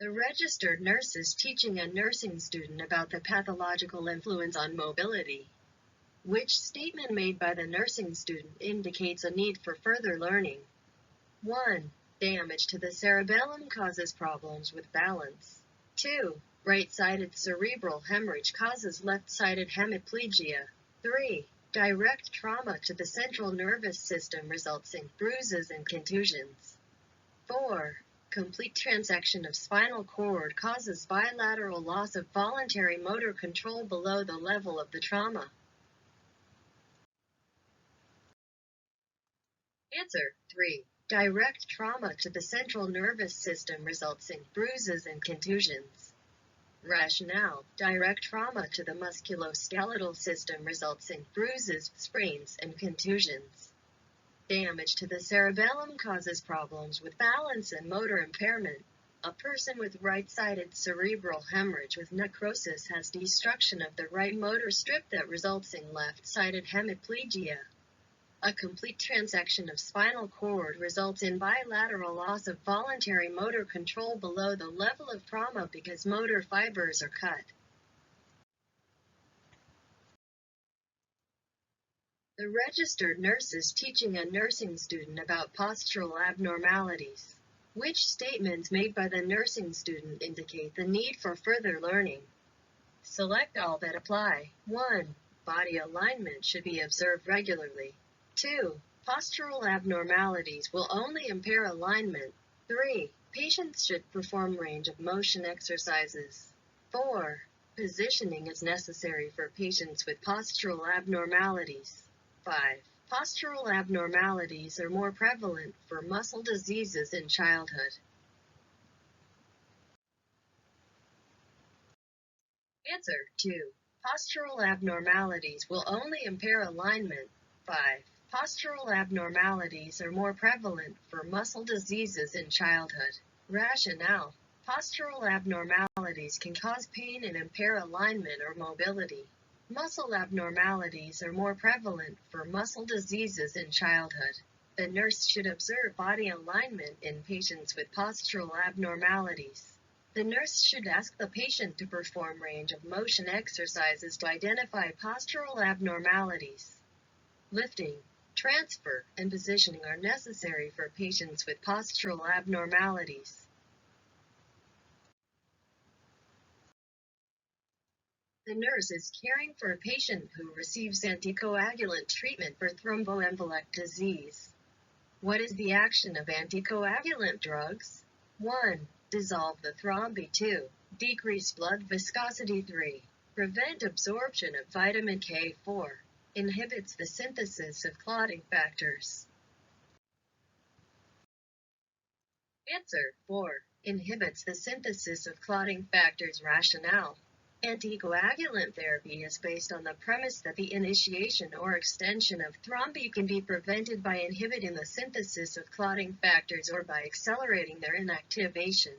The registered nurse is teaching a nursing student about the pathological influence on mobility. Which statement made by the nursing student indicates a need for further learning? 1. Damage to the cerebellum causes problems with balance. 2. Right-sided cerebral hemorrhage causes left-sided hemiplegia. 3. Direct trauma to the central nervous system results in bruises and contusions. 4. Complete transection of spinal cord causes bilateral loss of voluntary motor control below the level of the trauma. Answer 3. Direct trauma to the central nervous system results in bruises and contusions. Rationale: direct trauma to the musculoskeletal system results in bruises, sprains, and contusions. Damage to the cerebellum causes problems with balance and motor impairment. A person with right-sided cerebral hemorrhage with necrosis has destruction of the right motor strip that results in left-sided hemiplegia. A complete transection of spinal cord results in bilateral loss of voluntary motor control below the level of trauma because motor fibers are cut. The registered nurse is teaching a nursing student about postural abnormalities. Which statements made by the nursing student indicate the need for further learning? Select all that apply. 1. Body alignment should be observed regularly. 2. Postural abnormalities will only impair alignment. 3. Patients should perform range of motion exercises. 4. Positioning is necessary for patients with postural abnormalities. 5. Postural abnormalities are more prevalent for muscle diseases in childhood. Answer 2. Postural abnormalities will only impair alignment. 5. Postural abnormalities are more prevalent for muscle diseases in childhood. Rationale: postural abnormalities can cause pain and impair alignment or mobility. Muscle abnormalities are more prevalent for muscle diseases in childhood. The nurse should observe body alignment in patients with postural abnormalities. The nurse should ask the patient to perform range of motion exercises to identify postural abnormalities. Lifting, transfer, and positioning are necessary for patients with postural abnormalities. The nurse is caring for a patient who receives anticoagulant treatment for thromboembolic disease. What is the action of anticoagulant drugs? 1. Dissolve the thrombi. 2. Decrease blood viscosity. 3. Prevent absorption of vitamin K. 4. Inhibits the synthesis of clotting factors. Answer 4. Inhibits the synthesis of clotting factors. Rationale: anticoagulant therapy is based on the premise that the initiation or extension of thrombi can be prevented by inhibiting the synthesis of clotting factors or by accelerating their inactivation.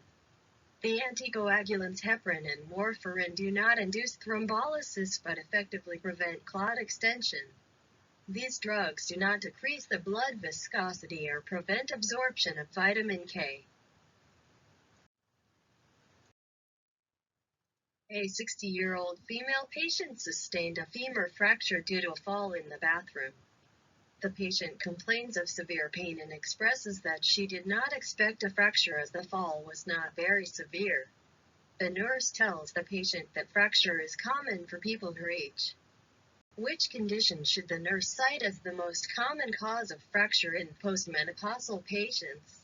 The anticoagulants heparin and warfarin do not induce thrombolysis but effectively prevent clot extension. These drugs do not decrease the blood viscosity or prevent absorption of vitamin K. A 60-year-old female patient sustained a femur fracture due to a fall in the bathroom. The patient complains of severe pain and expresses that she did not expect a fracture as the fall was not very severe. The nurse tells the patient that fracture is common for people her age. Which condition should the nurse cite as the most common cause of fracture in postmenopausal patients?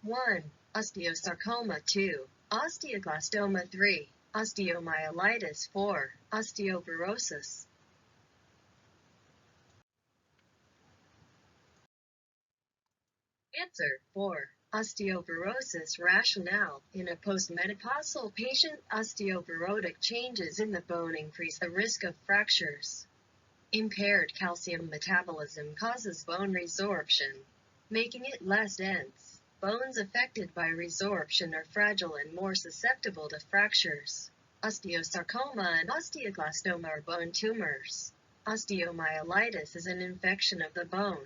1. Osteosarcoma. 2. Osteoblastoma. 3. Osteomyelitis. 4. Osteoporosis. Answer 4. Osteoporosis. Rationale: in a postmenopausal patient, osteoporotic changes in the bone increase the risk of fractures. Impaired calcium metabolism causes bone resorption, making it less dense. Bones affected by resorption are fragile and more susceptible to fractures. Osteosarcoma and osteoblastoma are bone tumors. Osteomyelitis is an infection of the bone.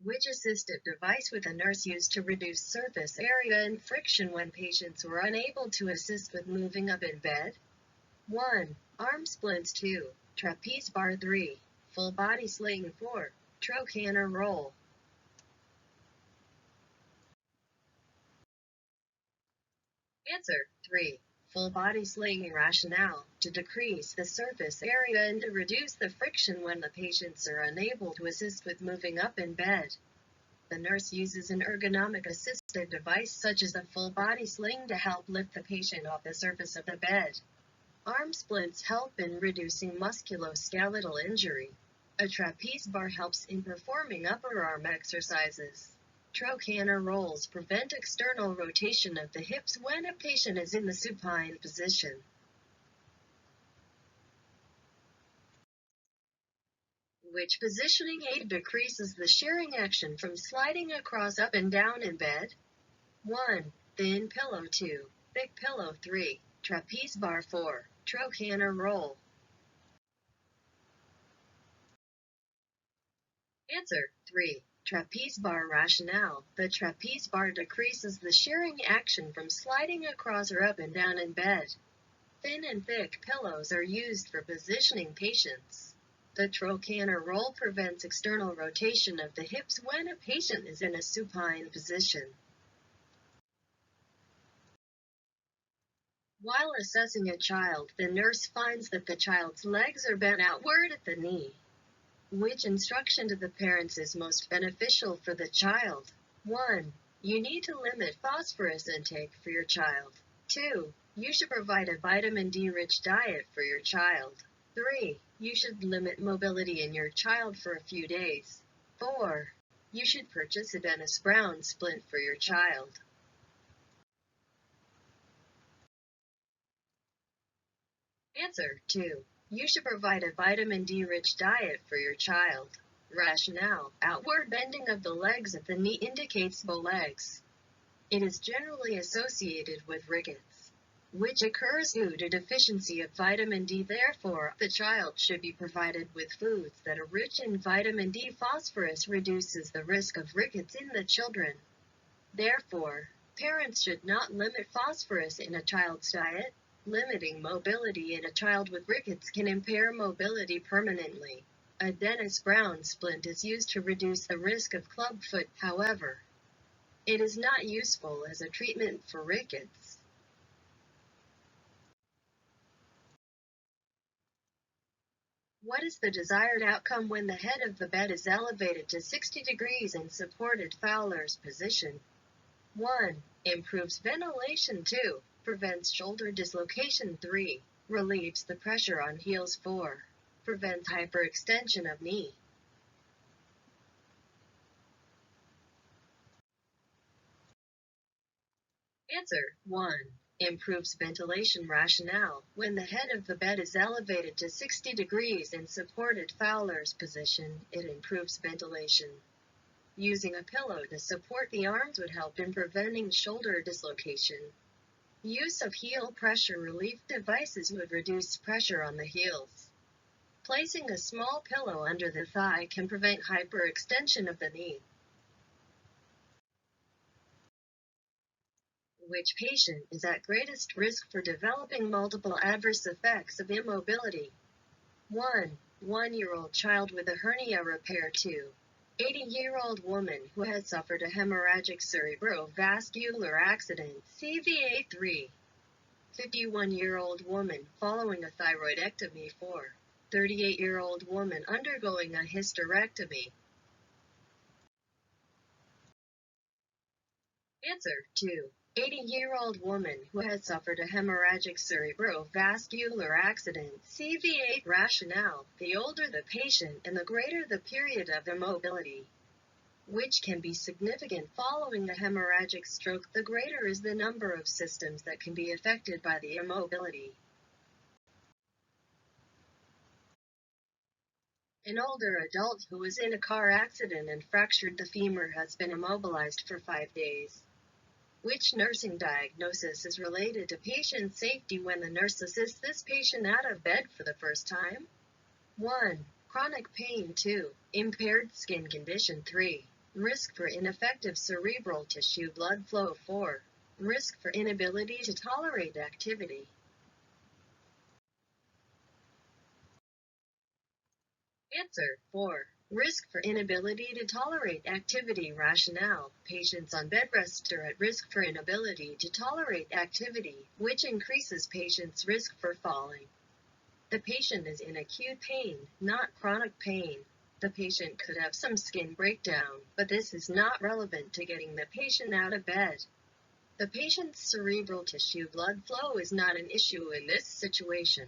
Which assistive device would the nurse use to reduce surface area and friction when patients were unable to assist with moving up in bed? 1. Arm splints. 2. Trapeze bar. 3. Full body sling. 4. Trochanter roll. Answer 3. Full body slinging rationale, to decrease the surface area and to reduce the friction when the patients are unable to assist with moving up in bed. The nurse uses an ergonomic assistive device such as a full body sling to help lift the patient off the surface of the bed. Arm splints help in reducing musculoskeletal injury. A trapeze bar helps in performing upper arm exercises. Trochanter rolls prevent external rotation of the hips when a patient is in the supine position. Which positioning aid decreases the shearing action from sliding across up and down in bed? 1. Thin pillow. 2. Thick pillow. 3. Trapeze bar. 4. Trochanter roll. Answer 3. Trapeze bar rationale. The trapeze bar decreases the shearing action from sliding across or up and down in bed. Thin and thick pillows are used for positioning patients. The trochanter roll prevents external rotation of the hips when a patient is in a supine position. While assessing a child, the nurse finds that the child's legs are bent outward at the knee. Which instruction to the parents is most beneficial for the child? 1. You need to limit phosphorus intake for your child. 2. You should provide a vitamin D-rich diet for your child. 3. You should limit mobility in your child for a few days. 4. You should purchase a Dennis Brown splint for your child. Answer 2. You should provide a vitamin D-rich diet for your child. Rationale: outward bending of the legs at the knee indicates bow legs. It is generally associated with rickets, which occurs due to deficiency of vitamin D. Therefore, the child should be provided with foods that are rich in vitamin D. Phosphorus reduces the risk of rickets in the children. Therefore, parents should not limit phosphorus in a child's diet. Limiting mobility in a child with rickets can impair mobility permanently. A Dennis Brown splint is used to reduce the risk of clubfoot, however. It is not useful as a treatment for rickets. What is the desired outcome when the head of the bed is elevated to 60 degrees in supported Fowler's position? 1. Improves ventilation. 2. Prevents shoulder dislocation. 3. Relieves the pressure on heels. 4. Prevents hyperextension of knee. Answer 1. Improves ventilation. Rationale: when the head of the bed is elevated to 60 degrees in supported Fowler's position, it improves ventilation. Using a pillow to support the arms would help in preventing shoulder dislocation. Use of heel pressure relief devices would reduce pressure on the heels. Placing a small pillow under the thigh can prevent hyperextension of the knee. Which patient is at greatest risk for developing multiple adverse effects of immobility? 1. 1-year-old child with a hernia repair. 2. 80-year-old woman who has suffered a hemorrhagic cerebrovascular accident, CVA. 3. 51-year-old woman following a thyroidectomy. 4. 38-year-old woman undergoing a hysterectomy. Answer 2. 80-year-old woman who has suffered a hemorrhagic cerebrovascular accident, CVA. Rationale: the older the patient and the greater the period of immobility, which can be significant following a hemorrhagic stroke, the greater is the number of systems that can be affected by the immobility. An older adult who was in a car accident and fractured the femur has been immobilized for 5 days. Which nursing diagnosis is related to patient safety when the nurse assists this patient out of bed for the first time? 1. Chronic pain. 2. Impaired skin condition. 3. Risk for ineffective cerebral tissue blood flow. 4. Risk for inability to tolerate activity. Answer 4. Risk for inability to tolerate activity. Rationale. Patients on bed rest are at risk for inability to tolerate activity, which increases patients' risk for falling. The patient is in acute pain, not chronic pain. The patient could have some skin breakdown, but this is not relevant to getting the patient out of bed. The patient's cerebral tissue blood flow is not an issue in this situation.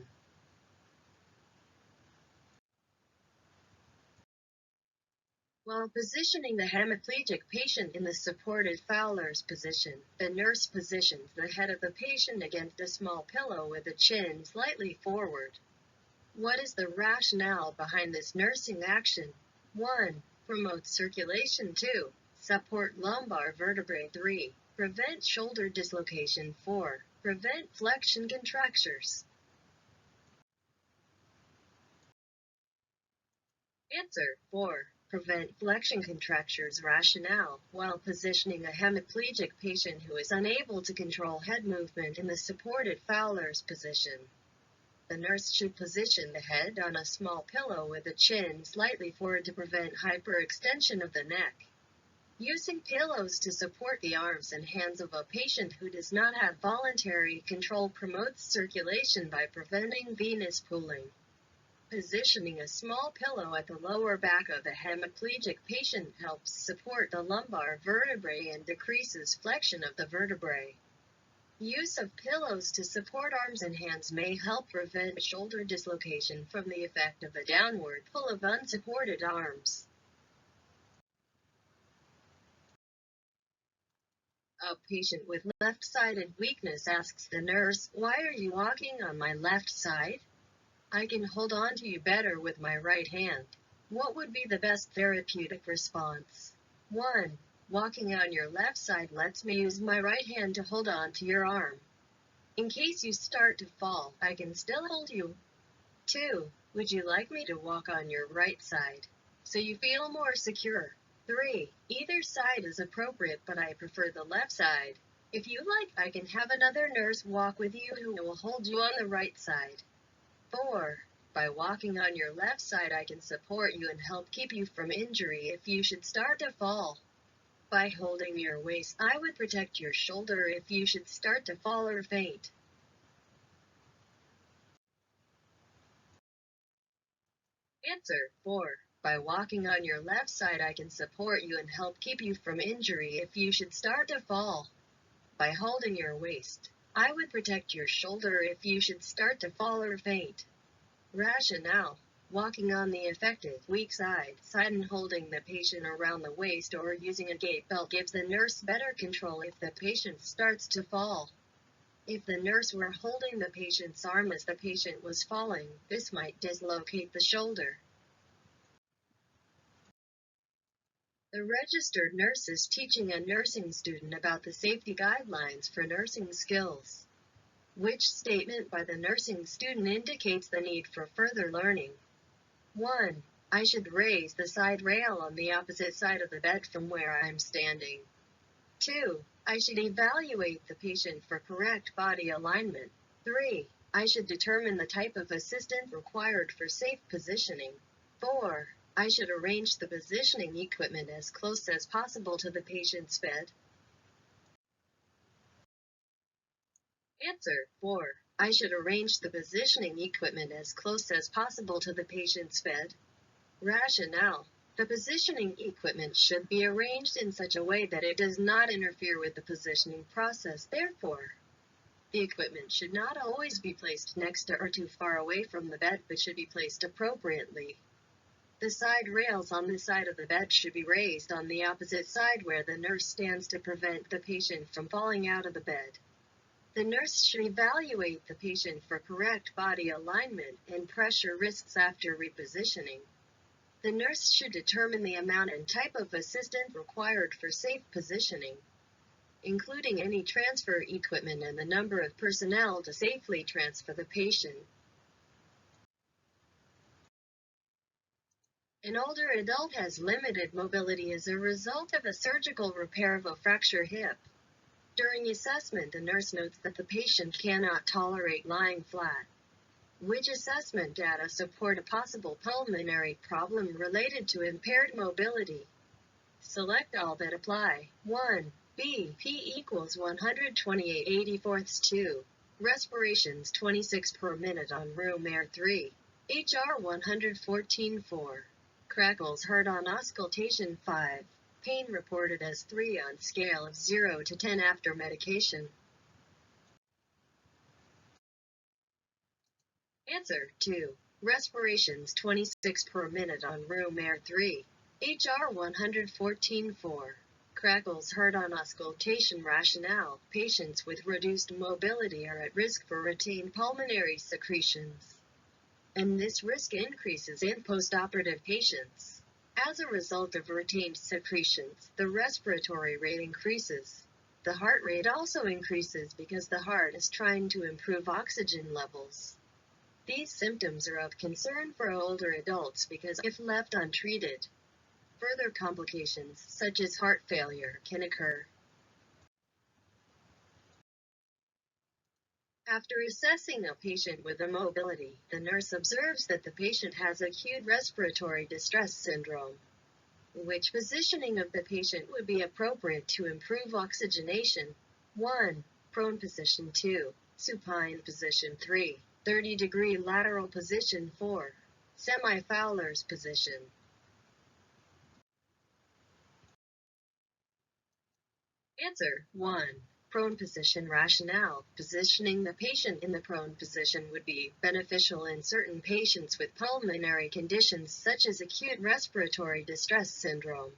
While positioning the hemiplegic patient in the supported Fowler's position, the nurse positions the head of the patient against a small pillow with the chin slightly forward. What is the rationale behind this nursing action? 1. Promote circulation. 2. Support lumbar vertebrae. 3. Prevent shoulder dislocation. 4. Prevent flexion contractures. Answer 4. Prevent flexion contractures. Rationale. While positioning a hemiplegic patient who is unable to control head movement in the supported Fowler's position, the nurse should position the head on a small pillow with the chin slightly forward to prevent hyperextension of the neck. Using pillows to support the arms and hands of a patient who does not have voluntary control promotes circulation by preventing venous pooling. Positioning a small pillow at the lower back of the hemiplegic patient helps support the lumbar vertebrae and decreases flexion of the vertebrae. Use of pillows to support arms and hands may help prevent shoulder dislocation from the effect of the downward pull of unsupported arms. A patient with left-sided weakness asks the nurse, "Why are you walking on my left side? I can hold on to you better with my right hand." What would be the best therapeutic response? 1. Walking on your left side lets me use my right hand to hold on to your arm. In case you start to fall, I can still hold you. 2. Would you like me to walk on your right side so you feel more secure? 3. Either side is appropriate, but I prefer the left side. If you like, I can have another nurse walk with you who will hold you on the right side. 4. By walking on your left side, I can support you and help keep you from injury if you should start to fall. By holding your waist, I would protect your shoulder if you should start to fall or faint. Answer 4. By walking on your left side, I can support you and help keep you from injury if you should start to fall. By holding your waist, I would protect your shoulder if you should start to fall or faint. Rationale. Walking on the affected weak side and holding the patient around the waist or using a gait belt gives the nurse better control if the patient starts to fall. If the nurse were holding the patient's arm as the patient was falling, this might dislocate the shoulder. The registered nurse is teaching a nursing student about the safety guidelines for nursing skills. Which statement by the nursing student indicates the need for further learning? 1. I should raise the side rail on the opposite side of the bed from where I'm standing. 2. I should evaluate the patient for correct body alignment. 3. I should determine the type of assistant required for safe positioning. 4. I should arrange the positioning equipment as close as possible to the patient's bed. Answer 4. I should arrange the positioning equipment as close as possible to the patient's bed. Rationale. The positioning equipment should be arranged in such a way that it does not interfere with the positioning process. Therefore, the equipment should not always be placed next to or too far away from the bed, but should be placed appropriately. The side rails on the side of the bed should be raised on the opposite side where the nurse stands to prevent the patient from falling out of the bed. The nurse should evaluate the patient for correct body alignment and pressure risks after repositioning. The nurse should determine the amount and type of assistant required for safe positioning, including any transfer equipment and the number of personnel to safely transfer the patient. An older adult has limited mobility as a result of a surgical repair of a fractured hip. During assessment, the nurse notes that the patient cannot tolerate lying flat, which assessment data support a possible pulmonary problem related to impaired mobility. Select all that apply. 1. B. P equals 128/84 2. Respirations 26 per minute on room air 3. HR 114/4. Crackles heard on auscultation 5. Pain reported as 3 on scale of 0 to 10 after medication. Answer 2. Respirations 26 per minute on room air 3. HR 114/4. Crackles heard on auscultation rationale. Patients with reduced mobility are at risk for retained pulmonary secretions, and this risk increases in postoperative patients. As a result of retained secretions, the respiratory rate increases. The heart rate also increases because the heart is trying to improve oxygen levels. These symptoms are of concern for older adults because if left untreated, further complications such as heart failure can occur. After assessing a patient with immobility, the nurse observes that the patient has acute respiratory distress syndrome. Which positioning of the patient would be appropriate to improve oxygenation? 1. Prone position 2. Supine position 3. 30-degree lateral position 4. Semi-Fowler's position. Answer 1. Prone position rationale. Positioning the patient in the prone position would be beneficial in certain patients with pulmonary conditions such as acute respiratory distress syndrome,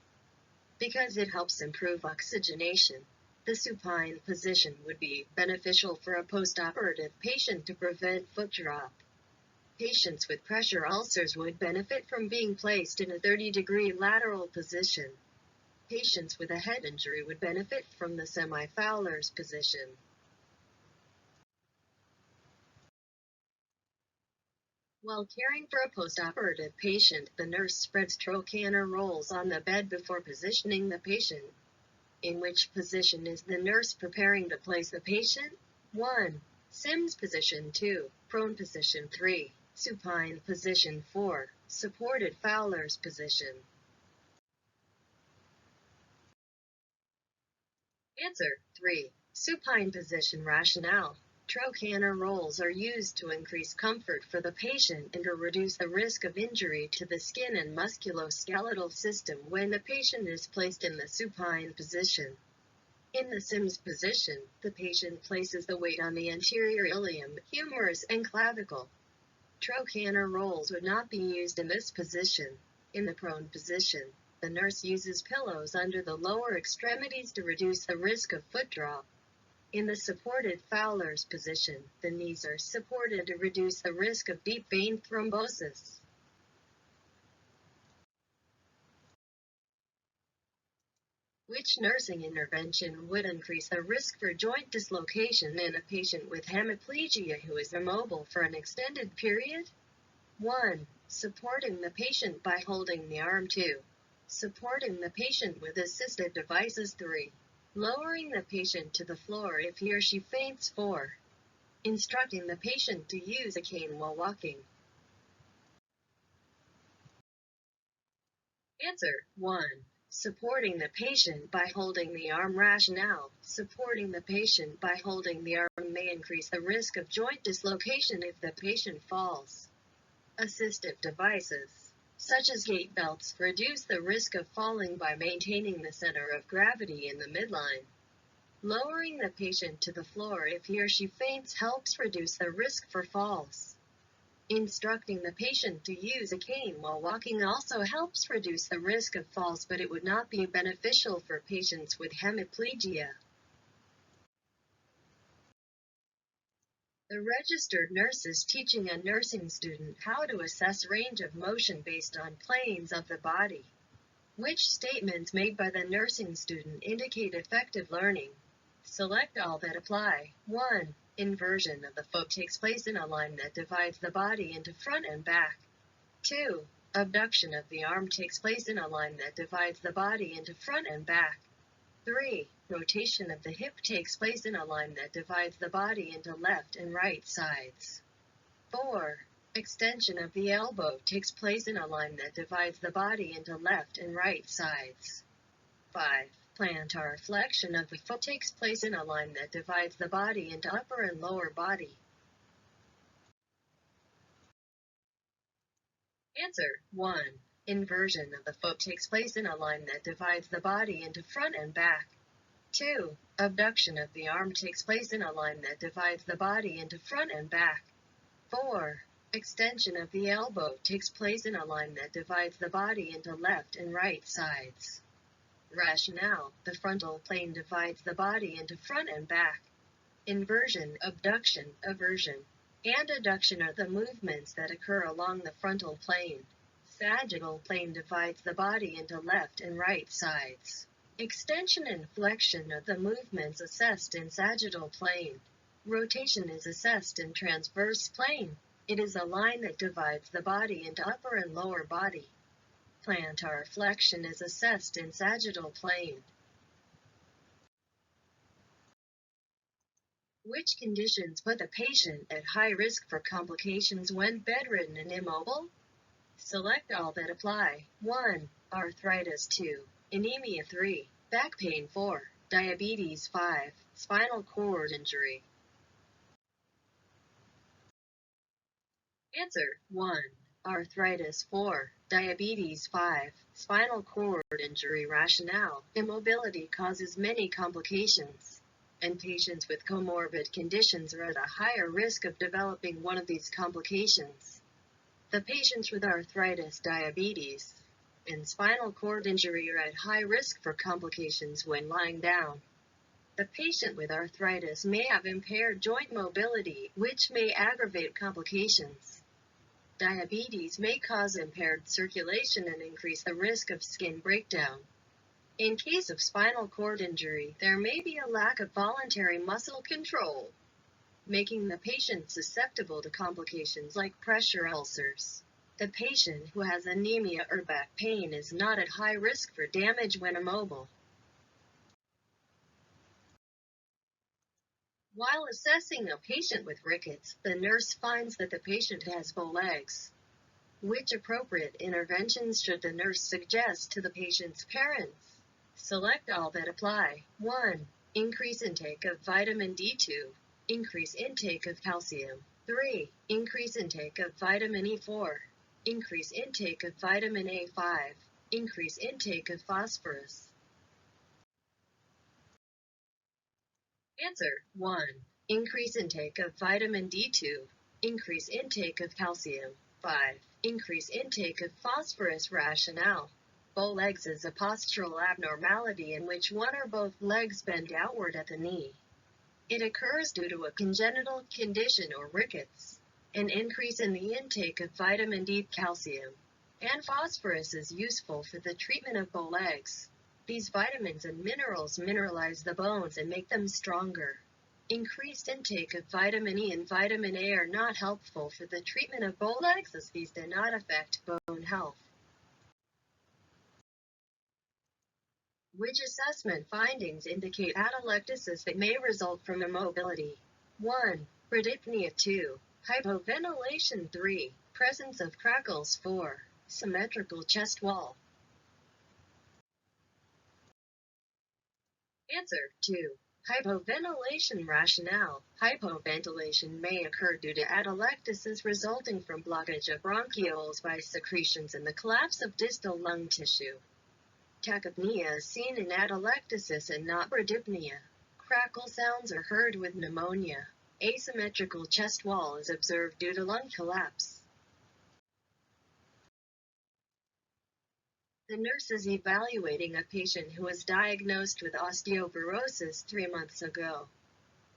because it helps improve oxygenation. The supine position would be beneficial for a postoperative patient to prevent foot drop. Patients with pressure ulcers would benefit from being placed in a 30-degree lateral position. Patients with a head injury would benefit from the semi-Fowler's position. While caring for a postoperative patient, the nurse spreads trochanter rolls on the bed before positioning the patient. In which position is the nurse preparing to place the patient? 1. Sims position 2. Prone position 3. Supine position 4. Supported Fowler's position. Answer 3. Supine position rationale. Trochanter rolls are used to increase comfort for the patient and to reduce the risk of injury to the skin and musculoskeletal system when the patient is placed in the supine position. In the Sims position, the patient places the weight on the anterior ilium, humerus, and clavicle. Trochanter rolls would not be used in this position. In the prone position, the nurse uses pillows under the lower extremities to reduce the risk of foot drop. In the supported Fowler's position, the knees are supported to reduce the risk of deep vein thrombosis. Which nursing intervention would increase the risk for joint dislocation in a patient with hemiplegia who is immobile for an extended period? 1. Supporting the patient by holding the arm. 2. Supporting the patient with assisted devices. 3. Lowering the patient to the floor if he or she faints. 4. Instructing the patient to use a cane while walking. Answer 1. Supporting the patient by holding the arm. Rationale. Supporting the patient by holding the arm may increase the risk of joint dislocation if the patient falls. Assistive devices, such as gait belts, reduce the risk of falling by maintaining the center of gravity in the midline. Lowering the patient to the floor if he or she faints helps reduce the risk for falls. Instructing the patient to use a cane while walking also helps reduce the risk of falls, but it would not be beneficial for patients with hemiplegia. The registered nurse is teaching a nursing student how to assess range of motion based on planes of the body. Which statements made by the nursing student indicate effective learning? Select all that apply. 1. Inversion of the foot takes place in a line that divides the body into front and back. 2. Abduction of the arm takes place in a line that divides the body into front and back. 3. Rotation of the hip takes place in a line that divides the body into left and right sides. 4. Extension of the elbow takes place in a line that divides the body into left and right sides. 5. Plantar flexion of the foot takes place in a line that divides the body into upper and lower body. Answer 1. Inversion of the foot takes place in a line that divides the body into front and back. 2. Abduction of the arm takes place in a line that divides the body into front and back. 4. Extension of the elbow takes place in a line that divides the body into left and right sides. Rationale: the frontal plane divides the body into front and back. Inversion, abduction, aversion, and adduction are the movements that occur along the frontal plane. Sagittal plane divides the body into left and right sides. Extension and flexion are the movements assessed in sagittal plane. Rotation is assessed in transverse plane. It is a line that divides the body into upper and lower body. Plantar flexion is assessed in sagittal plane. Which conditions put the patient at high risk for complications when bedridden and immobile? Select all that apply. 1. Arthritis. 2. Anemia. 3. Back pain. 4. Diabetes. 5. Spinal cord injury. Answer 1. Arthritis. 4. Diabetes. 5. Spinal cord injury. Rationale: immobility causes many complications, and patients with comorbid conditions are at a higher risk of developing one of these complications. The patients with arthritis, diabetes, and spinal cord injury are at high risk for complications when lying down. The patient with arthritis may have impaired joint mobility, which may aggravate complications. Diabetes may cause impaired circulation and increase the risk of skin breakdown. In case of spinal cord injury, there may be a lack of voluntary muscle control, making the patient susceptible to complications like pressure ulcers. The patient who has anemia or back pain is not at high risk for damage when immobile. While assessing a patient with rickets, the nurse finds that the patient has bow legs. Which appropriate interventions should the nurse suggest to the patient's parents? Select all that apply. 1. Increase intake of vitamin D2. Increase intake of calcium. 3. Increase intake of vitamin E4. Increase intake of vitamin A5. Increase intake of phosphorus. Answer 1. Increase intake of vitamin D2. Increase intake of calcium. 5. Increase intake of phosphorus. Rationale: bow legs is a postural abnormality in which one or both legs bend outward at the knee. It occurs due to a congenital condition or rickets. An increase in the intake of vitamin D, calcium, and phosphorus is useful for the treatment of bow legs. These vitamins and minerals mineralize the bones and make them stronger. Increased intake of vitamin E and vitamin A are not helpful for the treatment of bow legs, as these do not affect bone health. Which assessment findings indicate atelectasis that may result from immobility? 1. Bradypnea. 2. Hypoventilation. 3. Presence of crackles. 4. Symmetrical chest wall. Answer 2. Hypoventilation. Rationale: hypoventilation may occur due to atelectasis resulting from blockage of bronchioles by secretions and the collapse of distal lung tissue. Tachypnea is seen in atelectasis and not bradypnea. Crackle sounds are heard with pneumonia. Asymmetrical chest wall is observed due to lung collapse. The nurse is evaluating a patient who was diagnosed with osteoporosis 3 months ago.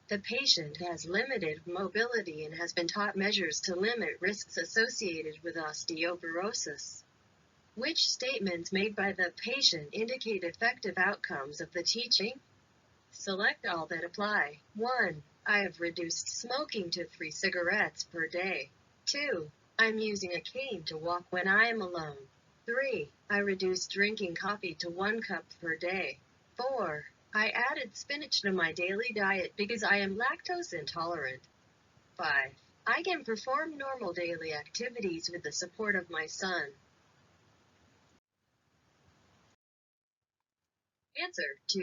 The patient has limited mobility and has been taught measures to limit risks associated with osteoporosis. Which statements made by the patient indicate effective outcomes of the teaching? Select all that apply. 1. I have reduced smoking to 3 cigarettes per day. 2. I'm using a cane to walk when I am alone. 3. I reduced drinking coffee to 1 cup per day. 4. I added spinach to my daily diet because I am lactose intolerant. 5. I can perform normal daily activities with the support of my son. Answer 2.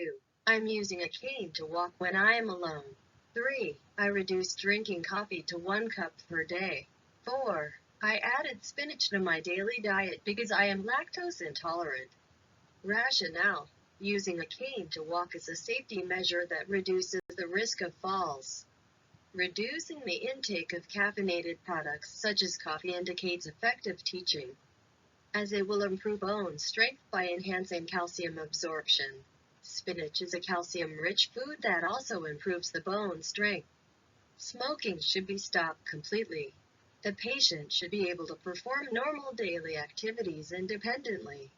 I'm using a cane to walk when I am alone. 3. I reduced drinking coffee to 1 cup per day. 4. I added spinach to my daily diet because I am lactose intolerant. Rationale. Using a cane to walk is a safety measure that reduces the risk of falls. Reducing the intake of caffeinated products such as coffee indicates effective teaching, as it will improve bone strength by enhancing calcium absorption. Spinach is a calcium-rich food that also improves the bone strength. Smoking should be stopped completely. The patient should be able to perform normal daily activities independently.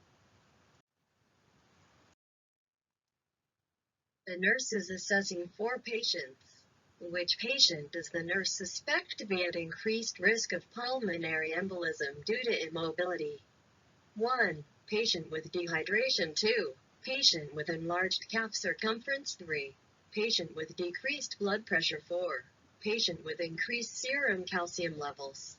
The nurse is assessing 4 patients. Which patient does the nurse suspect to be at increased risk of pulmonary embolism due to immobility? 1. Patient with dehydration. 2. Patient with enlarged calf circumference. 3. Patient with decreased blood pressure. 4. Patient with increased serum calcium levels.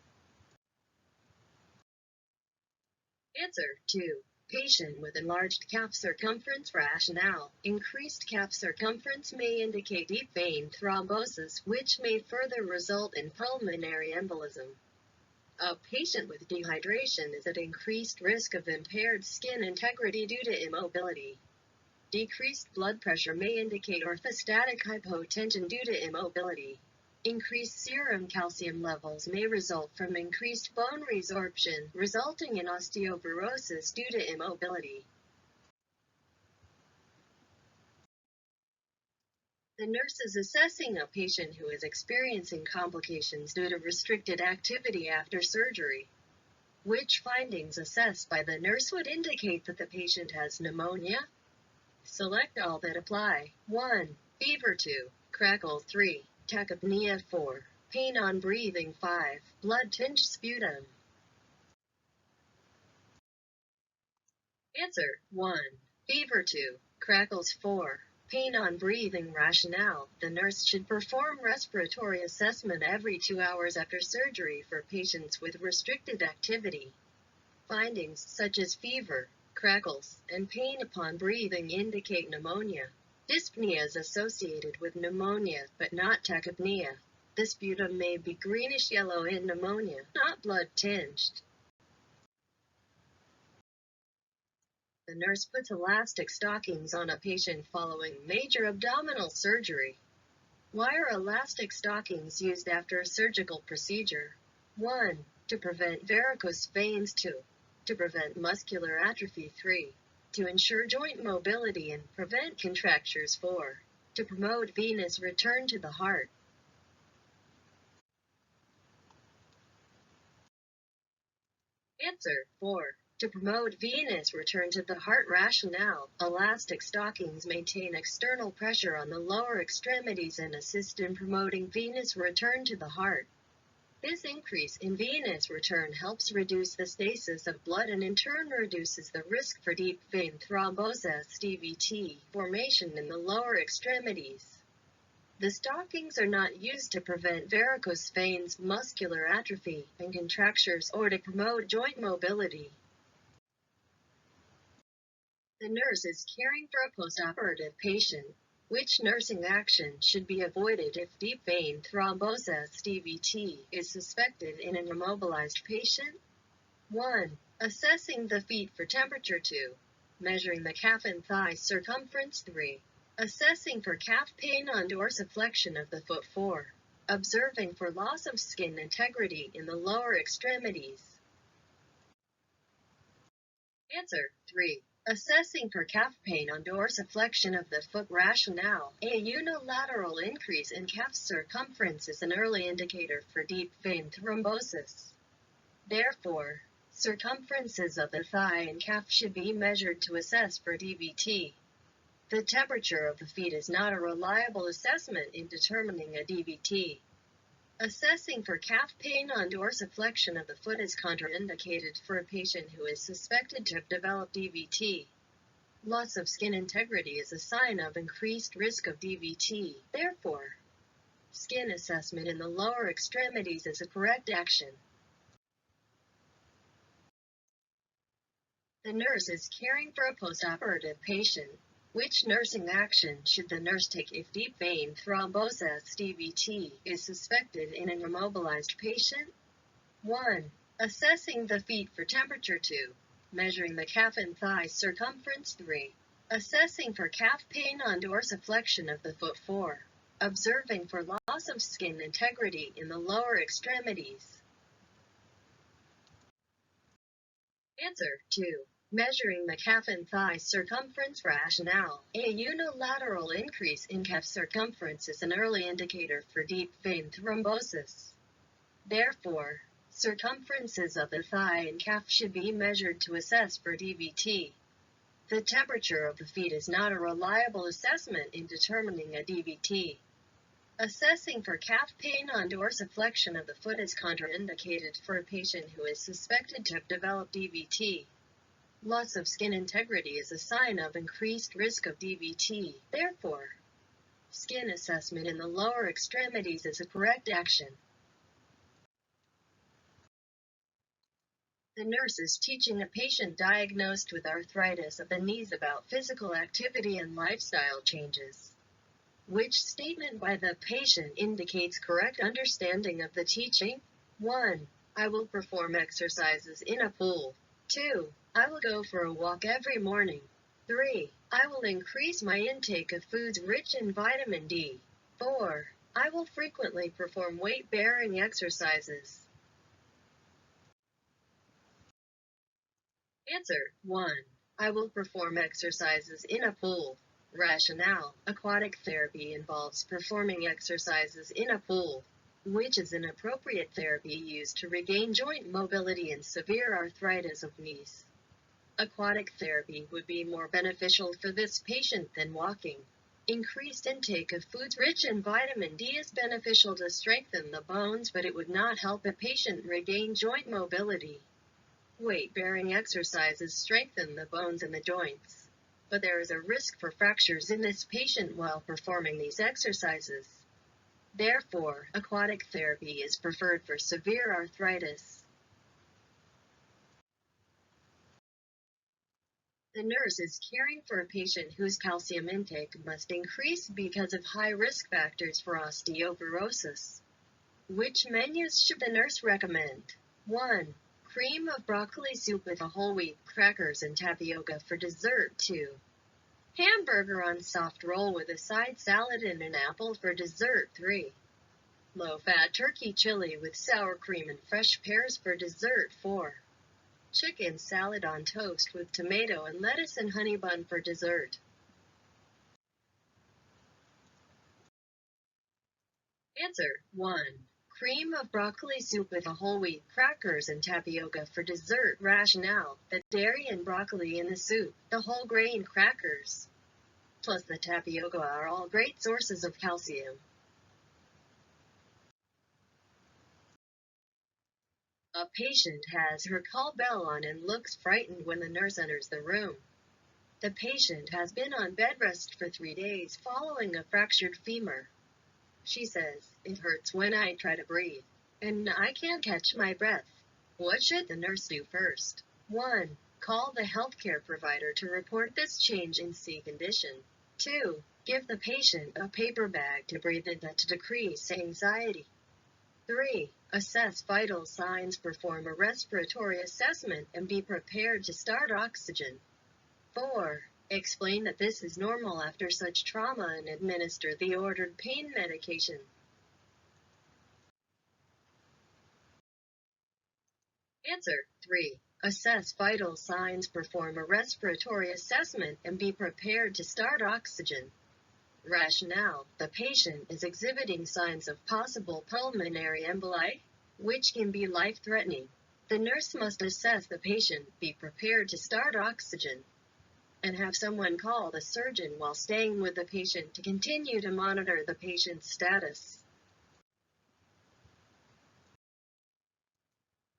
Answer 2. Patient with enlarged calf circumference. Rationale. Increased calf circumference may indicate deep vein thrombosis, which may further result in pulmonary embolism. A patient with dehydration is at increased risk of impaired skin integrity due to immobility. Decreased blood pressure may indicate orthostatic hypotension due to immobility. Increased serum calcium levels may result from increased bone resorption, resulting in osteoporosis due to immobility. The nurse is assessing a patient who is experiencing complications due to restricted activity after surgery. Which findings assessed by the nurse would indicate that the patient has pneumonia? Select all that apply. 1. Fever. 2. Crackle. 3. Tachypnea. 4. Pain on breathing. 5. Blood-tinged sputum. Answer 1. Fever. 2. Crackles. 4. Pain on breathing. Rationale. The nurse should perform respiratory assessment every 2 hours after surgery for patients with restricted activity. Findings such as fever, crackles, and pain upon breathing indicate pneumonia. Dyspnea is associated with pneumonia, but not tachypnea. The sputum may be greenish-yellow in pneumonia, not blood-tinged. The nurse puts elastic stockings on a patient following major abdominal surgery. Why are elastic stockings used after a surgical procedure? 1. To prevent varicose veins. 2. To prevent muscular atrophy. 3. To ensure joint mobility and prevent contractures. 4. To promote venous return to the heart. Answer 4. To promote venous return to the heart. Rationale. Elastic stockings maintain external pressure on the lower extremities and assist in promoting venous return to the heart. This increase in venous return helps reduce the stasis of blood and in turn reduces the risk for deep vein thrombosis (DVT) formation in the lower extremities. The stockings are not used to prevent varicose veins, muscular atrophy, and contractures or to promote joint mobility. The nurse is caring for a postoperative patient. Which nursing action should be avoided if deep vein thrombosis (DVT) is suspected in an immobilized patient? 1. Assessing the feet for temperature. 2. Measuring the calf and thigh circumference. 3. Assessing for calf pain on dorsiflexion of the foot. 4. Observing for loss of skin integrity in the lower extremities. Answer 3. Assessing for calf pain on dorsiflexion of the foot. Rationale. A unilateral increase in calf circumference is an early indicator for deep vein thrombosis. Therefore, circumferences of the thigh and calf should be measured to assess for DVT. The temperature of the feet is not a reliable assessment in determining a DVT. Assessing for calf pain on dorsiflexion of the foot is contraindicated for a patient who is suspected to have developed DVT. Loss of skin integrity is a sign of increased risk of DVT. Therefore, skin assessment in the lower extremities is a correct action. The nurse is caring for a postoperative patient. Which nursing action should the nurse take if deep vein thrombosis (DVT) is suspected in an immobilized patient? 1. Assessing the feet for temperature. 2. Measuring the calf and thigh circumference. 3. Assessing for calf pain on dorsiflexion of the foot. 4. Observing for loss of skin integrity in the lower extremities. Answer 2. Measuring the calf and thigh circumference rationale. A unilateral increase in calf circumference is an early indicator for deep vein thrombosis. Therefore, circumferences of the thigh and calf should be measured to assess for DVT. The temperature of the feet is not a reliable assessment in determining a DVT. Assessing for calf pain on dorsiflexion of the foot is contraindicated for a patient who is suspected to have developed DVT. Loss of skin integrity is a sign of increased risk of DVT. Therefore, skin assessment in the lower extremities is a correct action. The nurse is teaching a patient diagnosed with arthritis of the knees about physical activity and lifestyle changes. Which statement by the patient indicates correct understanding of the teaching? 1. I will perform exercises in a pool. 2. I will go for a walk every morning. 3. I will increase my intake of foods rich in vitamin D. 4. I will frequently perform weight-bearing exercises. Answer 1. I will perform exercises in a pool. Rationale: aquatic therapy involves performing exercises in a pool, which is an appropriate therapy used to regain joint mobility in severe arthritis of knees. Aquatic therapy would be more beneficial for this patient than walking. Increased intake of foods rich in vitamin D is beneficial to strengthen the bones, but it would not help a patient regain joint mobility. Weight-bearing exercises strengthen the bones in the joints, but there is a risk for fractures in this patient while performing these exercises. Therefore, aquatic therapy is preferred for severe arthritis. The nurse is caring for a patient whose calcium intake must increase because of high risk factors for osteoporosis. Which menus should the nurse recommend? 1. Cream of broccoli soup with a whole wheat, crackers, and tapioca for dessert. 2. Hamburger on soft roll with a side salad and an apple for dessert. 3. Low-fat turkey chili with sour cream and fresh pears for dessert. 4. Chicken salad on toast with tomato and lettuce and honey bun for dessert. Answer 1. Cream of broccoli soup with a whole wheat, crackers, and tapioca for dessert. Rationale: the dairy and broccoli in the soup, the whole grain crackers, plus the tapioca are all great sources of calcium. A patient has her call bell on and looks frightened when the nurse enters the room. The patient has been on bed rest for 3 days following a fractured femur. She says, "It hurts when I try to breathe, and I can't catch my breath." What should the nurse do first? 1. Call the healthcare provider to report this change in C condition. 2. Give the patient a paper bag to breathe in to decrease anxiety. 3. Assess vital signs, perform a respiratory assessment, and be prepared to start oxygen. 4. Explain that this is normal after such trauma and administer the ordered pain medication. Answer 3. Assess vital signs, perform a respiratory assessment, and be prepared to start oxygen. Rationale: the patient is exhibiting signs of possible pulmonary emboli, which can be life-threatening. The nurse must assess the patient, be prepared to start oxygen, and have someone call the surgeon while staying with the patient to continue to monitor the patient's status.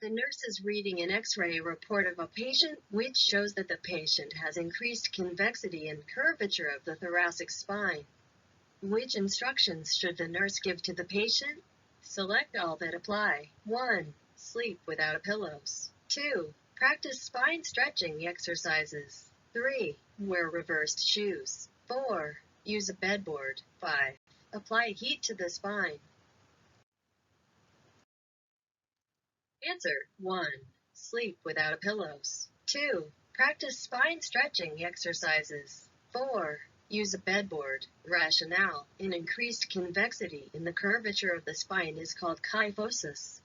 The nurse is reading an X-ray report of a patient, which shows that the patient has increased convexity and curvature of the thoracic spine. Which instructions should the nurse give to the patient? Select all that apply. 1. Sleep without pillows. 2. Practice spine stretching exercises. 3. Wear reversed shoes. 4. Use a bedboard. 5. Apply heat to the spine. Answer: 1. Sleep without pillows. 2. Practice spine stretching exercises. 4. Use a bedboard. Rationale: an increased convexity in the curvature of the spine is called kyphosis.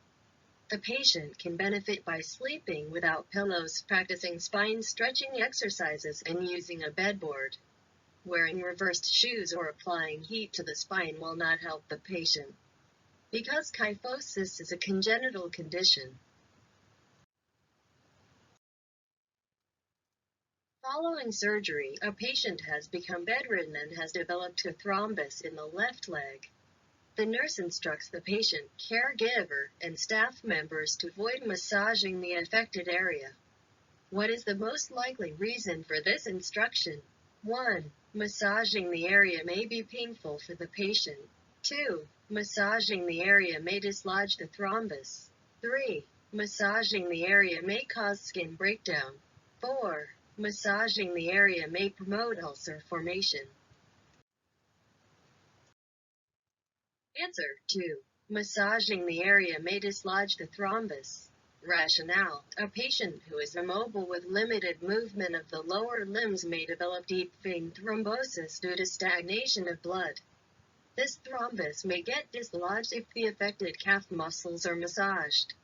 The patient can benefit by sleeping without pillows, practicing spine stretching exercises, and using a bedboard. Wearing reversed shoes or applying heat to the spine will not help the patient, because kyphosis is a congenital condition. Following surgery, a patient has become bedridden and has developed a thrombus in the left leg. The nurse instructs the patient, caregiver, and staff members to avoid massaging the affected area. What is the most likely reason for this instruction? 1. Massaging the area may be painful for the patient. 2. Massaging the area may dislodge the thrombus. 3. Massaging the area may cause skin breakdown. 4. Massaging the area may promote ulcer formation. Answer: 2. Massaging the area may dislodge the thrombus. Rationale: a patient who is immobile with limited movement of the lower limbs may develop deep vein thrombosis due to stagnation of blood. This thrombus may get dislodged if the affected calf muscles are massaged.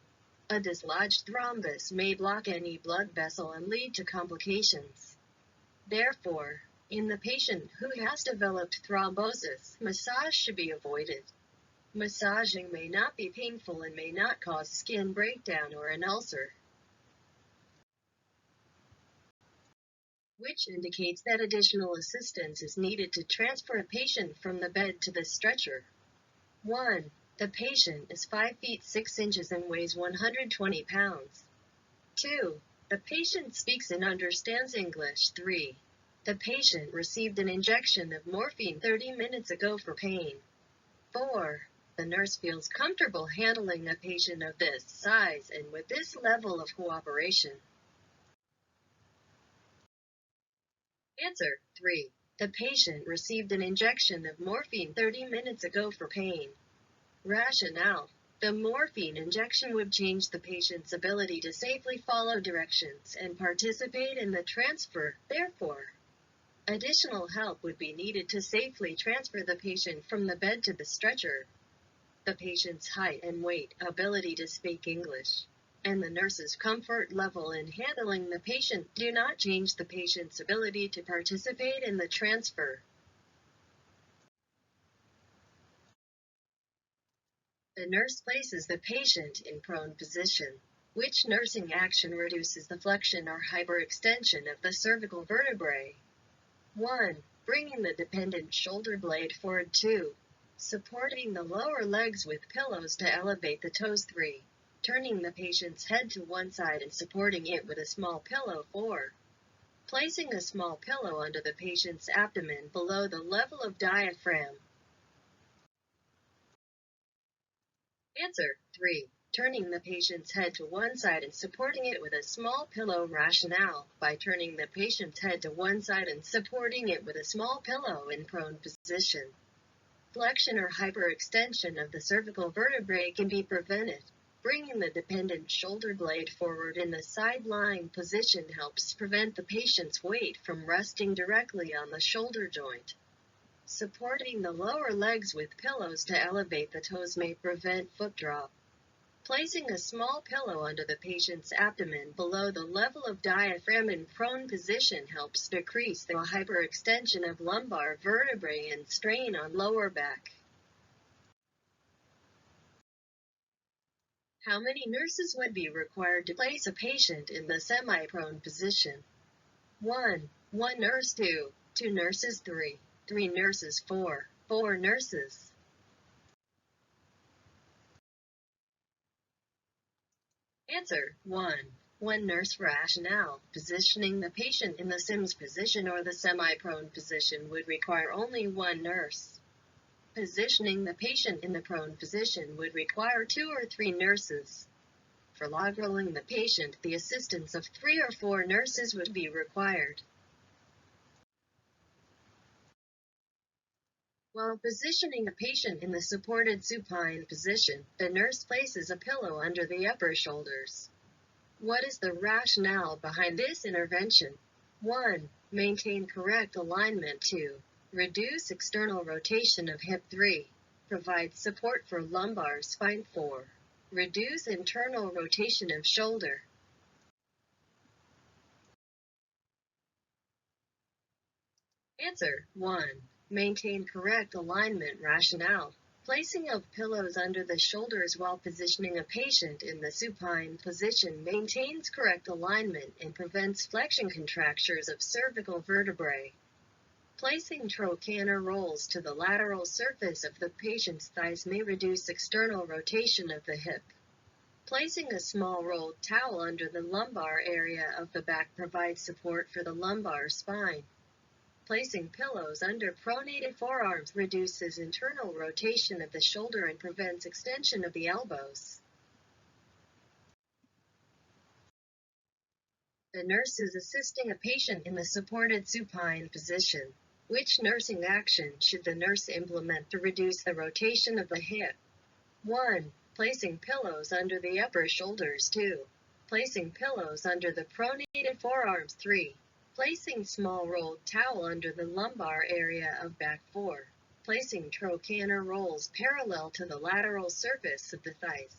A dislodged thrombus may block any blood vessel and lead to complications. Therefore, in the patient who has developed thrombosis, massage should be avoided. Massaging may not be painful and may not cause skin breakdown or an ulcer, which indicates that additional assistance is needed to transfer a patient from the bed to the stretcher. 1. The patient is 5 feet 6 inches and weighs 120 pounds. 2. The patient speaks and understands English. 3. The patient received an injection of morphine 30 minutes ago for pain. 4. The nurse feels comfortable handling a patient of this size and with this level of cooperation. Answer: 3. The patient received an injection of morphine 30 minutes ago for pain. Rationale: the morphine injection would change the patient's ability to safely follow directions and participate in the transfer. Therefore, additional help would be needed to safely transfer the patient from the bed to the stretcher. The patient's height and weight, ability to speak English, and the nurse's comfort level in handling the patient do not change the patient's ability to participate in the transfer. The nurse places the patient in prone position. Which nursing action reduces the flexion or hyperextension of the cervical vertebrae? 1. Bringing the dependent shoulder blade forward. 2. Supporting the lower legs with pillows to elevate the toes. 3. Turning the patient's head to one side and supporting it with a small pillow. 4. Placing a small pillow under the patient's abdomen below the level of diaphragm. Answer: 3. Turning the patient's head to one side and supporting it with a small pillow. Rationale: by turning the patient's head to one side and supporting it with a small pillow in prone position, flexion or hyperextension of the cervical vertebrae can be prevented. Bringing the dependent shoulder blade forward in the side-lying position helps prevent the patient's weight from resting directly on the shoulder joint. Supporting the lower legs with pillows to elevate the toes may prevent foot drop. Placing a small pillow under the patient's abdomen below the level of diaphragm in prone position helps decrease the hyperextension of lumbar vertebrae and strain on lower back. How many nurses would be required to place a patient in the semi-prone position? 1. 1 nurse. 2. 2 nurses. 3. 3 nurses. 4. 4 nurses. Answer 1. One nurse rationale. Positioning the patient in the Sims position or the semi-prone position would require only one nurse. Positioning the patient in the prone position would require 2 or 3 nurses. For log rolling the patient, the assistance of 3 or 4 nurses would be required. While positioning a patient in the supported supine position, the nurse places a pillow under the upper shoulders. What is the rationale behind this intervention? 1. Maintain correct alignment. 2. Reduce external rotation of hip. 3. Provide support for lumbar spine. 4. Reduce internal rotation of shoulder. Answer 1. Maintain correct alignment. Rationale. Placing of pillows under the shoulders while positioning a patient in the supine position maintains correct alignment and prevents flexion contractures of cervical vertebrae. Placing trochanter rolls to the lateral surface of the patient's thighs may reduce external rotation of the hip. Placing a small rolled towel under the lumbar area of the back provides support for the lumbar spine. Placing pillows under pronated forearms reduces internal rotation of the shoulder and prevents extension of the elbows. The nurse is assisting a patient in the supported supine position. Which nursing action should the nurse implement to reduce the rotation of the hip? 1. Placing pillows under the upper shoulders. 2. Placing pillows under the pronated forearms. 3. Placing small rolled towel under the lumbar area of back. 4. Placing trochanter rolls parallel to the lateral surface of the thighs.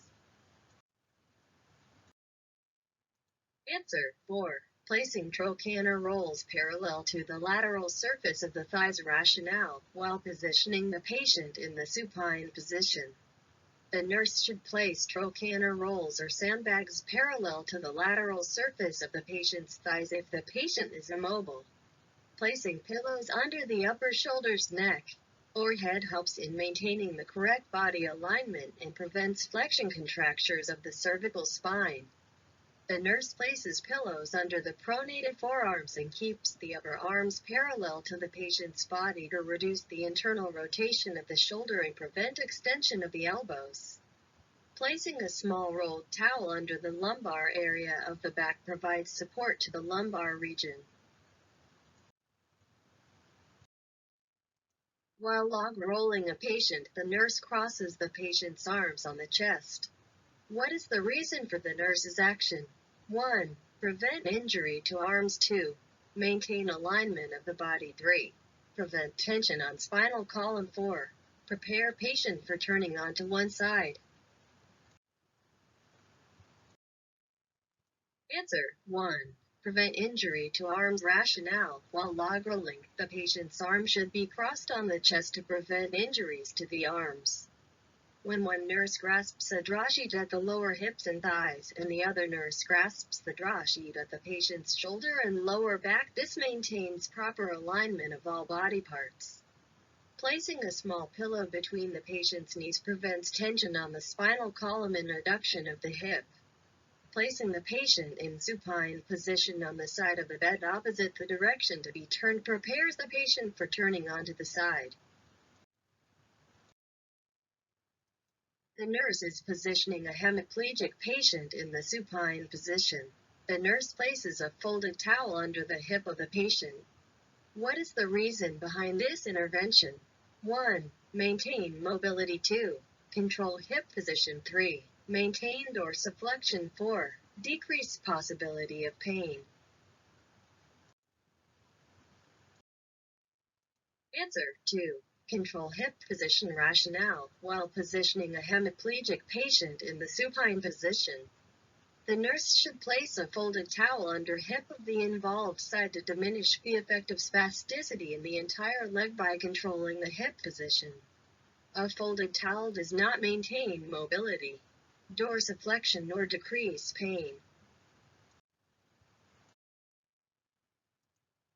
Answer 4. Placing trochanter rolls parallel to the lateral surface of the thighs. Rationale. While positioning the patient in the supine position, the nurse should place trochanter rolls or sandbags parallel to the lateral surface of the patient's thighs if the patient is immobile. Placing pillows under the upper shoulders, neck, or head helps in maintaining the correct body alignment and prevents flexion contractures of the cervical spine. The nurse places pillows under the pronated forearms and keeps the upper arms parallel to the patient's body to reduce the internal rotation of the shoulder and prevent extension of the elbows. Placing a small rolled towel under the lumbar area of the back provides support to the lumbar region. While log rolling a patient, the nurse crosses the patient's arms on the chest. What is the reason for the nurse's action? 1. Prevent injury to arms. 2. Maintain alignment of the body. 3. Prevent tension on spinal column. 4. Prepare patient for turning onto one side. Answer 1. Prevent injury to arms. Rationale. While log rolling, the patient's arm should be crossed on the chest to prevent injuries to the arms. When one nurse grasps a draw sheet at the lower hips and thighs, and the other nurse grasps the draw sheet at the patient's shoulder and lower back, this maintains proper alignment of all body parts. Placing a small pillow between the patient's knees prevents tension on the spinal column and adduction of the hip. Placing the patient in supine position on the side of the bed opposite the direction to be turned prepares the patient for turning onto the side. The nurse is positioning a hemiplegic patient in the supine position. The nurse places a folded towel under the hip of the patient. What is the reason behind this intervention? 1. Maintain mobility. 2. Control hip position. 3. Maintain dorsiflexion. 4. Decrease possibility of pain. Answer 2. Control hip position. Rationale. While positioning a hemiplegic patient in the supine position, the nurse should place a folded towel under hip of the involved side to diminish the effect of spasticity in the entire leg by controlling the hip position. A folded towel does not maintain mobility, dorsiflexion, or decrease pain.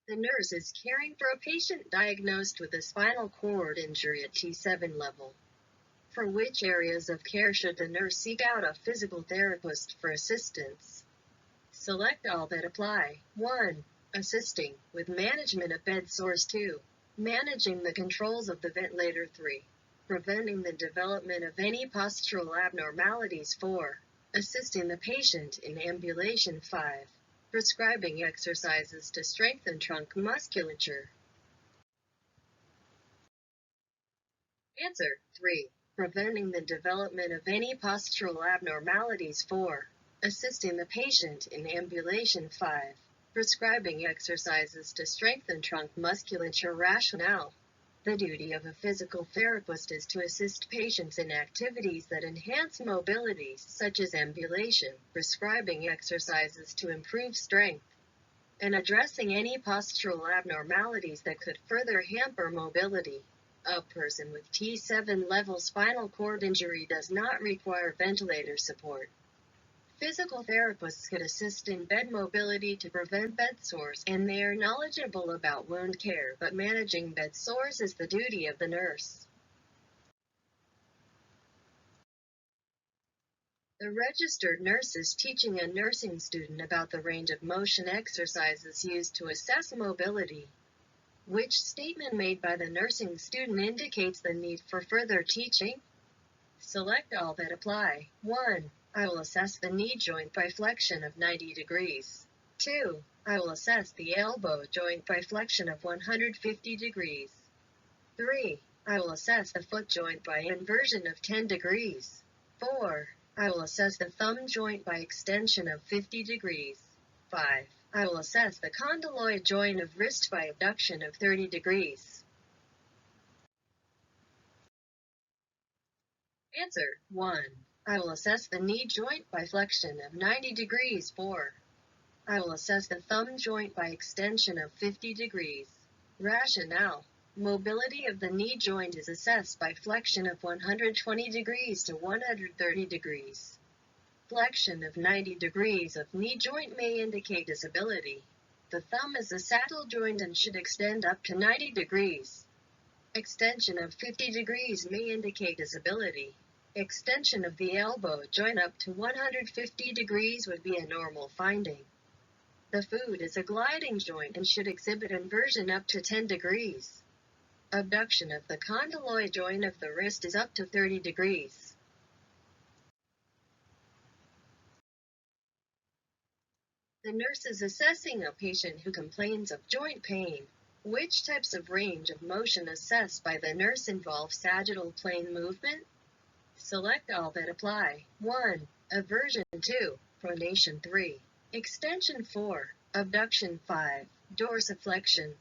The nurse is caring for a patient diagnosed with a spinal cord injury at T7 level. For which areas of care should the nurse seek out a physical therapist for assistance? Select all that apply. 1. Assisting with management of bed sores. 2. Managing the controls of the ventilator. 3. Preventing the development of any postural abnormalities. 4. Assisting the patient in ambulation. 5. Prescribing exercises to strengthen trunk musculature. Answer 3. Preventing the development of any postural abnormalities. 4. Assisting the patient in ambulation. 5. Prescribing exercises to strengthen trunk musculature. Rationale. The duty of a physical therapist is to assist patients in activities that enhance mobility, such as ambulation, prescribing exercises to improve strength, and addressing any postural abnormalities that could further hamper mobility. A person with T7 level spinal cord injury does not require ventilator support. Physical therapists could assist in bed mobility to prevent bed sores, and they are knowledgeable about wound care, but managing bed sores is the duty of the nurse. The registered nurse is teaching a nursing student about the range of motion exercises used to assess mobility. Which statement made by the nursing student indicates the need for further teaching? Select all that apply. 1. I will assess the knee joint by flexion of 90 degrees. 2. I will assess the elbow joint by flexion of 150 degrees. 3. I will assess the foot joint by inversion of 10 degrees. 4. I will assess the thumb joint by extension of 50 degrees. 5. I will assess the condyloid joint of wrist by abduction of 30 degrees. Answer 1. I will assess the knee joint by flexion of 90 degrees. 4. I will assess the thumb joint by extension of 50 degrees. Rationale. Mobility of the knee joint is assessed by flexion of 120 degrees to 130 degrees. Flexion of 90 degrees of knee joint may indicate disability. The thumb is a saddle joint and should extend up to 90 degrees. Extension of 50 degrees may indicate disability. Extension of the elbow joint up to 150 degrees would be a normal finding. The foot is a gliding joint and should exhibit inversion up to 10 degrees. Abduction of the condyloid joint of the wrist is up to 30 degrees. The nurse is assessing a patient who complains of joint pain. Which types of range of motion assessed by the nurse involve sagittal plane movement? Select all that apply. 1. Eversion. 2. Pronation. 3. Extension. 4. Abduction. 5. Dorsiflexion.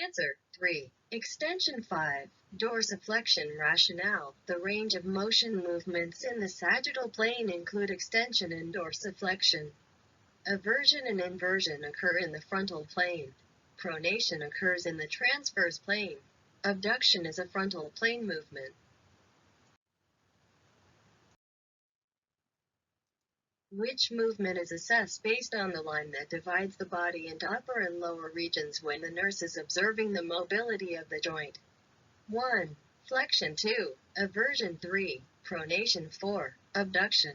Answer 3. Extension. 5. Dorsiflexion. Rationale. The range of motion movements in the sagittal plane include extension and dorsiflexion. Eversion and inversion occur in the frontal plane. Pronation occurs in the transverse plane. Abduction is a frontal plane movement. Which movement is assessed based on the line that divides the body into upper and lower regions when the nurse is observing the mobility of the joint? 1. Flexion. 2. Eversion. 3. Pronation. 4. Abduction.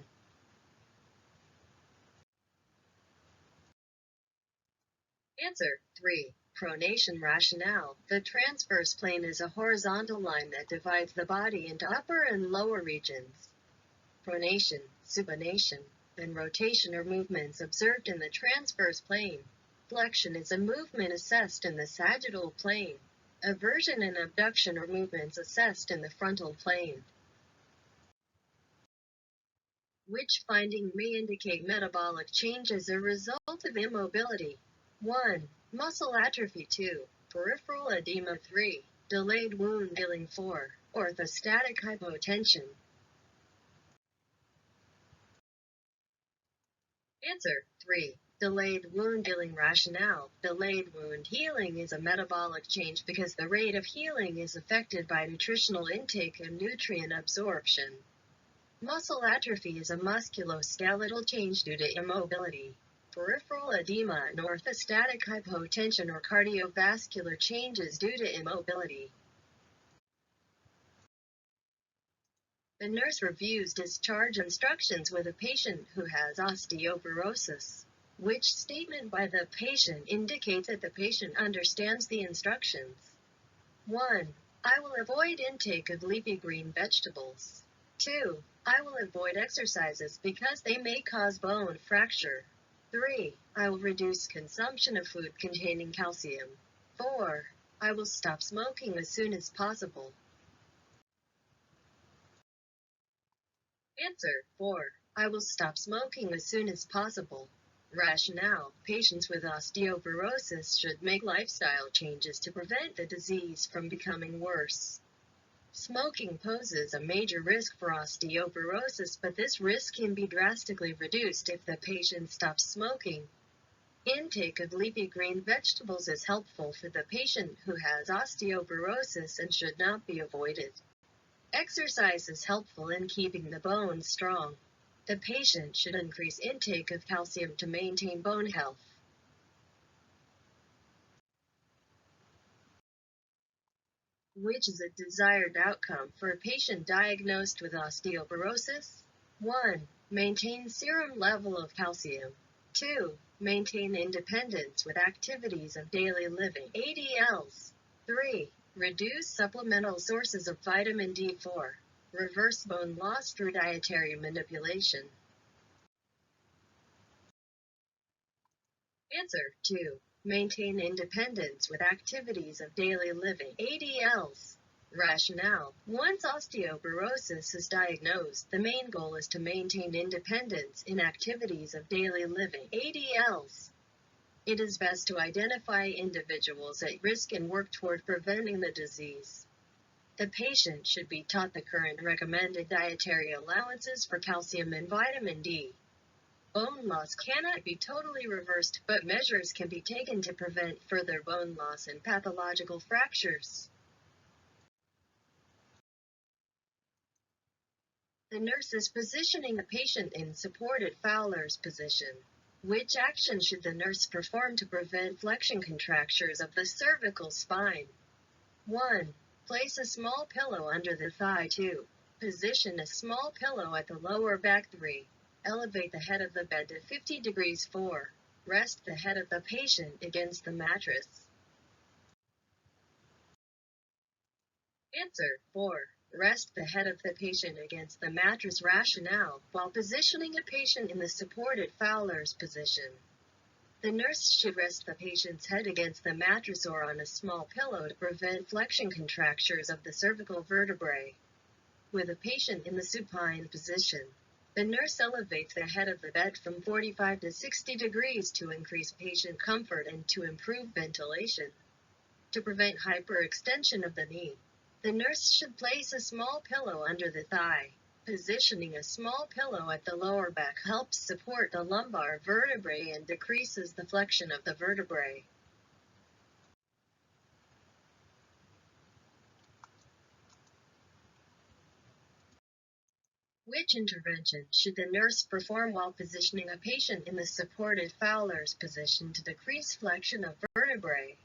Answer 3. Pronation. Rationale. The transverse plane is a horizontal line that divides the body into upper and lower regions. Pronation, supination, and rotation are movements observed in the transverse plane. Flexion is a movement assessed in the sagittal plane. Eversion and abduction are movements assessed in the frontal plane. Which finding may indicate metabolic change as a result of immobility? 1. Muscle atrophy. 2. Peripheral edema. 3. Delayed wound healing. 4. Orthostatic hypotension. Answer 3. Delayed wound healing. Rationale. Delayed wound healing is a metabolic change because the rate of healing is affected by nutritional intake and nutrient absorption. Muscle atrophy is a musculoskeletal change due to immobility. peripheral edema and orthostatic hypotension or cardiovascular changes due to immobility. The nurse reviews discharge instructions with a patient who has osteoporosis. Which statement by the patient indicates that the patient understands the instructions? 1. I will avoid intake of leafy green vegetables. 2. I will avoid exercises because they may cause bone fracture. 3. I will reduce consumption of food containing calcium. 4. I will stop smoking as soon as possible. Answer 4. I will stop smoking as soon as possible. Rationale: patients with osteoporosis should make lifestyle changes to prevent the disease from becoming worse. Smoking poses a major risk for osteoporosis, but this risk can be drastically reduced if the patient stops smoking. Intake of leafy green vegetables is helpful for the patient who has osteoporosis and should not be avoided. Exercise is helpful in keeping the bones strong. The patient should increase intake of calcium to maintain bone health. Which is a desired outcome for a patient diagnosed with osteoporosis? 1. Maintain serum level of calcium. 2. Maintain independence with activities of daily living, ADLs. 3. Reduce supplemental sources of vitamin D4. Reverse bone loss through dietary manipulation. Answer 2. Maintain independence with activities of daily living, ADLs. Rationale: once osteoporosis is diagnosed, the main goal is to maintain independence in activities of daily living, ADLs. It is best to identify individuals at risk and work toward preventing the disease. The patient should be taught the current recommended dietary allowances for calcium and vitamin D. Bone loss cannot be totally reversed, but measures can be taken to prevent further bone loss and pathological fractures. The nurse is positioning the patient in supported Fowler's position. Which action should the nurse perform to prevent flexion contractures of the cervical spine? 1. Place a small pillow under the thigh. 2. Position a small pillow at the lower back. 3. Elevate the head of the bed to 50 degrees. 4. Rest the head of the patient against the mattress. Answer 4. Rest the head of the patient against the mattress. Rationale: while positioning a patient in the supported Fowler's position, the nurse should rest the patient's head against the mattress or on a small pillow to prevent flexion contractures of the cervical vertebrae. With a patient in the supine position, the nurse elevates the head of the bed from 45 to 60 degrees to increase patient comfort and to improve ventilation. To prevent hyperextension of the knee, the nurse should place a small pillow under the thigh. Positioning a small pillow at the lower back helps support the lumbar vertebrae and decreases the flexion of the vertebrae. Which intervention should the nurse perform while positioning a patient in the supported Fowler's position to decrease flexion of vertebrae?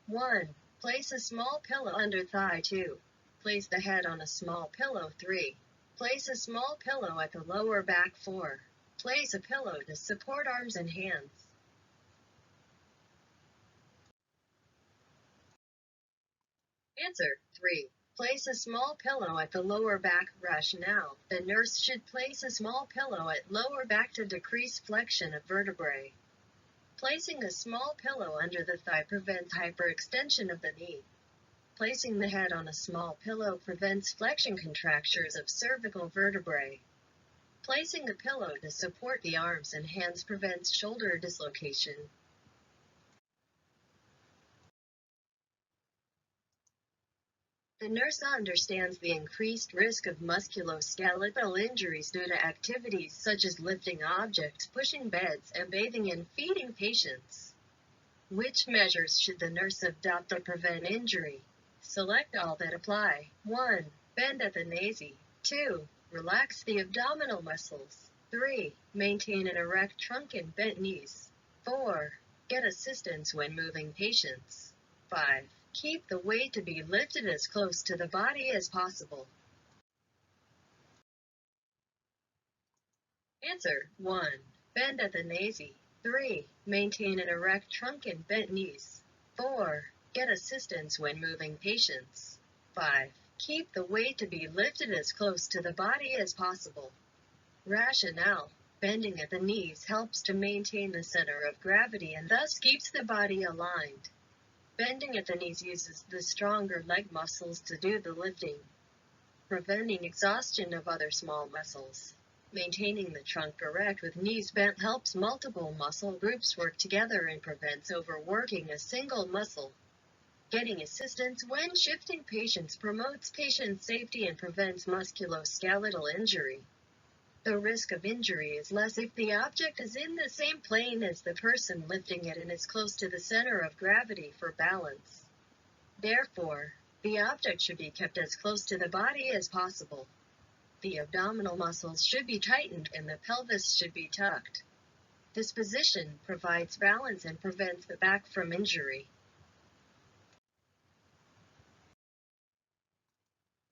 1. Place a small pillow under thigh. 2. Place the head on a small pillow. 3. Place a small pillow at the lower back. 4. Place a pillow to support arms and hands. Answer 3. Place a small pillow at the lower back. Rationale: the nurse should place a small pillow at lower back to decrease flexion of vertebrae. Placing a small pillow under the thigh prevents hyperextension of the knee. Placing the head on a small pillow prevents flexion contractures of cervical vertebrae. Placing a pillow to support the arms and hands prevents shoulder dislocation. The nurse understands the increased risk of musculoskeletal injuries due to activities such as lifting objects, pushing beds, and bathing and feeding patients. Which measures should the nurse adopt to prevent injury? Select all that apply. 1. Bend at the nasi. 2. Relax the abdominal muscles. 3. Maintain an erect trunk and bent knees. 4. Get assistance when moving patients. 5. Keep the weight to be lifted as close to the body as possible. Answer 1. Bend at the knees. 3. Maintain an erect trunk and bent knees. 4. Get assistance when moving patients. 5. Keep the weight to be lifted as close to the body as possible. Rationale. Bending at the knees helps to maintain the center of gravity and thus keeps the body aligned. Bending at the knees uses the stronger leg muscles to do the lifting, preventing exhaustion of other small muscles. Maintaining the trunk erect with knees bent helps multiple muscle groups work together and prevents overworking a single muscle. Getting assistance when shifting patients promotes patient safety and prevents musculoskeletal injury. The risk of injury is less if the object is in the same plane as the person lifting it and is close to the center of gravity for balance. Therefore, the object should be kept as close to the body as possible. The abdominal muscles should be tightened and the pelvis should be tucked. This position provides balance and prevents the back from injury.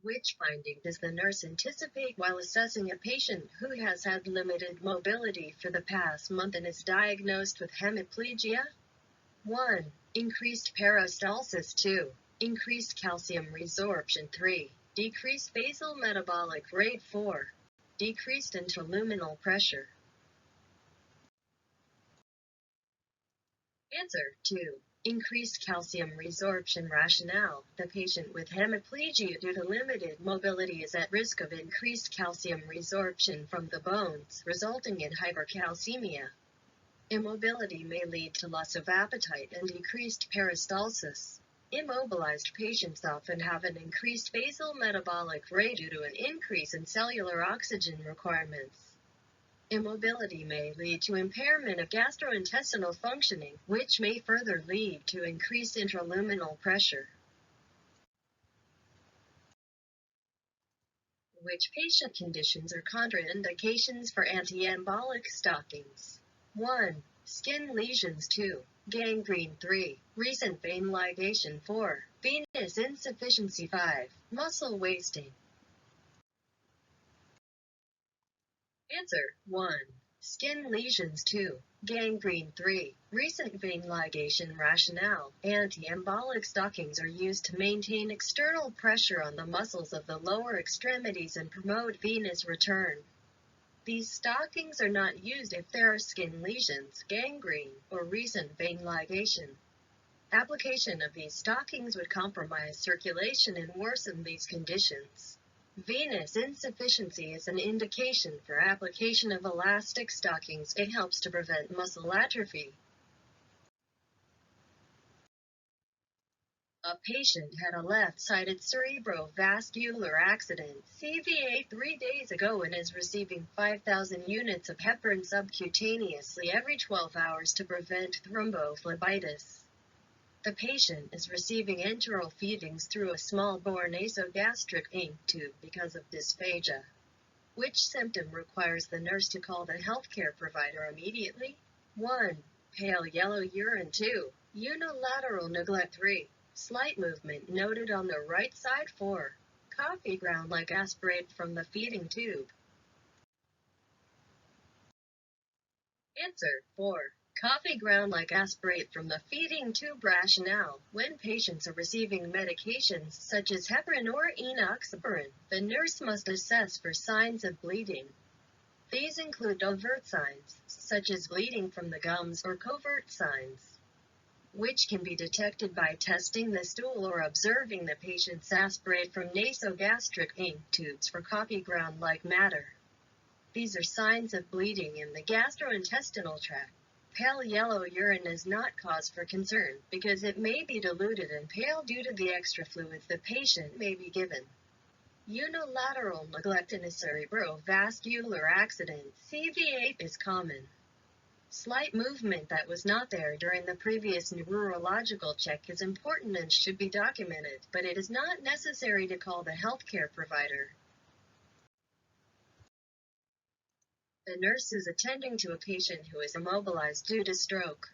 Which finding does the nurse anticipate while assessing a patient who has had limited mobility for the past month and is diagnosed with hemiplegia? 1. Increased peristalsis. 2. Increased calcium resorption. 3. Decreased basal metabolic rate. 4. Decreased intraluminal pressure. Answer 2. Increased calcium resorption. Rationale. The patient with hemiplegia due to limited mobility is at risk of increased calcium resorption from the bones, resulting in hypercalcemia. Immobility may lead to loss of appetite and decreased peristalsis. Immobilized patients often have an increased basal metabolic rate due to an increase in cellular oxygen requirements. Immobility may lead to impairment of gastrointestinal functioning, which may further lead to increased intraluminal pressure. Which patient conditions are contraindications for antiambolic stockings? 1. Skin lesions. 2. Gangrene. 3. Recent vein ligation. 4. Venous insufficiency. 5. Muscle wasting. Answer 1. Skin lesions. 2. Gangrene. 3. Recent vein ligation. Rationale. Antiambolic stockings are used to maintain external pressure on the muscles of the lower extremities and promote venous return. These stockings are not used if there are skin lesions, gangrene, or recent vein ligation. Application of these stockings would compromise circulation and worsen these conditions. Venous insufficiency is an indication for application of elastic stockings. It helps to prevent muscle atrophy. A patient had a left-sided cerebrovascular accident, CVA, 3 days ago and is receiving 5,000 units of heparin subcutaneously every 12 hours to prevent thrombophlebitis. The patient is receiving enteral feedings through a small-bore nasogastric ink tube because of dysphagia. Which symptom requires the nurse to call the healthcare provider immediately? 1. Pale yellow urine. 2. Unilateral neglect. 3. Slight movement noted on the right side. 4. Coffee ground like aspirate from the feeding tube. Answer 4. Coffee ground like aspirate from the feeding tube. Rationale. When patients are receiving medications such as heparin or enoxaparin, the nurse must assess for signs of bleeding. These include overt signs, such as bleeding from the gums, or covert signs, which can be detected by testing the stool or observing the patient's aspirate from nasogastric ink tubes for coffee ground-like matter. These are signs of bleeding in the gastrointestinal tract. Pale yellow urine is not cause for concern because it may be diluted and pale due to the extra fluids the patient may be given. Unilateral neglect in a cerebrovascular accident, CVA, is common. Slight movement that was not there during the previous neurological check is important and should be documented, but it is not necessary to call the healthcare provider. The nurse is attending to a patient who is immobilized due to stroke.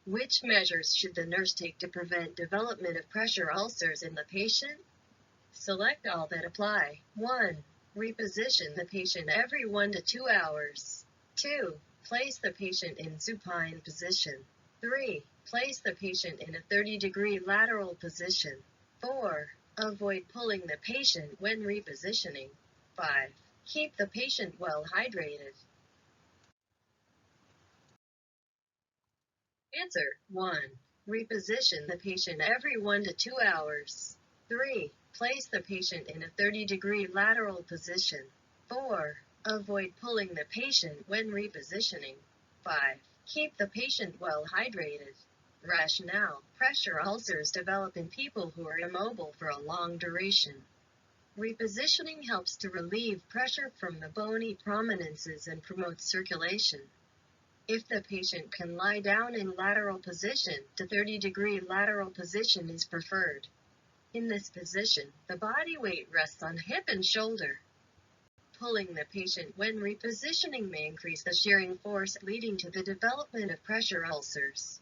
Which measures should the nurse take to prevent development of pressure ulcers in the patient? Select all that apply. 1. Reposition the patient every 1 to 2 hours. 2. Place the patient in supine position. 3. Place the patient in a 30-degree lateral position. 4. Avoid pulling the patient when repositioning. 5. Keep the patient well hydrated. Answer 1. Reposition the patient every 1 to 2 hours. 3. Place the patient in a 30-degree lateral position. 4. Avoid pulling the patient when repositioning. 5. Keep the patient well hydrated. Rationale: pressure ulcers develop in people who are immobile for a long duration. Repositioning helps to relieve pressure from the bony prominences and promotes circulation. If the patient can lie down in lateral position, the 30-degree lateral position is preferred. In this position, the body weight rests on hip and shoulder. Pulling the patient when repositioning may increase the shearing force, leading to the development of pressure ulcers.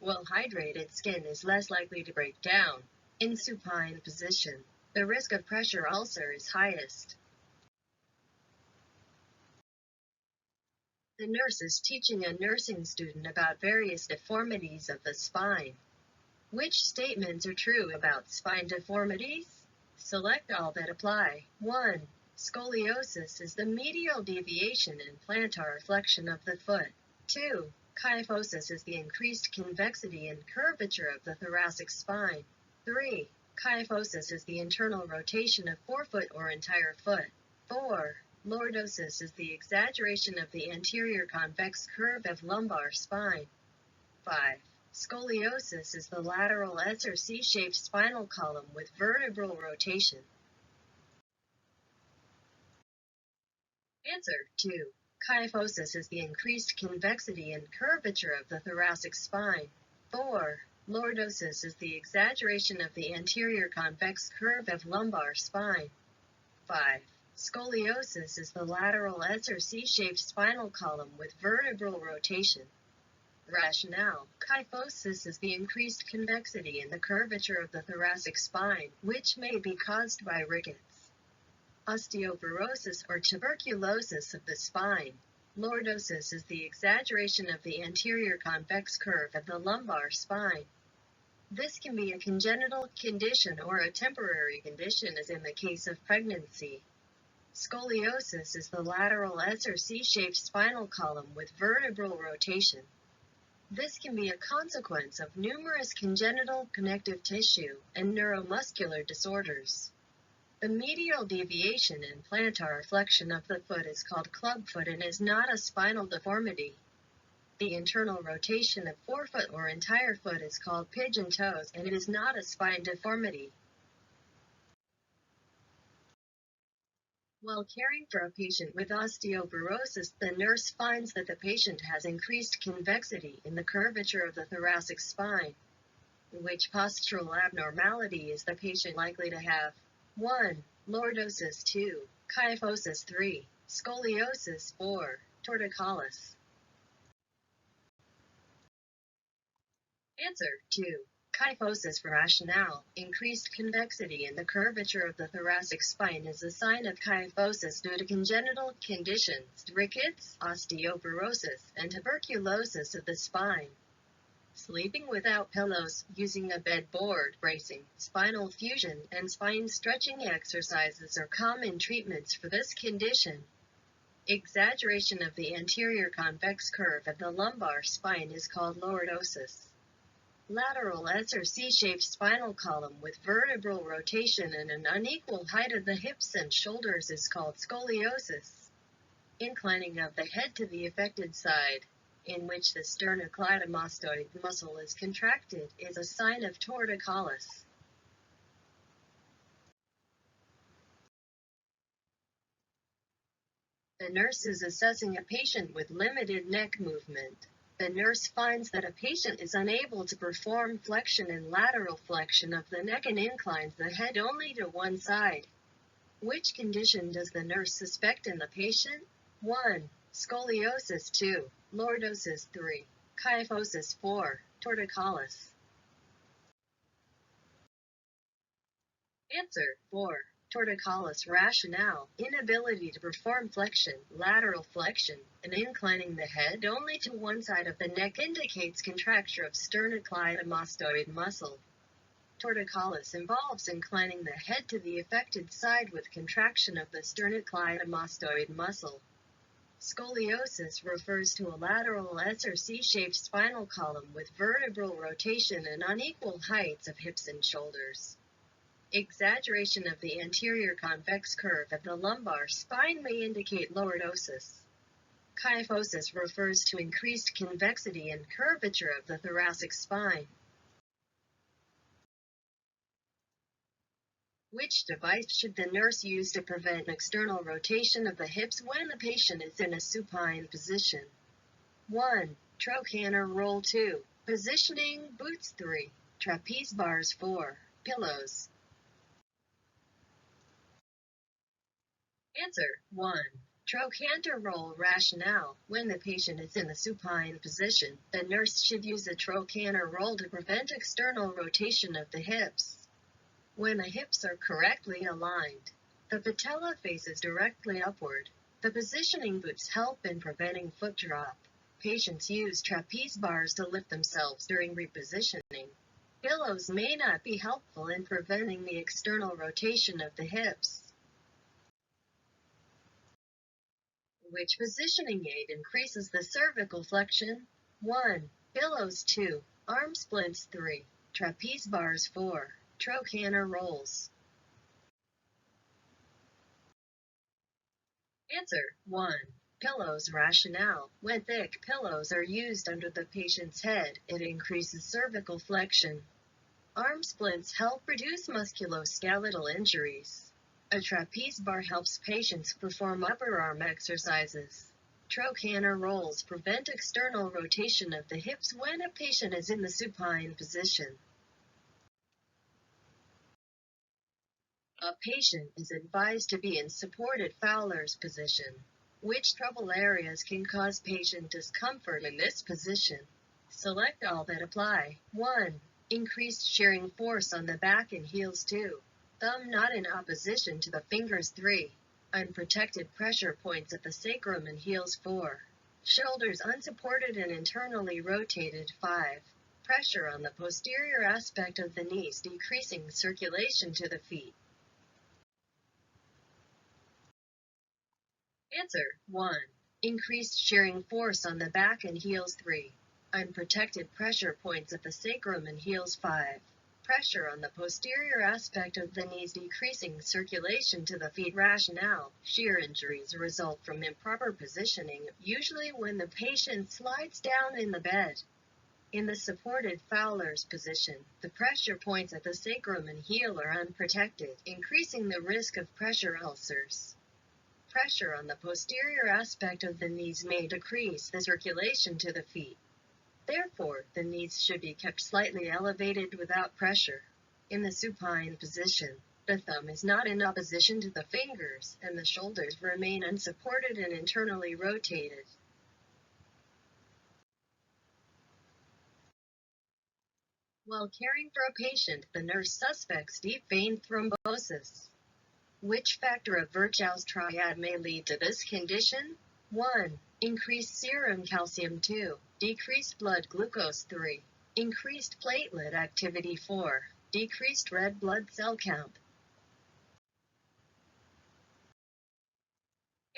Well-hydrated skin is less likely to break down. In supine position, the risk of pressure ulcer is highest. The nurse is teaching a nursing student about various deformities of the spine. Which statements are true about spine deformities? Select all that apply. 1. Scoliosis is the medial deviation and plantar flexion of the foot. 2. Kyphosis is the increased convexity and curvature of the thoracic spine. 3. Kyphosis is the internal rotation of forefoot or entire foot. 4. Lordosis is the exaggeration of the anterior convex curve of lumbar spine. 5. Scoliosis is the lateral S or C-shaped spinal column with vertebral rotation. Answer 2. Kyphosis is the increased convexity and curvature of the thoracic spine. 4. Lordosis is the exaggeration of the anterior convex curve of lumbar spine. 5. Scoliosis is the lateral S or C-shaped spinal column with vertebral rotation. Rationale: kyphosis is the increased convexity and the curvature of the thoracic spine, which may be caused by rickets. Osteoporosis or tuberculosis of the spine. Lordosis is the exaggeration of the anterior convex curve of the lumbar spine. This can be a congenital condition or a temporary condition, as in the case of pregnancy. Scoliosis is the lateral S or C-shaped spinal column with vertebral rotation. This can be a consequence of numerous congenital connective tissue and neuromuscular disorders. The medial deviation and plantar flexion of the foot is called clubfoot and is not a spinal deformity. The internal rotation of forefoot or entire foot is called pigeon toes and it is not a spine deformity. While caring for a patient with osteoporosis, the nurse finds that the patient has increased convexity in the curvature of the thoracic spine. Which postural abnormality is the patient likely to have? 1. Lordosis. 2. Kyphosis. 3. Scoliosis. 4. Torticollis. Answer 2. Kyphosis. Rationale: increased convexity in the curvature of the thoracic spine is a sign of kyphosis due to congenital conditions, rickets, osteoporosis, and tuberculosis of the spine. Sleeping without pillows, using a bed board, bracing, spinal fusion, and spine stretching exercises are common treatments for this condition. Exaggeration of the anterior convex curve of the lumbar spine is called lordosis. Lateral S or C-shaped spinal column with vertebral rotation and an unequal height of the hips and shoulders is called scoliosis. Inclining of the head to the affected side, in which the sternocleidomastoid muscle is contracted, is a sign of torticollis. The nurse is assessing a patient with limited neck movement. The nurse finds that a patient is unable to perform flexion and lateral flexion of the neck and inclines the head only to one side. Which condition does the nurse suspect in the patient? 1. Scoliosis 2, Lordosis 3, Kyphosis 4, Torticollis. Answer 4. Torticollis rationale, inability to perform flexion, lateral flexion, and inclining the head only to one side of the neck indicates contracture of sternocleidomastoid muscle. Torticollis involves inclining the head to the affected side with contraction of the sternocleidomastoid muscle. Scoliosis refers to a lateral S or C-shaped spinal column with vertebral rotation and unequal heights of hips and shoulders. Exaggeration of the anterior convex curve of the lumbar spine may indicate lordosis. Kyphosis refers to increased convexity and curvature of the thoracic spine. Which device should the nurse use to prevent external rotation of the hips when the patient is in a supine position? 1. Trochanter Roll 2. Positioning boots 3. Trapeze bars 4. Pillows. Answer 1. Trochanter Roll rationale. When the patient is in the supine position, the nurse should use a trochanter roll to prevent external rotation of the hips. When the hips are correctly aligned, the patella faces directly upward. The positioning boots help in preventing foot drop. Patients use trapeze bars to lift themselves during repositioning. Pillows may not be helpful in preventing the external rotation of the hips. Which positioning aid increases the cervical flexion? 1. Pillows 2. Arm splints 3. Trapeze bars 4. Trochanter rolls. Answer 1. Pillows rationale. When thick pillows are used under the patient's head, it increases cervical flexion. Arm splints help reduce musculoskeletal injuries. A trapeze bar helps patients perform upper arm exercises. Trochanter rolls prevent external rotation of the hips when a patient is in the supine position. A patient is advised to be in supported Fowler's position. Which trouble areas can cause patient discomfort in this position? Select all that apply. 1. Increased shearing force on the back and heels 2. Thumb not in opposition to the fingers 3. Unprotected pressure points at the sacrum and heels 4. Shoulders unsupported and internally rotated 5. Pressure on the posterior aspect of the knees decreasing circulation to the feet. Answer 1. Increased shearing force on the back and heels 3. Unprotected pressure points at the sacrum and heels 5. Pressure on the posterior aspect of the knees decreasing circulation to the feet rationale. Shear injuries result from improper positioning, usually when the patient slides down in the bed. In the supported Fowler's position, the pressure points at the sacrum and heel are unprotected, increasing the risk of pressure ulcers. Pressure on the posterior aspect of the knees may decrease the circulation to the feet. Therefore, the knees should be kept slightly elevated without pressure. In the supine position, the thumb is not in opposition to the fingers, and the shoulders remain unsupported and internally rotated. While caring for a patient, the nurse suspects deep vein thrombosis. Which factor of Virchow's triad may lead to this condition? 1. Increased serum calcium 2. Decreased blood glucose 3. Increased platelet activity 4. Decreased red blood cell count.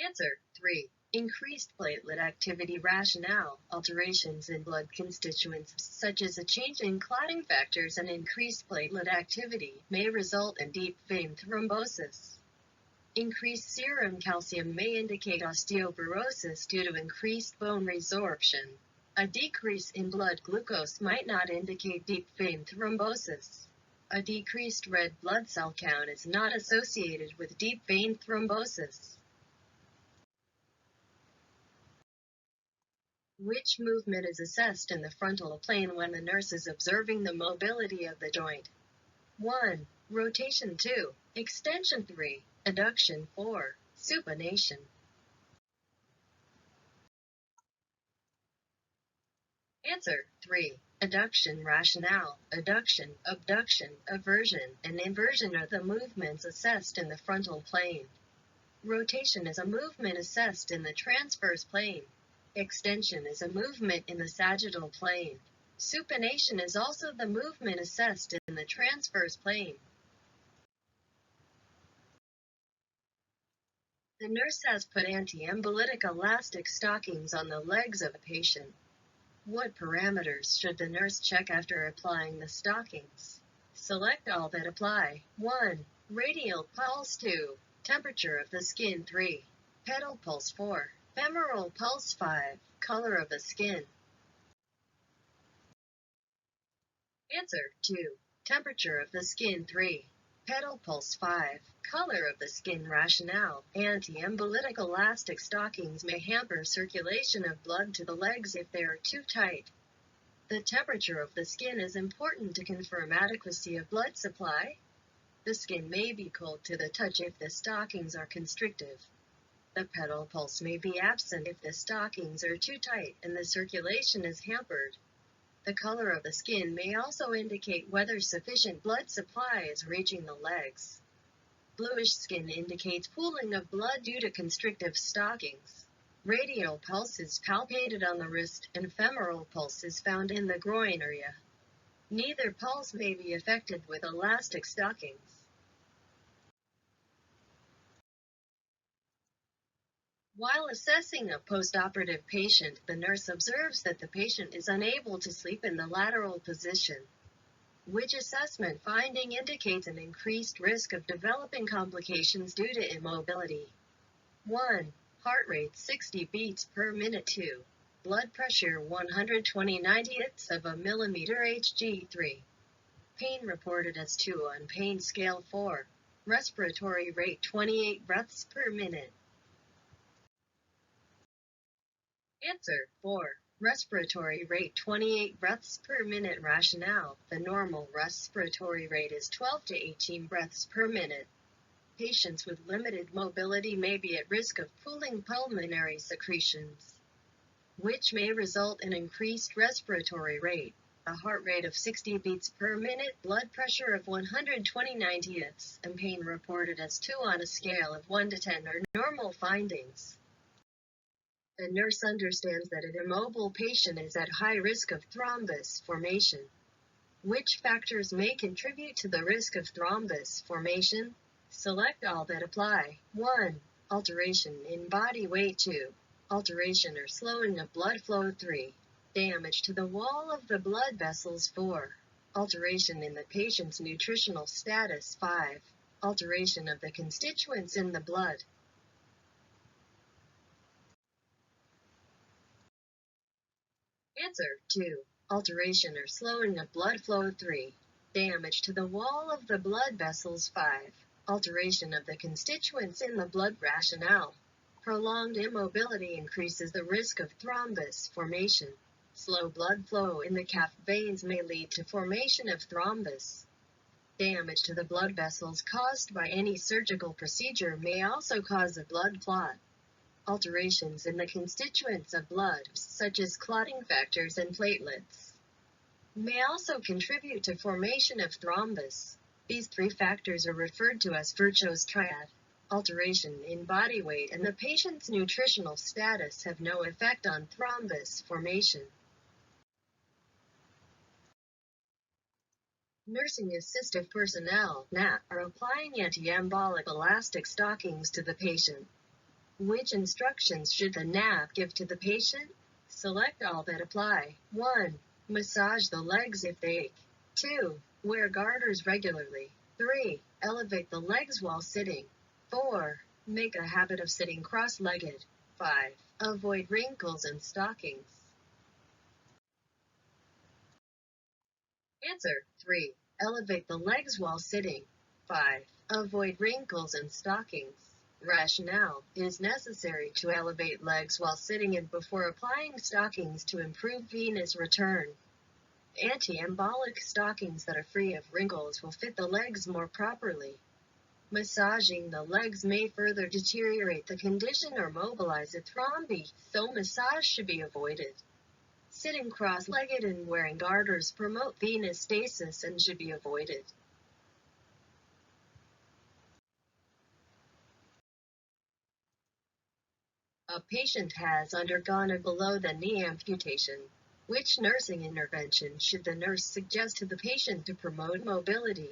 Answer 3. Increased platelet activity rationale. Alterations in blood constituents such as a change in clotting factors and increased platelet activity may result in deep vein thrombosis. Increased serum calcium may indicate osteoporosis due to increased bone resorption. A decrease in blood glucose might not indicate deep vein thrombosis. A decreased red blood cell count is not associated with deep vein thrombosis. Which movement is assessed in the frontal plane when the nurse is observing the mobility of the joint? 1. Rotation 2. Extension 3. Adduction 4. Supination. Answer 3. Adduction rationale. Adduction, abduction, aversion, and inversion are the movements assessed in the frontal plane. Rotation is a movement assessed in the transverse plane. Extension is a movement in the sagittal plane. Supination is also the movement assessed in the transverse plane. The nurse has put antiambolic elastic stockings on the legs of a patient. What parameters should the nurse check after applying the stockings? Select all that apply. 1. Radial pulse 2. Temperature of the skin 3. Pedal pulse 4. Femoral pulse 5. Color of the skin. Answer 2. Temperature of the skin 3. Pedal pulse 5. Color of the skin rationale. Antiambolic elastic stockings may hamper circulation of blood to the legs if they are too tight. The temperature of the skin is important to confirm adequacy of blood supply. The skin may be cold to the touch if the stockings are constrictive. The pedal pulse may be absent if the stockings are too tight and the circulation is hampered. The color of the skin may also indicate whether sufficient blood supply is reaching the legs. Bluish skin indicates pooling of blood due to constrictive stockings. Radial pulse is palpated on the wrist and femoral pulse is found in the groin area. Neither pulse may be affected with elastic stockings. While assessing a postoperative patient, the nurse observes that the patient is unable to sleep in the lateral position. Which assessment finding indicates an increased risk of developing complications due to immobility? 1. Heart rate 60 beats per minute. 2. Blood pressure 120/90ths of a millimeter Hg. 3. Pain reported as 2 on pain scale. 4. Respiratory rate 28 breaths per minute. Answer 4. Respiratory rate 28 breaths per minute rationale. The normal respiratory rate is 12 to 18 breaths per minute. Patients with limited mobility may be at risk of pooling pulmonary secretions, which may result in increased respiratory rate, a heart rate of 60 beats per minute, blood pressure of 120/90ths, and pain reported as 2 on a scale of 1 to 10 are normal findings. The nurse understands that an immobile patient is at high risk of thrombus formation. Which factors may contribute to the risk of thrombus formation? Select all that apply. 1. Alteration in body weight. 2. Alteration or slowing of blood flow. 3. Damage to the wall of the blood vessels. 4. Alteration in the patient's nutritional status. 5. Alteration of the constituents in the blood. Answer 2. Alteration or slowing of blood flow. 3. Damage to the wall of the blood vessels. 5. Alteration of the constituents in the blood rationale. Prolonged immobility increases the risk of thrombus formation. Slow blood flow in the calf veins may lead to formation of thrombus. Damage to the blood vessels caused by any surgical procedure may also cause a blood clot. Alterations in the constituents of blood, such as clotting factors and platelets, may also contribute to formation of thrombus. These 3 factors are referred to as Virchow's triad. Alteration in body weight and the patient's nutritional status have no effect on thrombus formation. Nursing assistive personnel, NAP, are applying antiambolic elastic stockings to the patient. Which instructions should the NAP give to the patient? Select all that apply. 1. Massage the legs if they ache. 2. Wear garters regularly. 3. Elevate the legs while sitting. 4. Make a habit of sitting cross-legged. 5. Avoid wrinkles in stockings. Answer 3. Elevate the legs while sitting. 5. Avoid wrinkles in stockings. Rationale: it is necessary to elevate legs while sitting and before applying stockings to improve venous return. Antiambolic stockings that are free of wrinkles will fit the legs more properly. Massaging the legs may further deteriorate the condition or mobilize a thrombi, so massage should be avoided. Sitting cross-legged and wearing garters promote venous stasis and should be avoided. A patient has undergone a below-the-knee amputation. Which nursing intervention should the nurse suggest to the patient to promote mobility?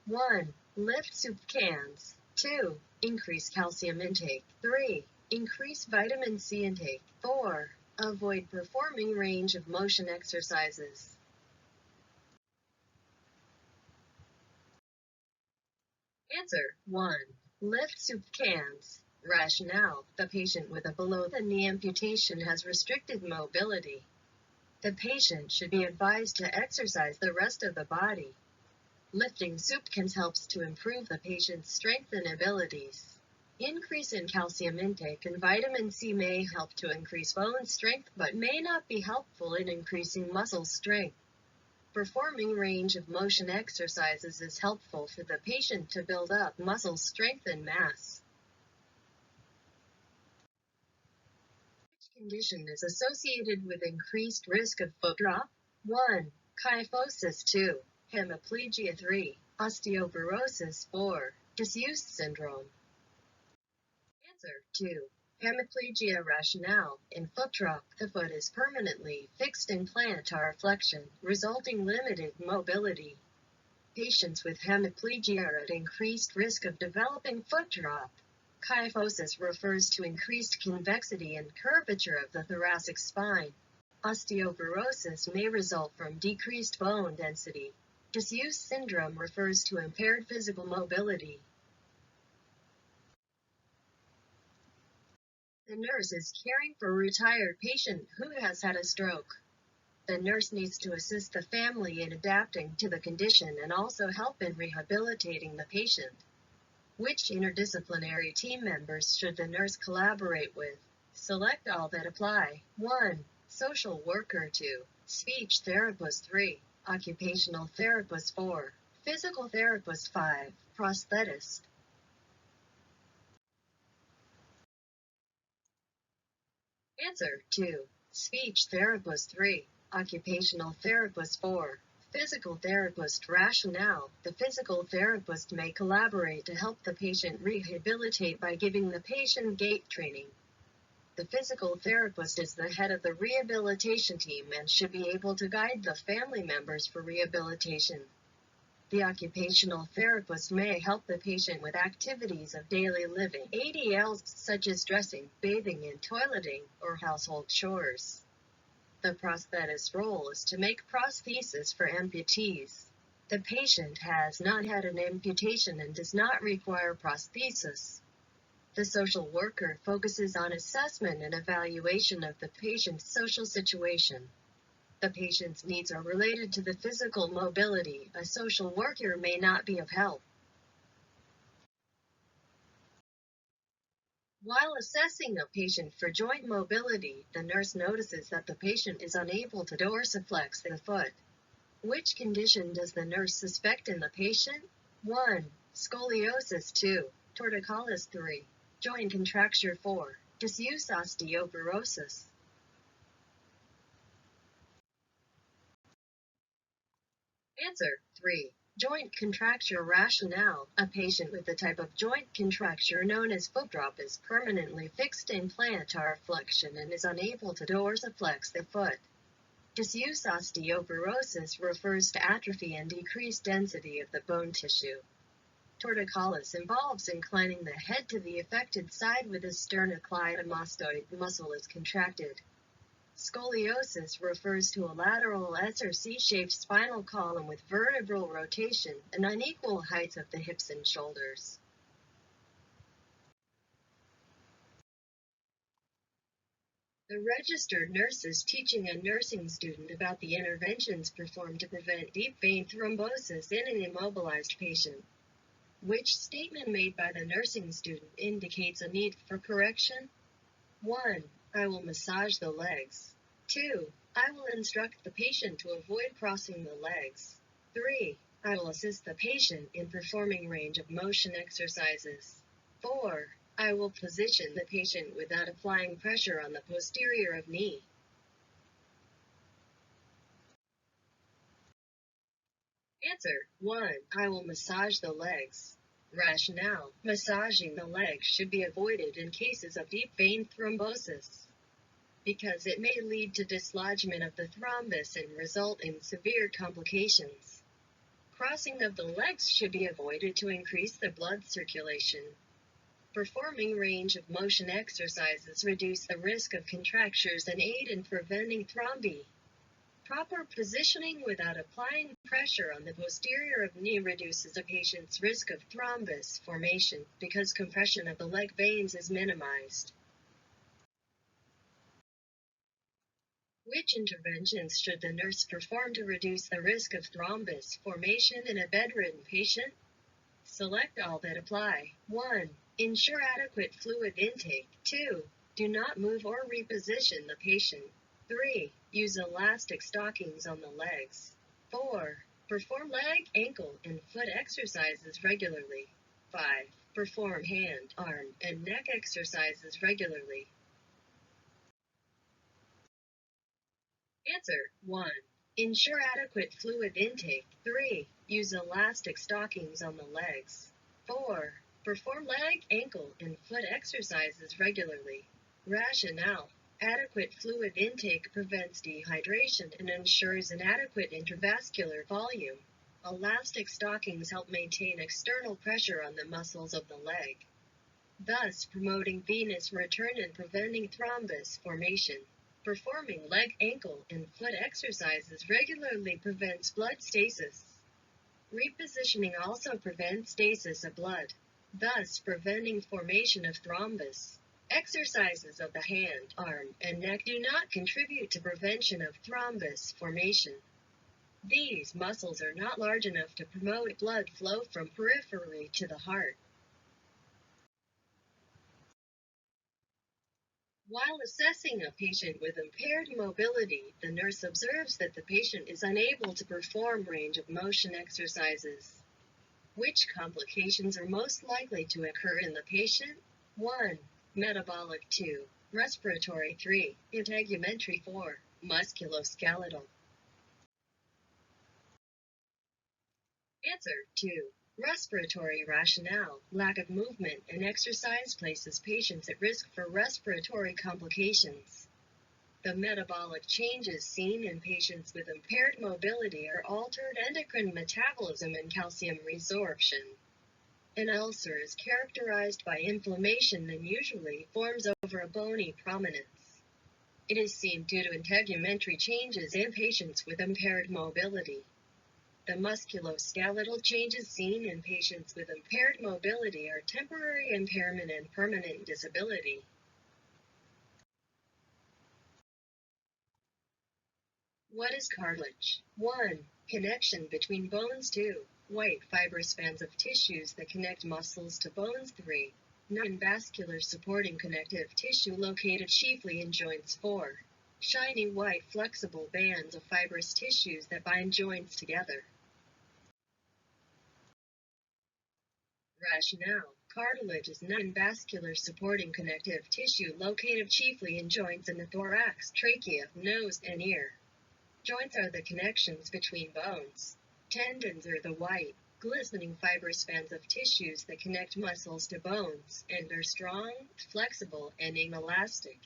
1. Lift soup cans. 2. Increase calcium intake. 3. Increase vitamin C intake. 4. Avoid performing range of motion exercises. Answer 1. Lift soup cans. Rationale: the patient with a below-the-knee amputation has restricted mobility. The patient should be advised to exercise the rest of the body. Lifting soup cans helps to improve the patient's strength and abilities. Increase in calcium intake and vitamin C may help to increase bone strength but may not be helpful in increasing muscle strength. Performing range of motion exercises is helpful for the patient to build up muscle strength and mass. Which condition is associated with increased risk of foot drop? 1. Kyphosis. 2. Hemiplegia. 3. Osteoporosis. 4. Disuse Syndrome. Answer 2. Hemiplegia. Rationale: in foot drop, the foot is permanently fixed in plantar flexion, resulting limited mobility. Patients with hemiplegia are at increased risk of developing foot drop. Kyphosis refers to increased convexity and curvature of the thoracic spine. Osteoporosis may result from decreased bone density. Disuse syndrome refers to impaired physical mobility. The nurse is caring for a retired patient who has had a stroke. The nurse needs to assist the family in adapting to the condition and also help in rehabilitating the patient. Which interdisciplinary team members should the nurse collaborate with? Select all that apply. 1. Social worker. 2. Speech therapist. 3. Occupational therapist. 4. Physical therapist. 5. Prosthetist. Answer 2. Speech therapist. 3. Occupational therapist. 4. Physical therapist. Rationale: the physical therapist may collaborate to help the patient rehabilitate by giving the patient gait training. The physical therapist is the head of the rehabilitation team and should be able to guide the family members for rehabilitation. The occupational therapist may help the patient with activities of daily living, ADLs such as dressing, bathing and toileting, or household chores. The prosthetist's role is to make prosthesis for amputees. The patient has not had an amputation and does not require prosthesis. The social worker focuses on assessment and evaluation of the patient's social situation. The patient's needs are related to the physical mobility. A social worker may not be of help. While assessing a patient for joint mobility, the nurse notices that the patient is unable to dorsiflex the foot. Which condition does the nurse suspect in the patient? 1. Scoliosis. 2. Torticollis. 3. Joint contracture. 4. Disuse osteoporosis. Answer 3. Joint contracture. Rationale: a patient with the type of joint contracture known as foot drop is permanently fixed in plantar flexion and is unable to dorsiflex the foot. Disuse osteoporosis refers to atrophy and decreased density of the bone tissue. Torticollis involves inclining the head to the affected side with the sternocleidomastoid muscle is contracted. Scoliosis refers to a lateral S or C-shaped spinal column with vertebral rotation and unequal heights of the hips and shoulders. The registered nurse is teaching a nursing student about the interventions performed to prevent deep vein thrombosis in an immobilized patient. Which statement made by the nursing student indicates a need for correction? 1. I will massage the legs. 2. I will instruct the patient to avoid crossing the legs. 3. I will assist the patient in performing range of motion exercises. 4. I will position the patient without applying pressure on the posterior of knee. Answer 1. I will massage the legs. Rationale: massaging the legs should be avoided in cases of deep vein thrombosis, because it may lead to dislodgement of the thrombus and result in severe complications. Crossing of the legs should be avoided to increase the blood circulation. Performing range of motion exercises reduce the risk of contractures and aid in preventing thrombi. Proper positioning without applying pressure on the posterior of knee reduces a patient's risk of thrombus formation because compression of the leg veins is minimized. Which interventions should the nurse perform to reduce the risk of thrombus formation in a bedridden patient? Select all that apply. 1. Ensure adequate fluid intake. 2. Do not move or reposition the patient. 3. Use elastic stockings on the legs. 4. Perform leg, ankle, and foot exercises regularly. 5. Perform hand, arm, and neck exercises regularly. Answer 1. Ensure adequate fluid intake. 3. Use elastic stockings on the legs. 4. Perform leg, ankle, and foot exercises regularly. Rationale: adequate fluid intake prevents dehydration and ensures an adequate intravascular volume. Elastic stockings help maintain external pressure on the muscles of the leg, thus promoting venous return and preventing thrombus formation. Performing leg, ankle, and foot exercises regularly prevents blood stasis. Repositioning also prevents stasis of blood, thus preventing formation of thrombus. Exercises of the hand, arm, and neck do not contribute to prevention of thrombus formation. These muscles are not large enough to promote blood flow from periphery to the heart. While assessing a patient with impaired mobility, the nurse observes that the patient is unable to perform range of motion exercises. Which complications are most likely to occur in the patient? 1. Metabolic. 2. Respiratory. 3. Integumentary. 4. Musculoskeletal. Answer 2. Respiratory rationale: lack of movement and exercise places patients at risk for respiratory complications. The metabolic changes seen in patients with impaired mobility are altered endocrine metabolism and calcium resorption. An ulcer is characterized by inflammation and usually forms over a bony prominence. It is seen due to integumentary changes in patients with impaired mobility. The musculoskeletal changes seen in patients with impaired mobility are temporary impairment and permanent disability. What is cartilage? 1. Connection between bones. 2. White fibrous bands of tissues that connect muscles to bones. 3. Non-vascular supporting connective tissue located chiefly in joints. 4. Shiny white flexible bands of fibrous tissues that bind joints together. Rationale: cartilage is non-vascular supporting connective tissue located chiefly in joints in the thorax, trachea, nose, and ear. Joints are the connections between bones. Tendons are the white, glistening fibrous bands of tissues that connect muscles to bones and are strong, flexible, and inelastic.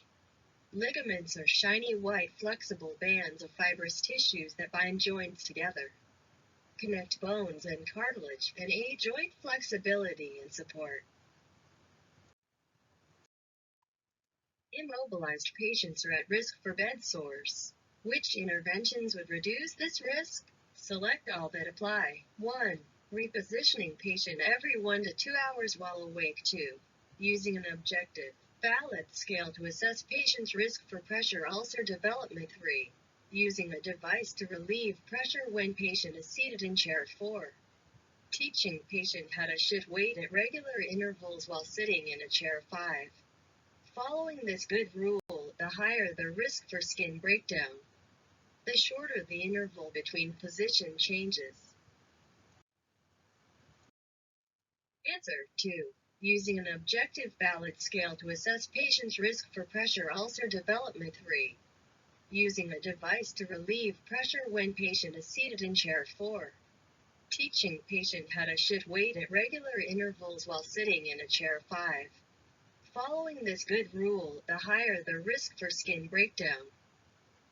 Ligaments are shiny white flexible bands of fibrous tissues that bind joints together, connect bones and cartilage, and aid joint flexibility and support. Immobilized patients are at risk for bed sores. Which interventions would reduce this risk? Select all that apply. 1. Repositioning patient every 1 to 2 hours while awake. 2. Using an objective, valid scale to assess patient's risk for pressure ulcer development. 3. Using a device to relieve pressure when patient is seated in chair. 4. Teaching patient how to shift weight at regular intervals while sitting in a chair. 5. Following this good rule, the higher the risk for skin breakdown, the shorter the interval between position changes. Answer 2. Using an objective valid scale to assess patient's risk for pressure ulcer development. 3. Using a device to relieve pressure when patient is seated in chair. 4. Teaching patient how to shift weight at regular intervals while sitting in a chair. 5. Following this good rule, the higher the risk for skin breakdown.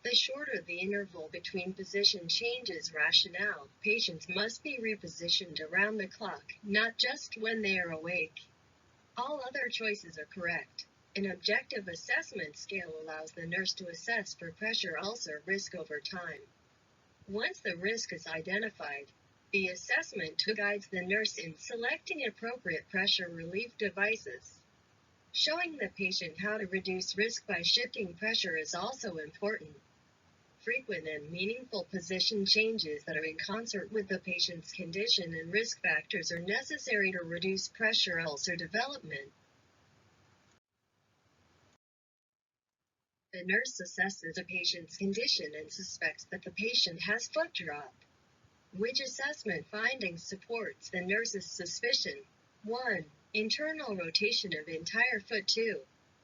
The shorter the interval between position changes. Rationale: patients must be repositioned around the clock, not just when they are awake. All other choices are correct. An objective assessment scale allows the nurse to assess for pressure ulcer risk over time. Once the risk is identified, the assessment guides the nurse in selecting appropriate pressure relief devices. Showing the patient how to reduce risk by shifting pressure is also important. Frequent and meaningful position changes that are in concert with the patient's condition and risk factors are necessary to reduce pressure ulcer development. The nurse assesses a patient's condition and suspects that the patient has foot drop. Which assessment findings supports the nurse's suspicion? 1. Internal rotation of entire foot. 2.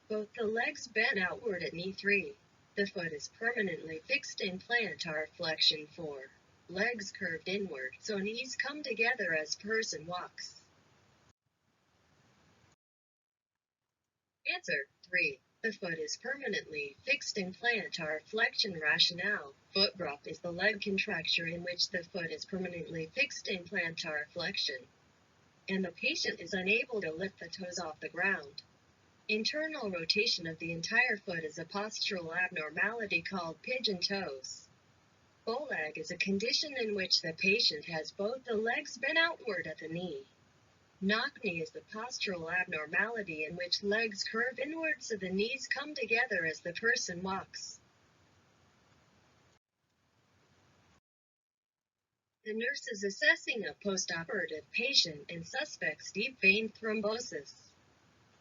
Both the legs bent outward at knee. 3. The foot is permanently fixed in plantar flexion. 4. Legs curved inward, so knees come together as person walks. Answer: 3. The foot is permanently fixed in plantar flexion. Rationale: foot drop is the leg contracture in which the foot is permanently fixed in plantar flexion, and the patient is unable to lift the toes off the ground. Internal rotation of the entire foot is a postural abnormality called pigeon toes. Bow leg is a condition in which the patient has both the legs bent outward at the knee. Knock knee is the postural abnormality in which legs curve inward so the knees come together as the person walks. The nurse is assessing a postoperative patient and suspects deep vein thrombosis.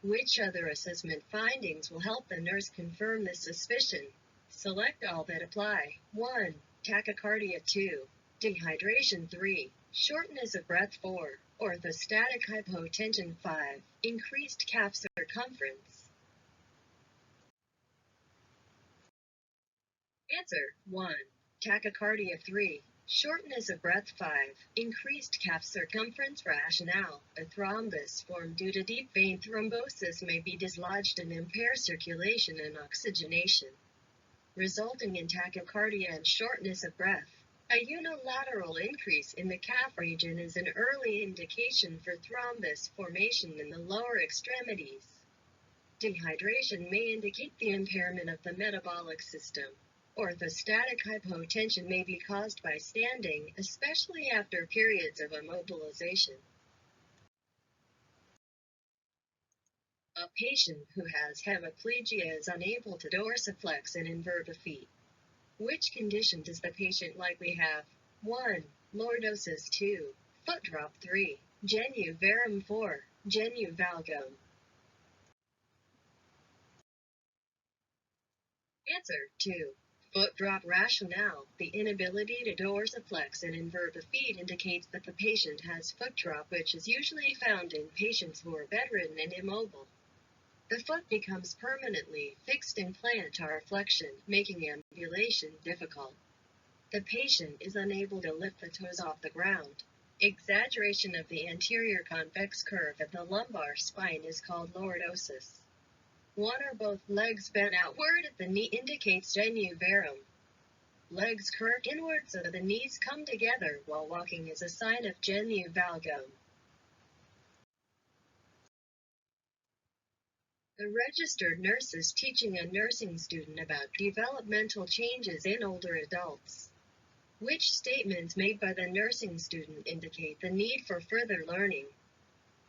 Which other assessment findings will help the nurse confirm the suspicion? Select all that apply. 1. Tachycardia. 2. Dehydration. 3. Shortness of breath. 4. Orthostatic hypotension. 5. Increased calf circumference. Answer: 1. Tachycardia. 3. Shortness of breath. 5. Increased calf circumference. Rationale: a thrombus formed due to deep vein thrombosis may be dislodged and impair circulation and oxygenation, resulting in tachycardia and shortness of breath. A unilateral increase in the calf region is an early indication for thrombus formation in the lower extremities. Dehydration may indicate the impairment of the metabolic system. Orthostatic hypotension may be caused by standing, especially after periods of immobilization. A patient who has hemiplegia is unable to dorsiflex and invert a feet. Which condition does the patient likely have? 1. Lordosis. 2. Foot drop. 3. Genu varum. 4. Genu valgum. Answer: 2. Foot drop. Rationale: the inability to dorsiflex and invert the feet indicates that the patient has foot drop, which is usually found in patients who are bedridden and immobile. The foot becomes permanently fixed in plantar flexion, making ambulation difficult. The patient is unable to lift the toes off the ground. Exaggeration of the anterior convex curve of the lumbar spine is called lordosis. One or both legs bent outward at the knee indicates genu varum. Legs curved inward so that the knees come together while walking is a sign of genu valgum. The registered nurse is teaching a nursing student about developmental changes in older adults. Which statements made by the nursing student indicate the need for further learning?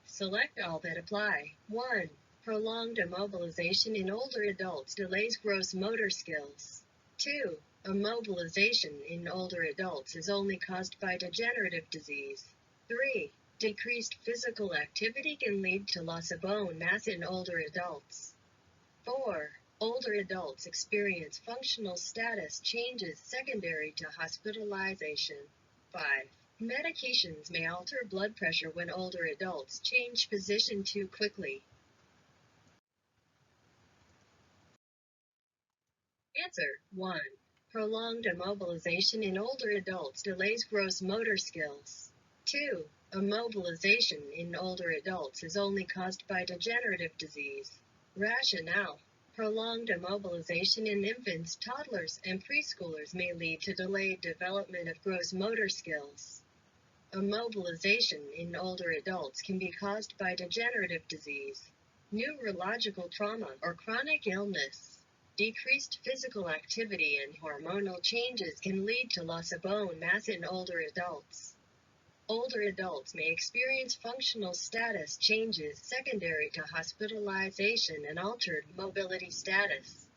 Select all that apply. 1. Prolonged immobilization in older adults delays gross motor skills. 2. Immobilization in older adults is only caused by degenerative disease. 3. Decreased physical activity can lead to loss of bone mass in older adults. 4. Older adults experience functional status changes secondary to hospitalization. 5. Medications may alter blood pressure when older adults change position too quickly. Answer: 1. Prolonged immobilization in older adults delays gross motor skills. 2. Immobilization in older adults is only caused by degenerative disease. Rationale. Prolonged immobilization in infants, toddlers, and preschoolers may lead to delayed development of gross motor skills. Immobilization in older adults can be caused by degenerative disease, neurological trauma, or chronic illness. Decreased physical activity and hormonal changes can lead to loss of bone mass in older adults. Older adults may experience functional status changes secondary to hospitalization and altered mobility status.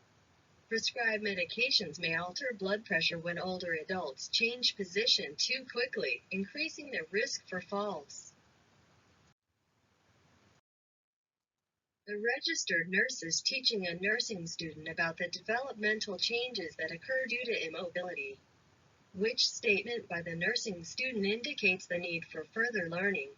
Prescribed medications may alter blood pressure when older adults change position too quickly, increasing their risk for falls. A registered nurse is teaching a nursing student about the developmental changes that occur due to immobility. Which statement by the nursing student indicates the need for further learning?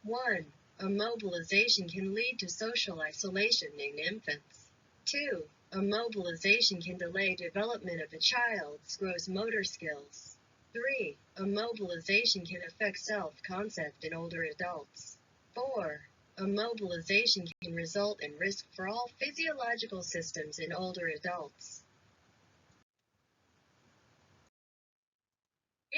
1. Immobilization can lead to social isolation in infants. 2. Immobilization can delay development of a child's gross motor skills. 3. Immobilization can affect self-concept in older adults. 4. Immobilization can result in risk for all physiological systems in older adults.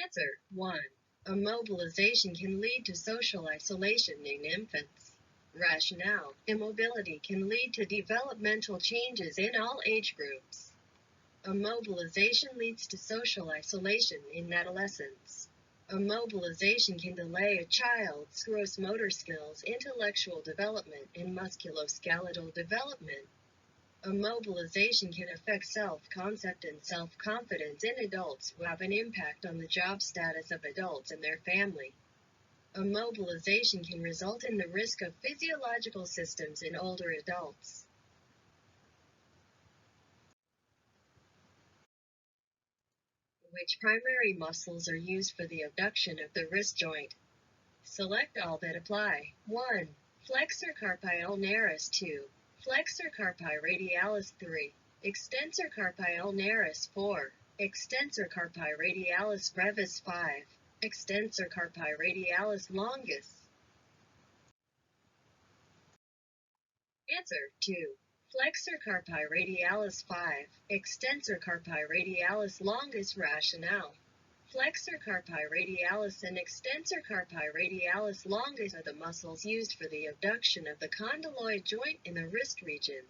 Answer 1. Immobilization can lead to social isolation in infants. Rationale. Immobility can lead to developmental changes in all age groups. Immobilization leads to social isolation in adolescents. Immobilization can delay a child's gross motor skills, intellectual development, and musculoskeletal development. Immobilization can affect self-concept and self-confidence in adults who have an impact on the job status of adults and their family. Immobilization can result in the risk of physiological systems in older adults. Which primary muscles are used for the abduction of the wrist joint? Select all that apply. 1. Flexor carpi ulnaris. 2. Flexor carpi radialis. 3. Extensor carpi ulnaris. 4. Extensor carpi radialis brevis. 5. Extensor carpi radialis longus. Answer 2. Flexor carpi radialis. 5. Extensor carpi radialis longus. Rationale. Flexor carpi radialis and extensor carpi radialis longus are the muscles used for the abduction of the condyloid joint in the wrist region.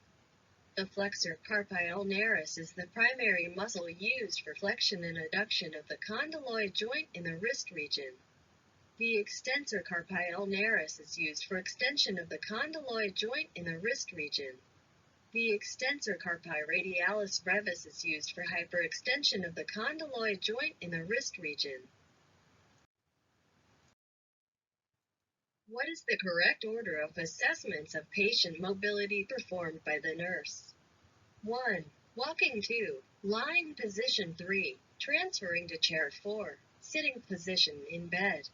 The flexor carpi ulnaris is the primary muscle used for flexion and adduction of the condyloid joint in the wrist region. The extensor carpi ulnaris is used for extension of the condyloid joint in the wrist region. The extensor carpi radialis brevis is used for hyperextension of the condyloid joint in the wrist region. What is the correct order of assessments of patient mobility performed by the nurse? 1. Walking. 2. Lying position. 3. Transferring to chair. 4. Sitting position in bed.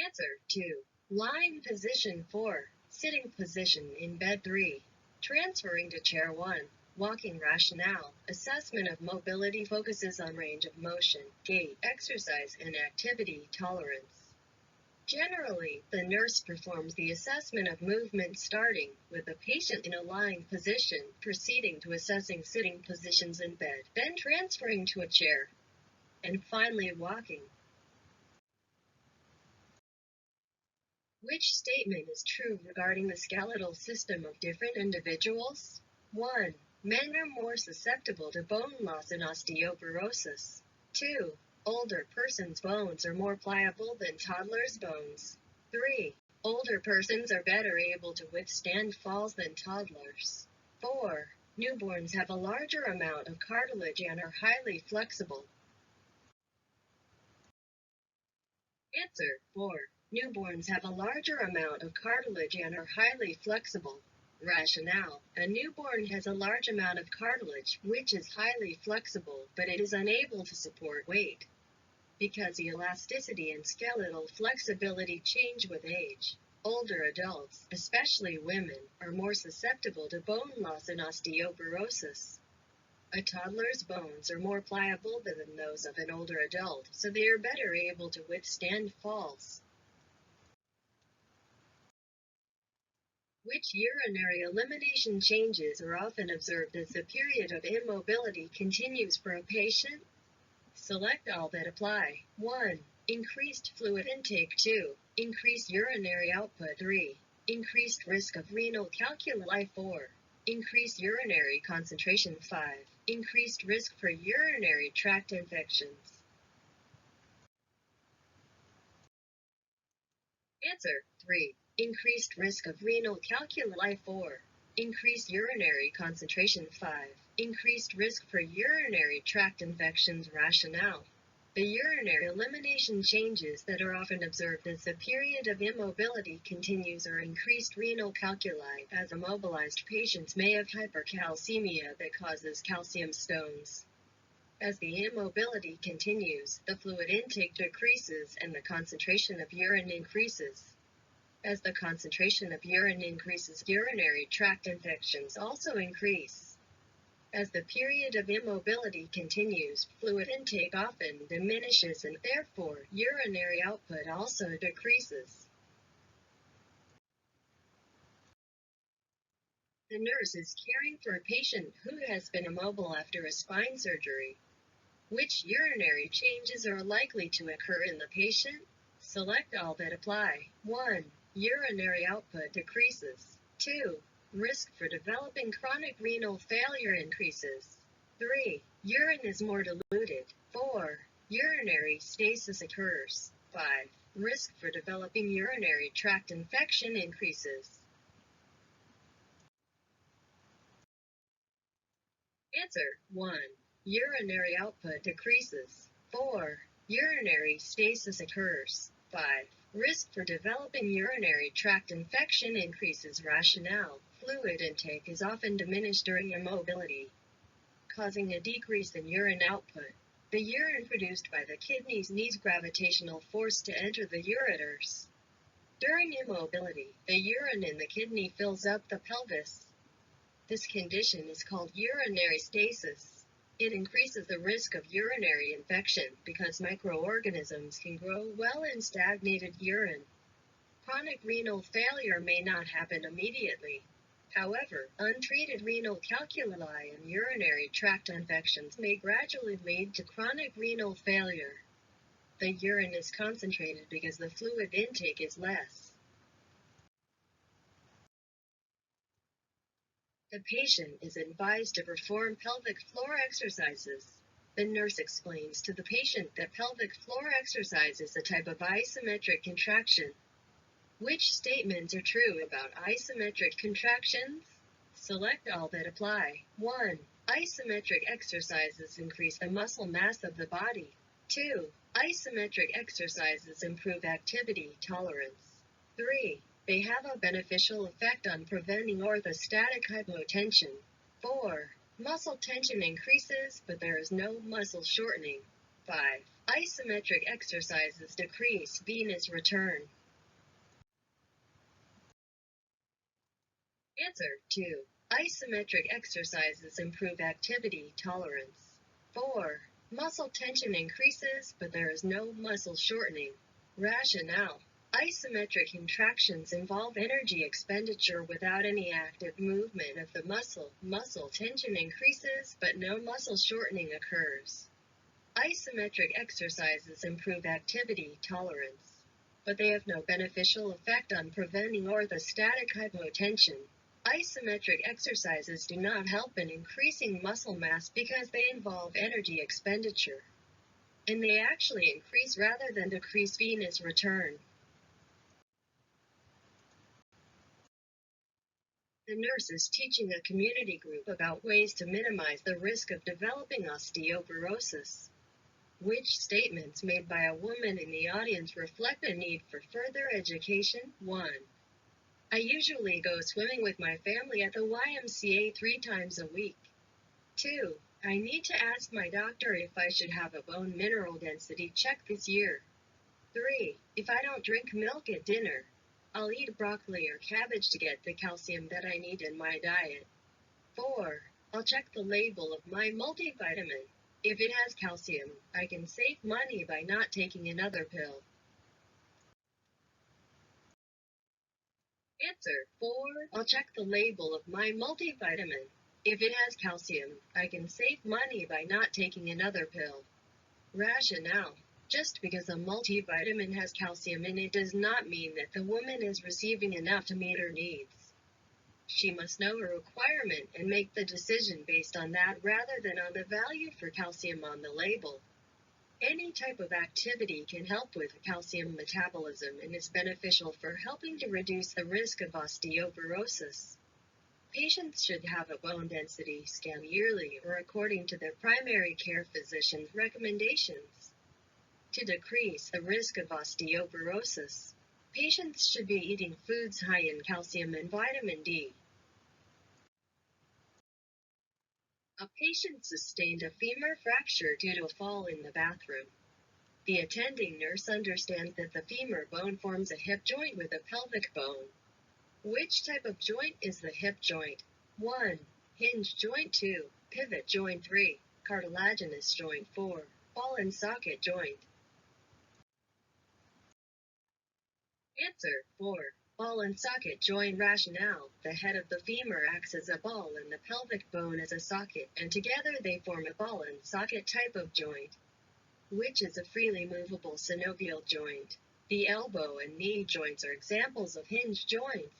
Answer 2. Lying position. 4. Sitting position in bed. 3. Transferring to chair. 1. Walking. Rationale. Assessment of mobility focuses on range of motion, gait, exercise, and activity tolerance. Generally, the nurse performs the assessment of movement starting with the patient in a lying position, proceeding to assessing sitting positions in bed, then transferring to a chair, and finally walking. Which statement is true regarding the skeletal system of different individuals? 1. Men are more susceptible to bone loss and osteoporosis. 2. Older persons' bones are more pliable than toddlers' bones. 3. Older persons are better able to withstand falls than toddlers. 4. Newborns have a larger amount of cartilage and are highly flexible. Answer 4. Newborns have a larger amount of cartilage and are highly flexible. Rationale. A newborn has a large amount of cartilage, which is highly flexible, but it is unable to support weight. Because elasticity and skeletal flexibility change with age, older adults, especially women, are more susceptible to bone loss and osteoporosis. A toddler's bones are more pliable than those of an older adult, so they are better able to withstand falls. Which urinary elimination changes are often observed as the period of immobility continues for a patient? Select all that apply. 1. Increased fluid intake. 2. Increased urinary output. 3. Increased risk of renal calculi. 4. Increased urinary concentration. 5. Increased risk for urinary tract infections. Answer 3. Increased risk of renal calculi. 4. Increased urinary concentration. 5. Increased risk for urinary tract infections. Rationale. The urinary elimination changes that are often observed as the period of immobility continues are increased renal calculi, as immobilized patients may have hypercalcemia that causes calcium stones. As the immobility continues, the fluid intake decreases and the concentration of urine increases. As the concentration of urine increases, urinary tract infections also increase. As the period of immobility continues, fluid intake often diminishes and therefore urinary output also decreases. The nurse is caring for a patient who has been immobile after a spine surgery. Which urinary changes are likely to occur in the patient? Select all that apply. 1. Urinary output decreases. 2. Risk for developing chronic renal failure increases. 3. Urine is more diluted. 4. Urinary stasis occurs. 5. Risk for developing urinary tract infection increases. Answer 1. Urinary output decreases. 4. Urinary stasis occurs. 5. Risk for developing urinary tract infection increases. Rationale. Fluid intake is often diminished during immobility, causing a decrease in urine output. The urine produced by the kidneys needs gravitational force to enter the ureters. During immobility, the urine in the kidney fills up the pelvis. This condition is called urinary stasis. It increases the risk of urinary infection because microorganisms can grow well in stagnated urine. Chronic renal failure may not happen immediately. However, untreated renal calculi and urinary tract infections may gradually lead to chronic renal failure. The urine is concentrated because the fluid intake is less. The patient is advised to perform pelvic floor exercises. The nurse explains to the patient that pelvic floor exercise is a type of isometric contraction. Which statements are true about isometric contractions? Select all that apply. 1. Isometric exercises increase the muscle mass of the body. 2. Isometric exercises improve activity tolerance. 3. They have a beneficial effect on preventing orthostatic hypotension. 4. Muscle tension increases, but there is no muscle shortening. 5. Isometric exercises decrease venous return. Answer 2. Isometric exercises improve activity tolerance. 4. Muscle tension increases, but there is no muscle shortening. Rationale. Isometric contractions involve energy expenditure without any active movement of the muscle. Muscle tension increases, but no muscle shortening occurs. Isometric exercises improve activity tolerance, but they have no beneficial effect on preventing orthostatic hypotension. Isometric exercises do not help in increasing muscle mass because they involve energy expenditure, and they actually increase rather than decrease venous return. The nurse is teaching a community group about ways to minimize the risk of developing osteoporosis. Which statements made by a woman in the audience reflect a need for further education? 1. I usually go swimming with my family at the YMCA 3 times a week. 2. I need to ask my doctor if I should have a bone mineral density check this year. 3. If I don't drink milk at dinner, I'll eat broccoli or cabbage to get the calcium that I need in my diet. 4. I'll check the label of my multivitamin. If it has calcium, I can save money by not taking another pill. Answer 4. I'll check the label of my multivitamin. If it has calcium, I can save money by not taking another pill. Rationale. Just because a multivitamin has calcium in it does not mean that the woman is receiving enough to meet her needs. She must know her requirement and make the decision based on that rather than on the value for calcium on the label. Any type of activity can help with calcium metabolism and is beneficial for helping to reduce the risk of osteoporosis. Patients should have a bone density scan yearly or according to their primary care physician's recommendations. To decrease the risk of osteoporosis, patients should be eating foods high in calcium and vitamin D. A patient sustained a femur fracture due to a fall in the bathroom. The attending nurse understands that the femur bone forms a hip joint with a pelvic bone. Which type of joint is the hip joint? 1. Hinge joint. 2. Pivot joint. 3. Cartilaginous joint. 4. Ball and socket joint. Answer 4. Ball and socket joint. Rationale. The head of the femur acts as a ball and the pelvic bone as a socket, and together they form a ball and socket type of joint. Which is a freely movable synovial joint? The elbow and knee joints are examples of hinge joints.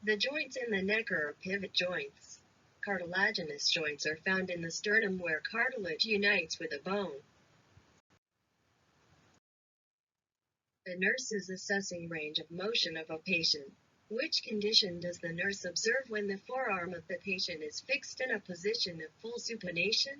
The joints in the neck are pivot joints. Cartilaginous joints are found in the sternum where cartilage unites with a bone. The nurse is assessing range of motion of a patient. Which condition does the nurse observe when the forearm of the patient is fixed in a position of full supination?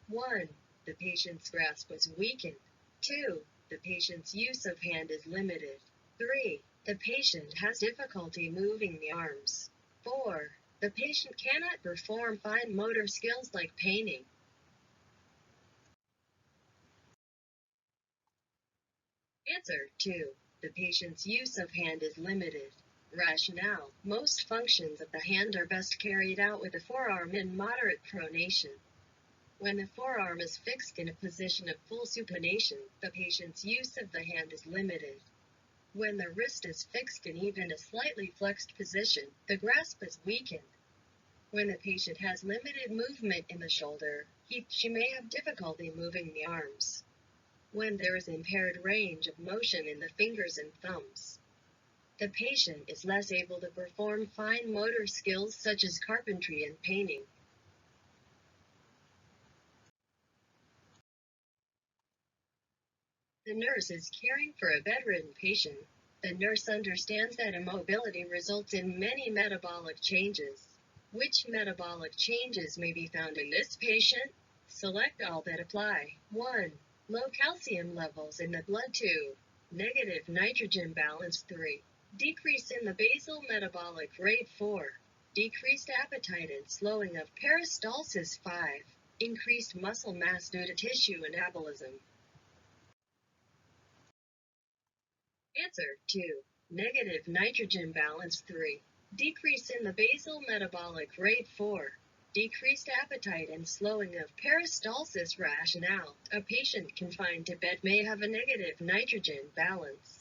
1. The patient's grasp is weakened. 2. The patient's use of hand is limited. 3. The patient has difficulty moving the arms. 4. The patient cannot perform fine motor skills like painting. Answer 2. The patient's use of hand is limited. Rationale. Most functions of the hand are best carried out with the forearm in moderate pronation. When the forearm is fixed in a position of full supination, the patient's use of the hand is limited. When the wrist is fixed in even a slightly flexed position, the grasp is weakened. When the patient has limited movement in the shoulder, she may have difficulty moving the arms. When there is impaired range of motion in the fingers and thumbs, the patient is less able to perform fine motor skills such as carpentry and painting. The nurse is caring for a bedridden patient. The nurse understands that immobility results in many metabolic changes. Which metabolic changes may be found in this patient? Select all that apply. 1. Low calcium levels in the blood. 2. Negative nitrogen balance. 3. Decrease in the basal metabolic rate. 4. Decreased appetite and slowing of peristalsis. 5. Increased muscle mass due to tissue anabolism. Answer 2. Negative nitrogen balance. 3. Decrease in the basal metabolic rate. 4. Decreased appetite and slowing of peristalsis. Rationale. A patient confined to bed may have a negative nitrogen balance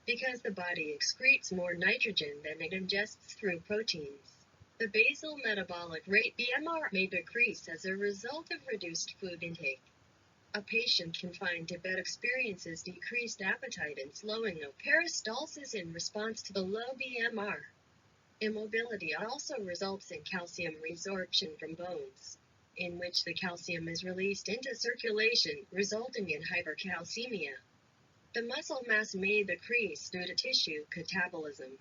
because the body excretes more nitrogen than it ingests through proteins. The basal metabolic rate (BMR) may decrease as a result of reduced food intake. A patient confined to bed experiences decreased appetite and slowing of peristalsis in response to the low BMR. Immobility also results in calcium resorption from bones, in which the calcium is released into circulation, resulting in hypercalcemia. The muscle mass may decrease due to tissue catabolism.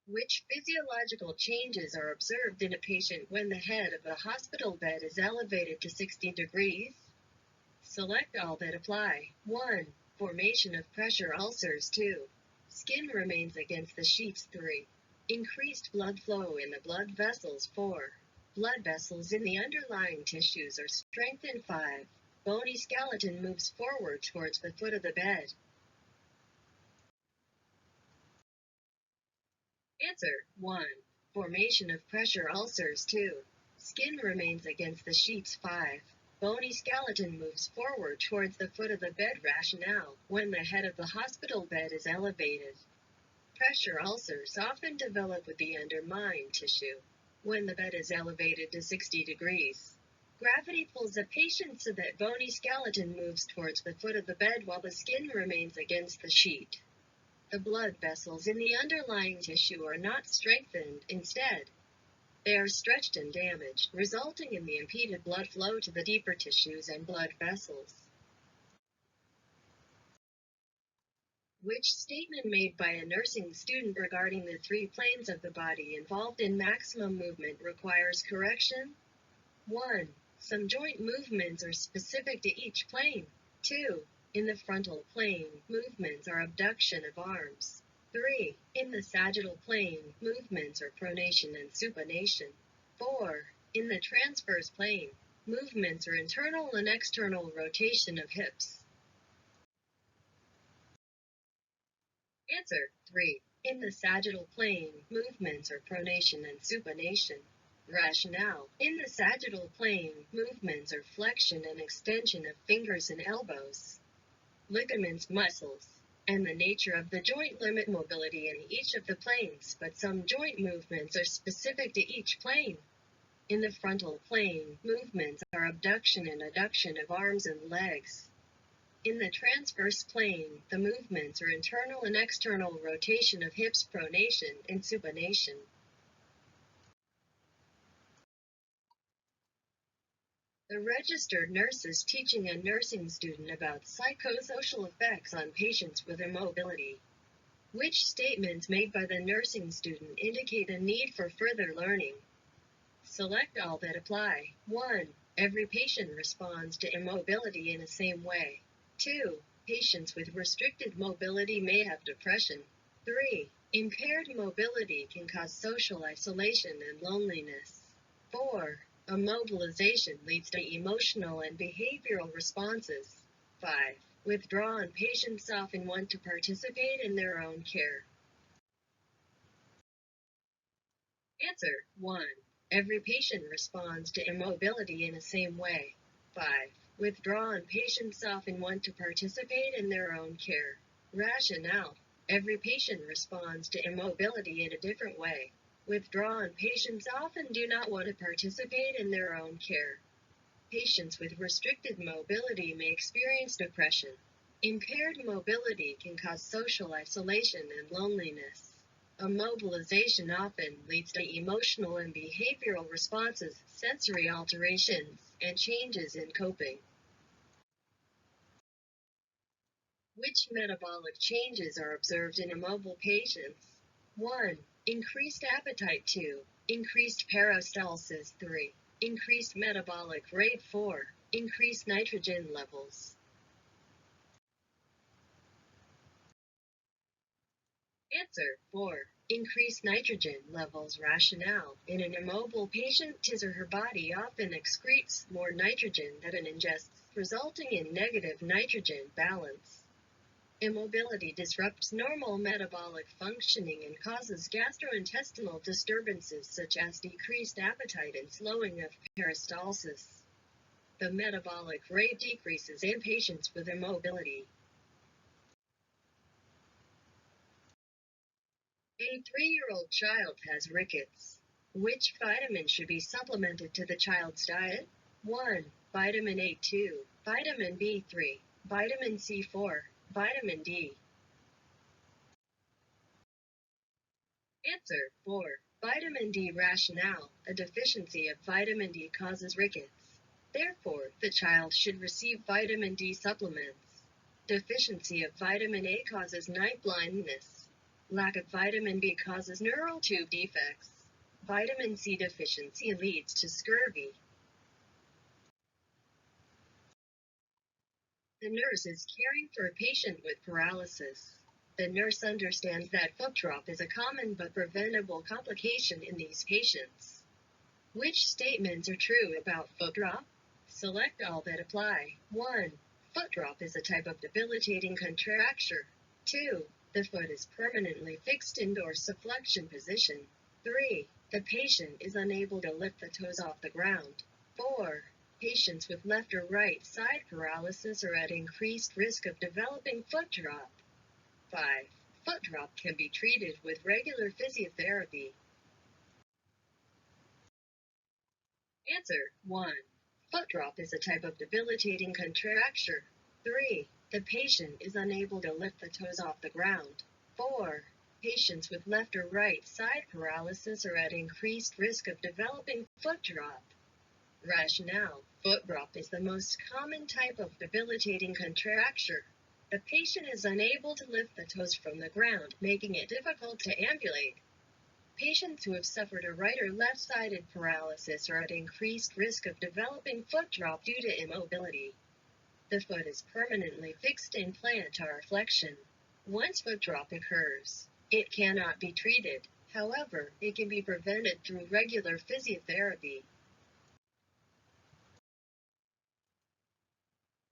Which physiological changes are observed in a patient when the head of a hospital bed is elevated to 60 degrees? Select all that apply. 1. Formation of pressure ulcers. 2. Skin remains against the sheets. 3. Increased blood flow in the blood vessels. 4. Blood vessels in the underlying tissues are strengthened. 5. Bony skeleton moves forward towards the foot of the bed. Answer 1. Formation of pressure ulcers. 2. Skin remains against the sheets. 5. Bony skeleton moves forward towards the foot of the bed. Rationale: when the head of the hospital bed is elevated. Pressure ulcers often develop with the undermined tissue. When the bed is elevated to 60 degrees, gravity pulls the patient so that bony skeleton moves towards the foot of the bed while the skin remains against the sheet. The blood vessels in the underlying tissue are not strengthened. Instead, they are stretched and damaged, resulting in the impeded blood flow to the deeper tissues and blood vessels. Which statement made by a nursing student regarding the 3 planes of the body involved in maximum movement requires correction? 1. Some joint movements are specific to each plane. 2. In the frontal plane, movements are abduction of arms. 3. In the sagittal plane, movements are pronation and supination. 4. In the transverse plane, movements are internal and external rotation of hips. Answer: 3. In the sagittal plane, movements are pronation and supination. Rationale: in the sagittal plane, movements are flexion and extension of fingers and elbows. Ligaments, muscles, and the nature of the joint limit mobility in each of the planes, but some joint movements are specific to each plane. In the frontal plane, movements are abduction and adduction of arms and legs. In the transverse plane, the movements are internal and external rotation of hips, pronation, and supination. The registered nurse is teaching a nursing student about psychosocial effects on patients with immobility. Which statements made by the nursing student indicate a need for further learning? Select all that apply. 1. Every patient responds to immobility in the same way. 2. Patients with restricted mobility may have depression. 3. Impaired mobility can cause social isolation and loneliness. 4. Immobilization leads to emotional and behavioral responses. 5. Withdrawn patients often want to participate in their own care. Answer: 1. Every patient responds to immobility in the same way. 5. Withdrawn patients often want to participate in their own care. Rationale: every patient responds to immobility in a different way. Withdrawn patients often do not want to participate in their own care. Patients with restricted mobility may experience depression. Impaired mobility can cause social isolation and loneliness. Immobilization often leads to emotional and behavioral responses, sensory alterations, and changes in coping. Which metabolic changes are observed in immobile patients? 1. Increased appetite. 2. Increased peristalsis. 3. Increased metabolic rate. 4. Increased nitrogen levels. Answer: 4. Increased nitrogen levels. Rationale: in an immobile patient, his or her body often excretes more nitrogen than it ingests, resulting in negative nitrogen balance. Immobility disrupts normal metabolic functioning and causes gastrointestinal disturbances such as decreased appetite and slowing of peristalsis. The metabolic rate decreases in patients with immobility. A 3-year-old child has rickets. Which vitamin should be supplemented to the child's diet? 1. Vitamin A. 2. Vitamin B3. Vitamin C4. Vitamin D. Answer: 4. Vitamin D. Rationale: a deficiency of vitamin D causes rickets. Therefore, the child should receive vitamin D supplements. Deficiency of vitamin A causes night blindness. Lack of vitamin B causes neural tube defects. Vitamin C deficiency leads to scurvy. The nurse is caring for a patient with paralysis. The nurse understands that foot drop is a common but preventable complication in these patients. Which statements are true about foot drop? Select all that apply. 1. Foot drop is a type of debilitating contracture. 2. The foot is permanently fixed in dorsiflexion position. 3. The patient is unable to lift the toes off the ground. 4. Patients with left or right side paralysis are at increased risk of developing foot drop. 5. Foot drop can be treated with regular physiotherapy. Answer 1. Foot drop is a type of debilitating contracture. 3. The patient is unable to lift the toes off the ground. 4. Patients with left or right side paralysis are at increased risk of developing foot drop. Rationale: foot drop is the most common type of debilitating contracture. The patient is unable to lift the toes from the ground, making it difficult to ambulate. Patients who have suffered a right or left-sided paralysis are at increased risk of developing foot drop due to immobility. The foot is permanently fixed in plantar flexion. Once foot drop occurs, it cannot be treated. However, it can be prevented through regular physiotherapy.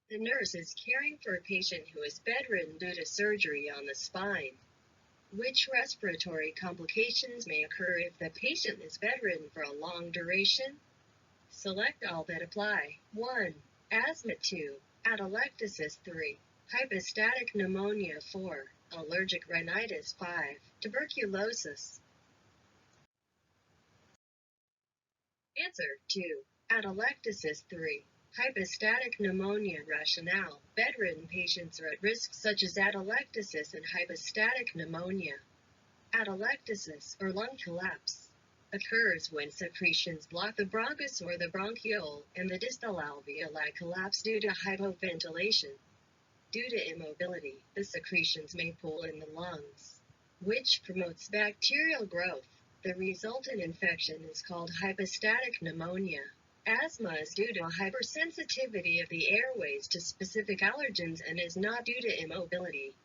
The nurse is caring for a patient who is bedridden due to surgery on the spine. Which respiratory complications may occur if the patient is bedridden for a long duration? Select all that apply. 1. Asthma. 2. Atelectasis. 3. Hypostatic pneumonia. 4. Allergic rhinitis. 5. Tuberculosis. Answer 2. Atelectasis. 3. Hypostatic pneumonia. Rationale: bedridden patients are at risk such as atelectasis and hypostatic pneumonia. Atelectasis, or lung collapse, occurs when secretions block the bronchus or the bronchiole, and the distal alveoli collapse due to hypoventilation. Due to immobility, the secretions may pool in the lungs, which promotes bacterial growth. The resultant infection is called hypostatic pneumonia. Asthma is due to hypersensitivity of the airways to specific allergens and is not due to immobility.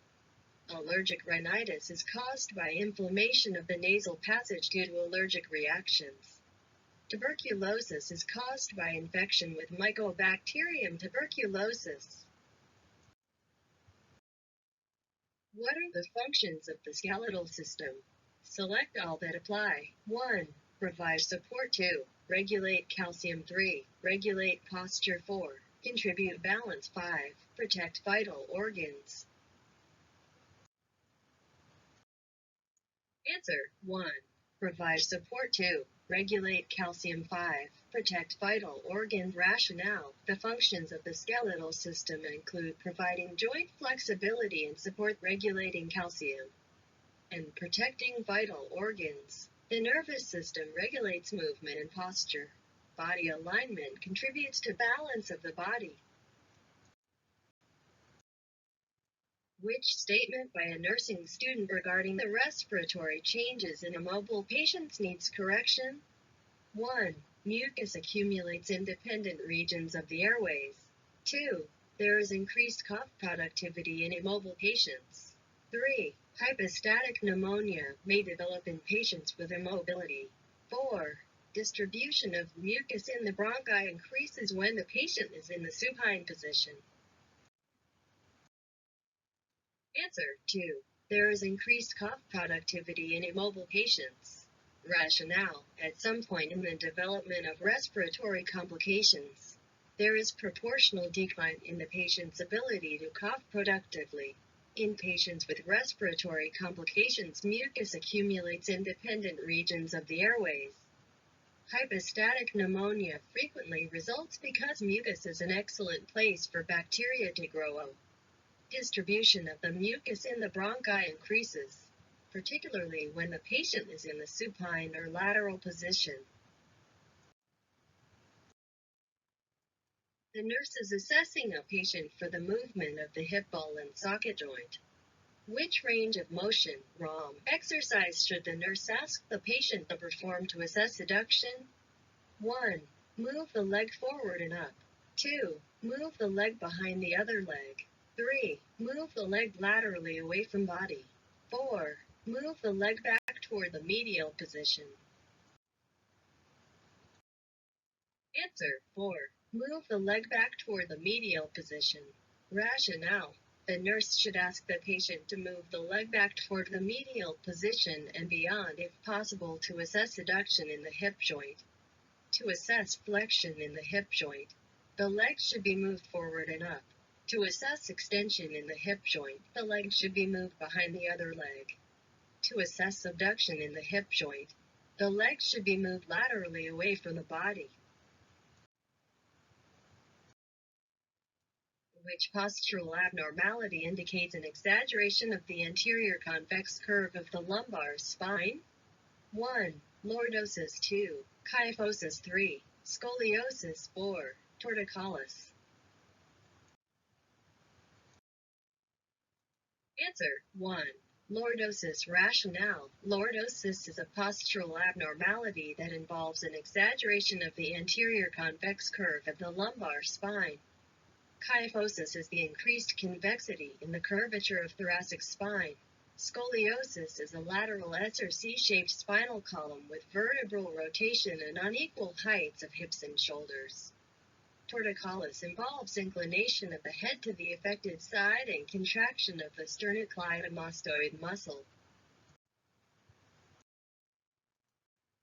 Allergic rhinitis is caused by inflammation of the nasal passage due to allergic reactions. Tuberculosis is caused by infection with Mycobacterium tuberculosis. What are the functions of the skeletal system? Select all that apply. 1. Provide support. 2. Regulate calcium. 3. Regulate posture. 4. Contribute balance. 5. Protect vital organs. Answer 1. Provide support. 2. Regulate calcium. 5. Protect vital organs. Rationale: the functions of the skeletal system include providing joint flexibility and support, regulating calcium, and protecting vital organs. The nervous system regulates movement and posture. Body alignment contributes to balance of the body. Which statement by a nursing student regarding the respiratory changes in immobile patients needs correction? 1. Mucus accumulates in dependent regions of the airways. 2. There is increased cough productivity in immobile patients. 3. Hypostatic pneumonia may develop in patients with immobility. 4. Distribution of mucus in the bronchi increases when the patient is in the supine position. Answer 2. There is increased cough productivity in immobile patients. Rationale: at some point in the development of respiratory complications, there is proportional decline in the patient's ability to cough productively. In patients with respiratory complications, mucus accumulates in dependent regions of the airways. Hypostatic pneumonia frequently results because mucus is an excellent place for bacteria to grow. Distribution of the mucus in the bronchi increases, particularly when the patient is in the supine or lateral position. The nurse is assessing a patient for the movement of the hip ball and socket joint. Which range of motion, ROM, exercise should the nurse ask the patient to perform to assess adduction? 1. Move the leg forward and up. 2. Move the leg behind the other leg. 3. Move the leg laterally away from body. 4. Move the leg back toward the medial position. Answer 4. Move the leg back toward the medial position. Rationale: The nurse should ask the patient to move the leg back toward the medial position and beyond if possible to assess adduction in the hip joint. To assess flexion in the hip joint, the leg should be moved forward and up. To assess extension in the hip joint, the leg should be moved behind the other leg. To assess abduction in the hip joint, the leg should be moved laterally away from the body. Which postural abnormality indicates an exaggeration of the anterior convex curve of the lumbar spine? 1. Lordosis. 2. Kyphosis. 3. Scoliosis. 4. Torticollis. Answer 1. Lordosis rationale. Lordosis is a postural abnormality that involves an exaggeration of the anterior convex curve of the lumbar spine. Kyphosis is the increased convexity in the curvature of thoracic spine. Scoliosis is a lateral S or C-shaped spinal column with vertebral rotation and unequal heights of hips and shoulders. Torticollis involves inclination of the head to the affected side and contraction of the sternocleidomastoid muscle.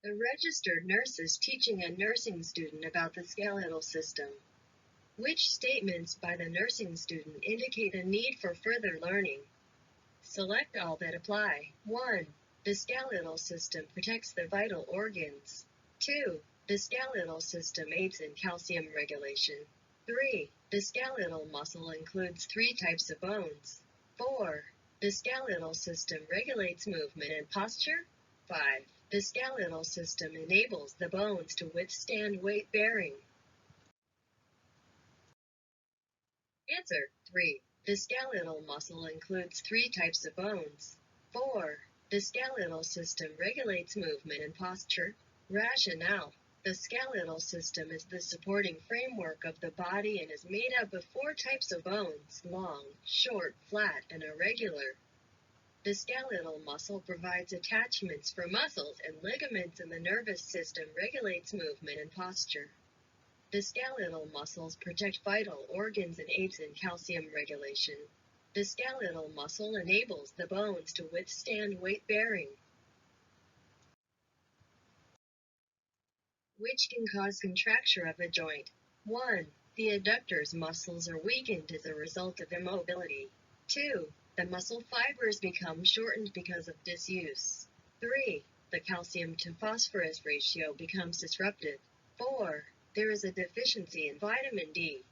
The registered nurse is teaching a nursing student about the skeletal system. Which statements by the nursing student indicate a need for further learning? Select all that apply. 1. The skeletal system protects the vital organs. 2. The skeletal system aids in calcium regulation. 3. The skeletal muscle includes 3 types of bones. 4. The skeletal system regulates movement and posture. 5. The skeletal system enables the bones to withstand weight bearing. Answer 3. The skeletal muscle includes 3 types of bones. 4. The skeletal system regulates movement and posture. Rationale. The skeletal system is the supporting framework of the body and is made up of 4 types of bones: long, short, flat, and irregular. The skeletal muscle provides attachments for muscles and ligaments, and the nervous system regulates movement and posture. The skeletal muscles protect vital organs and aids in calcium regulation. The skeletal muscle enables the bones to withstand weight bearing. Which can cause contracture of a joint? 1. The adductors muscles are weakened as a result of immobility. 2. The muscle fibers become shortened because of disuse. 3. The calcium to phosphorus ratio becomes disrupted. 4. There is a deficiency in vitamin D.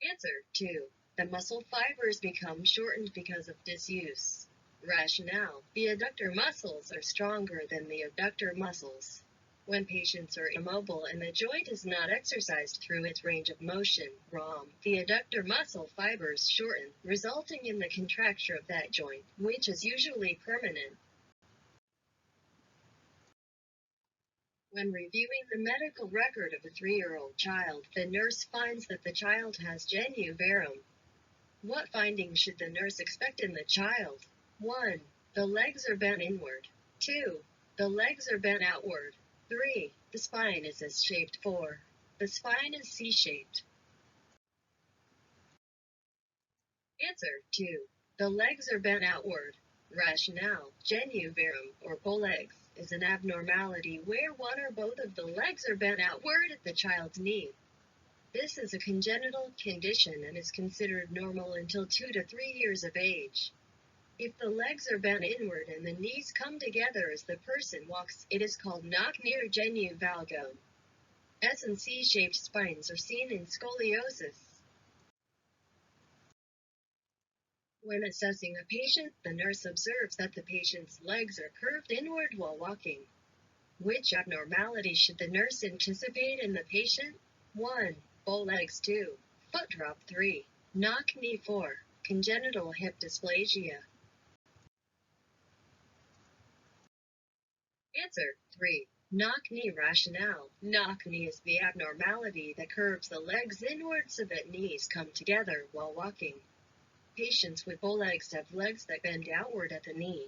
Answer 2. The muscle fibers become shortened because of disuse. Rationale. The adductor muscles are stronger than the abductor muscles. When patients are immobile and the joint is not exercised through its range of motion, ROM, the adductor muscle fibers shorten, resulting in the contracture of that joint, which is usually permanent. When reviewing the medical record of a 3-year-old child, the nurse finds that the child has genu varum. What findings should the nurse expect in the child? 1. The legs are bent inward. 2. The legs are bent outward. 3. The spine is S-shaped. 4. The spine is C-shaped. Answer 2. The legs are bent outward. Rationale. Genu varum, or bow legs, is an abnormality where one or both of the legs are bent outward at the child's knee. This is a congenital condition and is considered normal until 2 to 3 years of age. If the legs are bent inward and the knees come together as the person walks, it is called knock-near genu valgum. S and C-shaped spines are seen in scoliosis. When assessing a patient, the nurse observes that the patient's legs are curved inward while walking. Which abnormality should the nurse anticipate in the patient? 1. Bow legs. 2. Foot drop. 3. Knock-knee. 4. Congenital hip dysplasia. Answer 3. Knock-knee. Rationale. Knock-knee is the abnormality that curves the legs inward so that knees come together while walking. Patients with bow legs have legs that bend outward at the knee.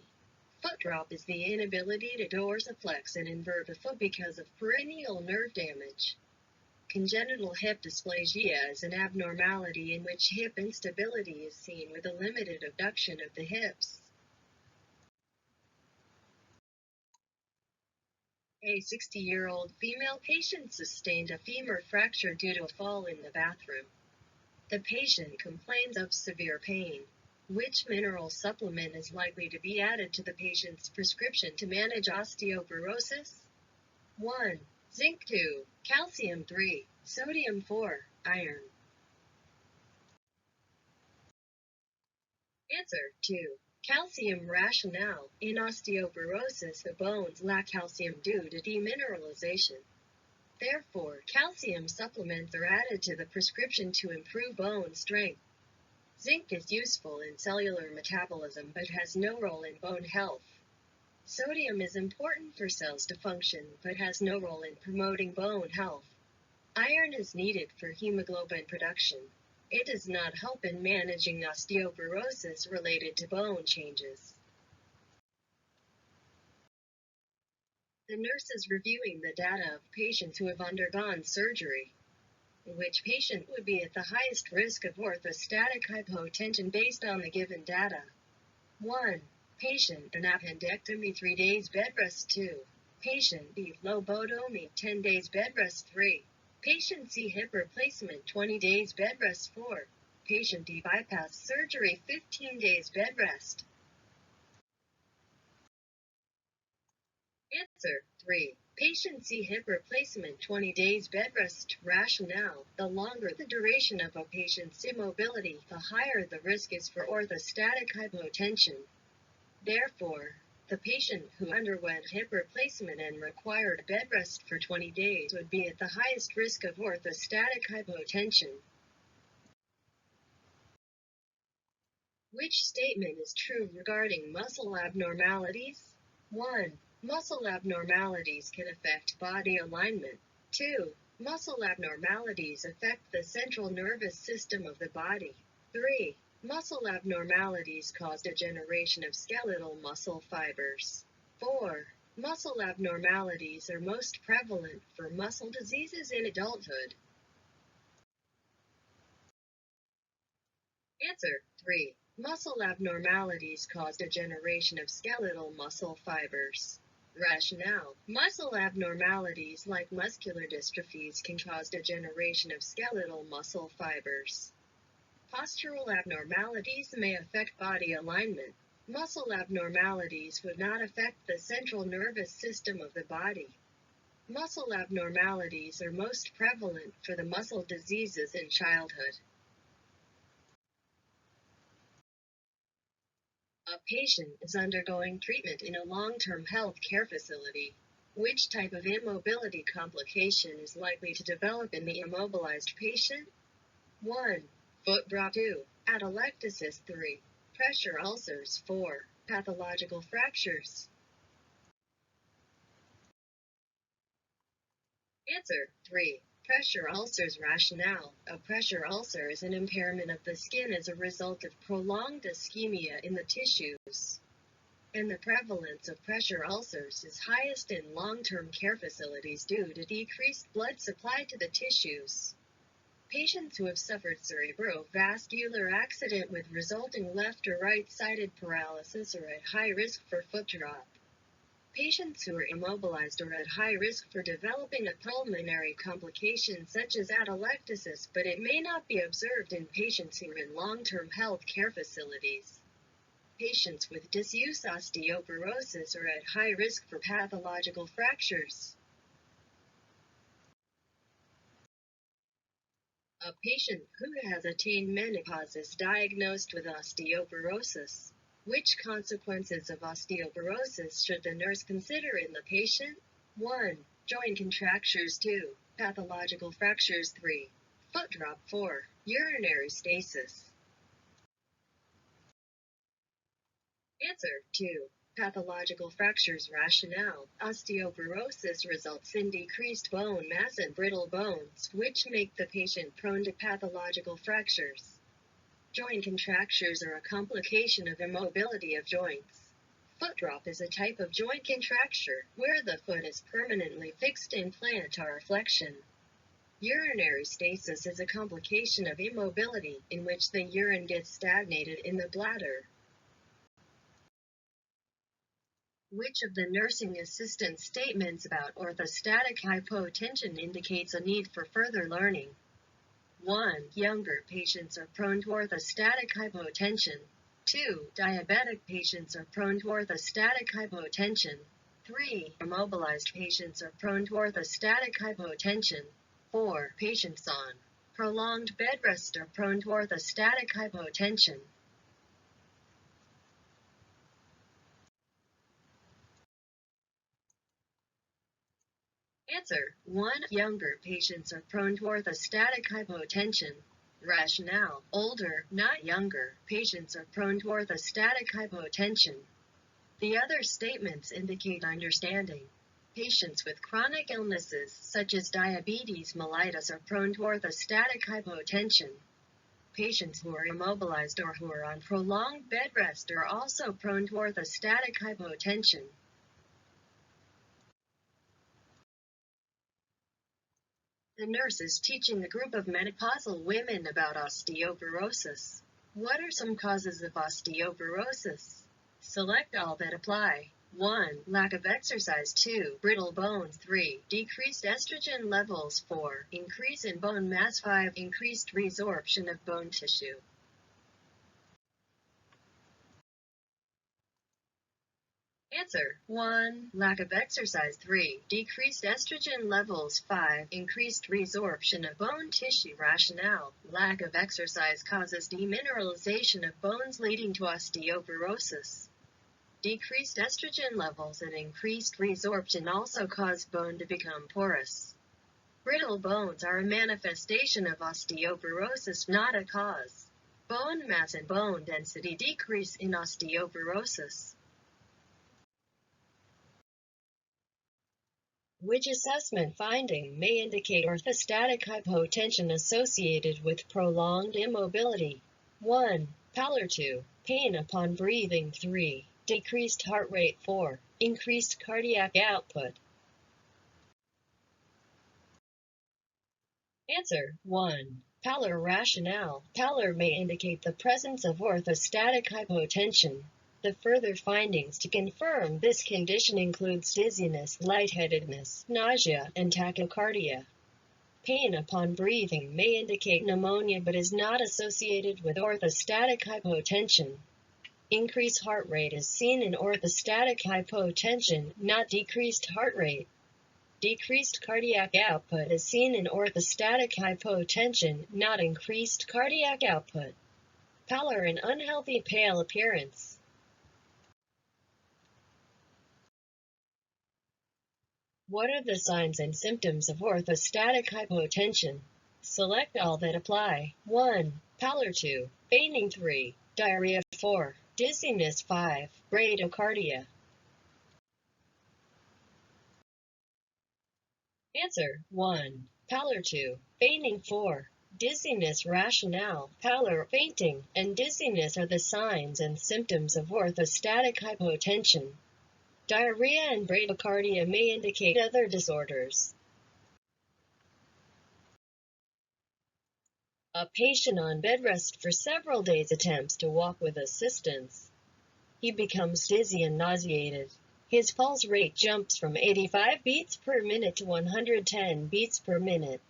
Foot drop is the inability to dorsiflex and invert the foot because of peroneal nerve damage. Congenital hip dysplasia is an abnormality in which hip instability is seen with a limited abduction of the hips. A 60-year-old female patient sustained a femur fracture due to a fall in the bathroom. The patient complains of severe pain. Which mineral supplement is likely to be added to the patient's prescription to manage osteoporosis? 1. Zinc 2, calcium 3, sodium 4, iron. Answer 2. Calcium rationale. In osteoporosis, the bones lack calcium due to demineralization. Therefore, calcium supplements are added to the prescription to improve bone strength. Zinc is useful in cellular metabolism but has no role in bone health. Sodium is important for cells to function but has no role in promoting bone health. Iron is needed for hemoglobin production. It does not help in managing osteoporosis related to bone changes. The nurse is reviewing the data of patients who have undergone surgery. Which patient would be at the highest risk of orthostatic hypotension based on the given data? 1. Patient an appendectomy 3 days bed rest. 2. Patient B lobotomy 10 days bed rest. 3. Patient C hip replacement 20 days bed rest. 4. Patient D bypass surgery 15 days bed rest. Answer 3. Patient C hip replacement 20 days bed rest. Rationale. The longer the duration of a patient's immobility, the higher the risk is for orthostatic hypotension. Therefore, the patient who underwent hip replacement and required bed rest for 20 days would be at the highest risk of orthostatic hypotension. Which statement is true regarding muscle abnormalities? 1. Muscle abnormalities can affect body alignment. 2. Muscle abnormalities affect the central nervous system of the body. 3. Muscle abnormalities cause degeneration of skeletal muscle fibers. 4. Muscle abnormalities are most prevalent for muscle diseases in adulthood. Answer 3. Muscle abnormalities cause degeneration of skeletal muscle fibers. Rationale. Muscle abnormalities like muscular dystrophies can cause degeneration of skeletal muscle fibers. Postural abnormalities may affect body alignment. Muscle abnormalities would not affect the central nervous system of the body. Muscle abnormalities are most prevalent for the muscle diseases in childhood. A patient is undergoing treatment in a long-term health care facility. Which type of immobility complication is likely to develop in the immobilized patient? 1. Foot drop. 2. Atelectasis. 3. Pressure ulcers. 4. Pathological fractures. Answer 3. Pressure ulcers. Rationale. A pressure ulcer is an impairment of the skin as a result of prolonged ischemia in the tissues. And the prevalence of pressure ulcers is highest in long-term care facilities due to decreased blood supply to the tissues. Patients who have suffered cerebrovascular accident with resulting left or right-sided paralysis are at high risk for foot drop. Patients who are immobilized are at high risk for developing a pulmonary complication such as atelectasis, but it may not be observed in patients who are in long-term health care facilities. Patients with disuse osteoporosis are at high risk for pathological fractures. A patient who has attained menopause is diagnosed with osteoporosis. Which consequences of osteoporosis should the nurse consider in the patient? 1. Joint contractures. 2. Pathological fractures. 3. Foot drop. 4. Urinary stasis. Answer 2. Pathological fractures. Rationale. Osteoporosis results in decreased bone mass and brittle bones, which make the patient prone to pathological fractures. Joint contractures are a complication of immobility of joints. Foot drop is a type of joint contracture where the foot is permanently fixed in plantar flexion. Urinary stasis is a complication of immobility in which the urine gets stagnated in the bladder. Which of the nursing assistant statements about orthostatic hypotension indicates a need for further learning? 1. Younger patients are prone to orthostatic hypotension. 2. Diabetic patients are prone to orthostatic hypotension. 3. Immobilized patients are prone to orthostatic hypotension. 4. Patients on prolonged bed rest are prone to orthostatic hypotension. Answer: 1. Younger patients are prone to orthostatic hypotension. Rationale: older, not younger, patients are prone to orthostatic hypotension. The other statements indicate understanding. Patients with chronic illnesses, such as diabetes mellitus, are prone to orthostatic hypotension. Patients who are immobilized or who are on prolonged bed rest are also prone to orthostatic hypotension. The nurse is teaching a group of menopausal women about osteoporosis. What are some causes of osteoporosis? Select all that apply. 1. Lack of exercise. 2. Brittle bones. 3. Decreased estrogen levels. 4. Increase in bone mass. 5. Increased resorption of bone tissue. Answer: 1. Lack of exercise. 3. Decreased estrogen levels. 5. Increased resorption of bone tissue. Rationale: lack of exercise causes demineralization of bones leading to osteoporosis. Decreased estrogen levels and increased resorption also cause bone to become porous. Brittle bones are a manifestation of osteoporosis, not a cause. Bone mass and bone density decrease in osteoporosis. Which assessment finding may indicate orthostatic hypotension associated with prolonged immobility? 1. Pallor. 2. Pain upon breathing. 3. Decreased heart rate. 4. Increased cardiac output. Answer: 1. Pallor. Rationale: pallor may indicate the presence of orthostatic hypotension. The further findings to confirm this condition includes dizziness, lightheadedness, nausea, and tachycardia. Pain upon breathing may indicate pneumonia but is not associated with orthostatic hypotension. Increased heart rate is seen in orthostatic hypotension, not decreased heart rate. Decreased cardiac output is seen in orthostatic hypotension, not increased cardiac output. Pallor and unhealthy pale appearance. What are the signs and symptoms of orthostatic hypotension? Select all that apply. 1. Pallor. 2. Fainting. 3. Diarrhea. 4. Dizziness. 5. Bradycardia. Answer: 1. Pallor. 2. Fainting. 4. Dizziness. Rationale: pallor, fainting, and dizziness are the signs and symptoms of orthostatic hypotension. Diarrhea and bradycardia may indicate other disorders. A patient on bed rest for several days attempts to walk with assistance. He becomes dizzy and nauseated. His pulse rate jumps from 85 beats per minute to 110 beats per minute.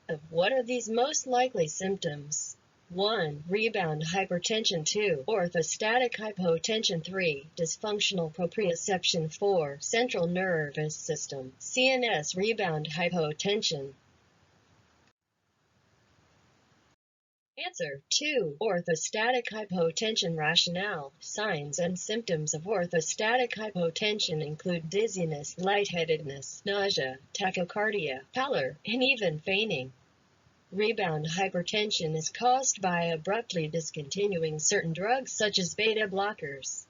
Of what are these most likely symptoms? 1. Rebound hypertension. 2. Orthostatic hypotension. 3. Dysfunctional proprioception. 4. Central nervous system, CNS rebound hypotension. Answer: 2. Orthostatic hypotension. Rationale: signs and symptoms of orthostatic hypotension include dizziness, lightheadedness, nausea, tachycardia, pallor, and even fainting. Rebound hypertension is caused by abruptly discontinuing certain drugs such as beta blockers.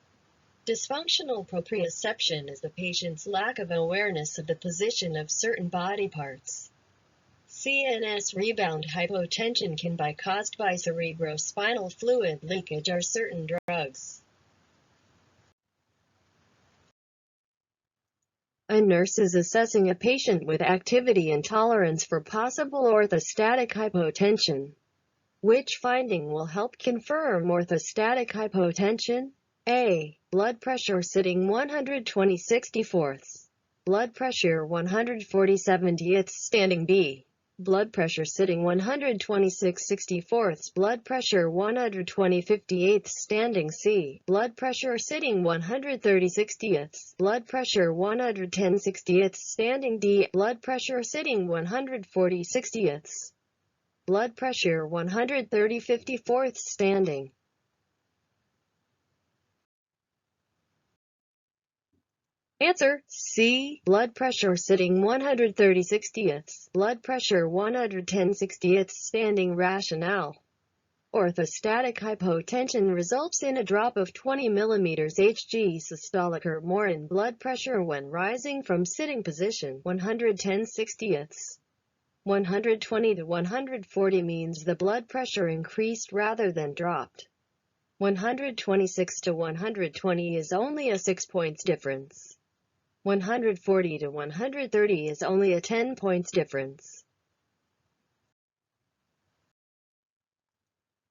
Dysfunctional proprioception is the patient's lack of awareness of the position of certain body parts. CNS rebound hypotension can be caused by cerebrospinal fluid leakage or certain drugs. A nurse is assessing a patient with activity intolerance for possible orthostatic hypotension. Which finding will help confirm orthostatic hypotension? A. Blood pressure sitting 120/64. Blood pressure 140/70 standing. B. Blood pressure sitting 126/64. Blood pressure 120/58 standing. C. Blood pressure sitting 130/60. Blood pressure 110/60 standing. D. Blood pressure sitting 140/60. Blood pressure 130/54 standing. Answer: C. Blood pressure sitting 130/60. Blood pressure 110/60 standing. Rationale: orthostatic hypotension results in a drop of 20 mm Hg systolic or more in blood pressure when rising from sitting position 110/60. 120 to 140 means the blood pressure increased rather than dropped. 126 to 120 is only a 6 points difference. 140 to 130 is only a 10 points difference.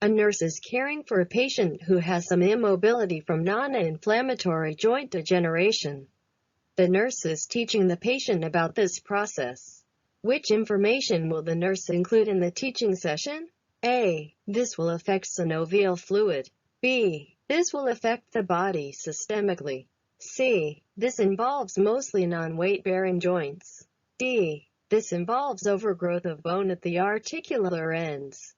A nurse is caring for a patient who has some immobility from non-inflammatory joint degeneration. The nurse is teaching the patient about this process. Which information will the nurse include in the teaching session? A. This will affect synovial fluid. B. This will affect the body systemically. C. This involves mostly non-weight-bearing joints. D. This involves overgrowth of bone at the articular ends.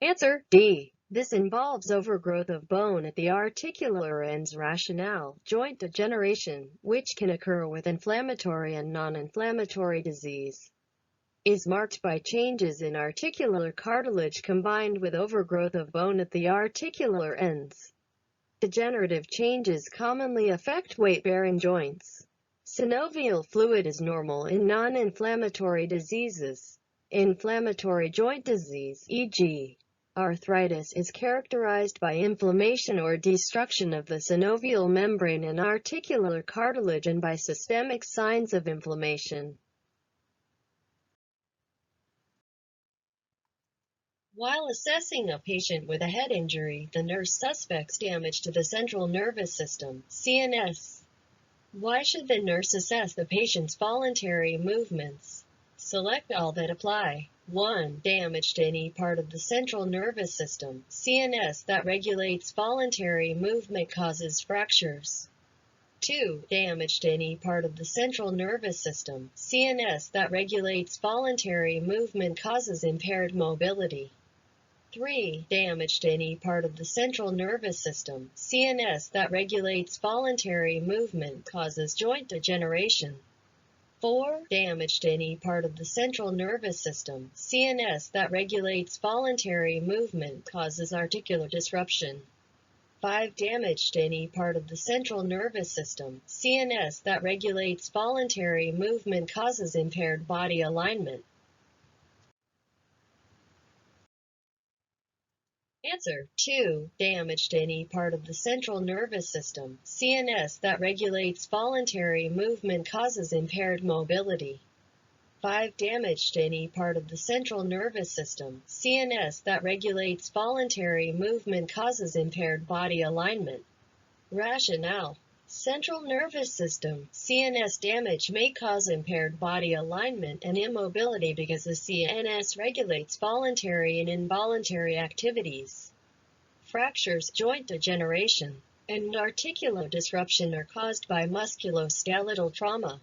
Answer: D. This involves overgrowth of bone at the articular ends. Rationale: joint degeneration, which can occur with inflammatory and non-inflammatory disease, is marked by changes in articular cartilage combined with overgrowth of bone at the articular ends. Degenerative changes commonly affect weight-bearing joints. Synovial fluid is normal in non-inflammatory diseases. Inflammatory joint disease, e.g., arthritis, is characterized by inflammation or destruction of the synovial membrane and articular cartilage and by systemic signs of inflammation. While assessing a patient with a head injury, the nurse suspects damage to the central nervous system, CNS. Why should the nurse assess the patient's voluntary movements? Select all that apply. 1. Damage to any part of the central nervous system, CNS, that regulates voluntary movement causes fractures. 2. Damage to any part of the central nervous system, CNS, that regulates voluntary movement causes impaired mobility. 3. Damage to any part of the central nervous system, CNS, that regulates voluntary movement causes joint degeneration. 4. Damage to any part of the central nervous system, CNS, that regulates voluntary movement causes articular disruption. 5. Damage to any part of the central nervous system, CNS, that regulates voluntary movement causes impaired body alignment. Answer: 2. Damage to any part of the central nervous system, CNS, that regulates voluntary movement causes impaired mobility. 5. Damage to any part of the central nervous system, CNS, that regulates voluntary movement causes impaired body alignment. Rationale: central nervous system, CNS damage may cause impaired body alignment and immobility because the CNS regulates voluntary and involuntary activities. Fractures, joint degeneration, and articular disruption are caused by musculoskeletal trauma.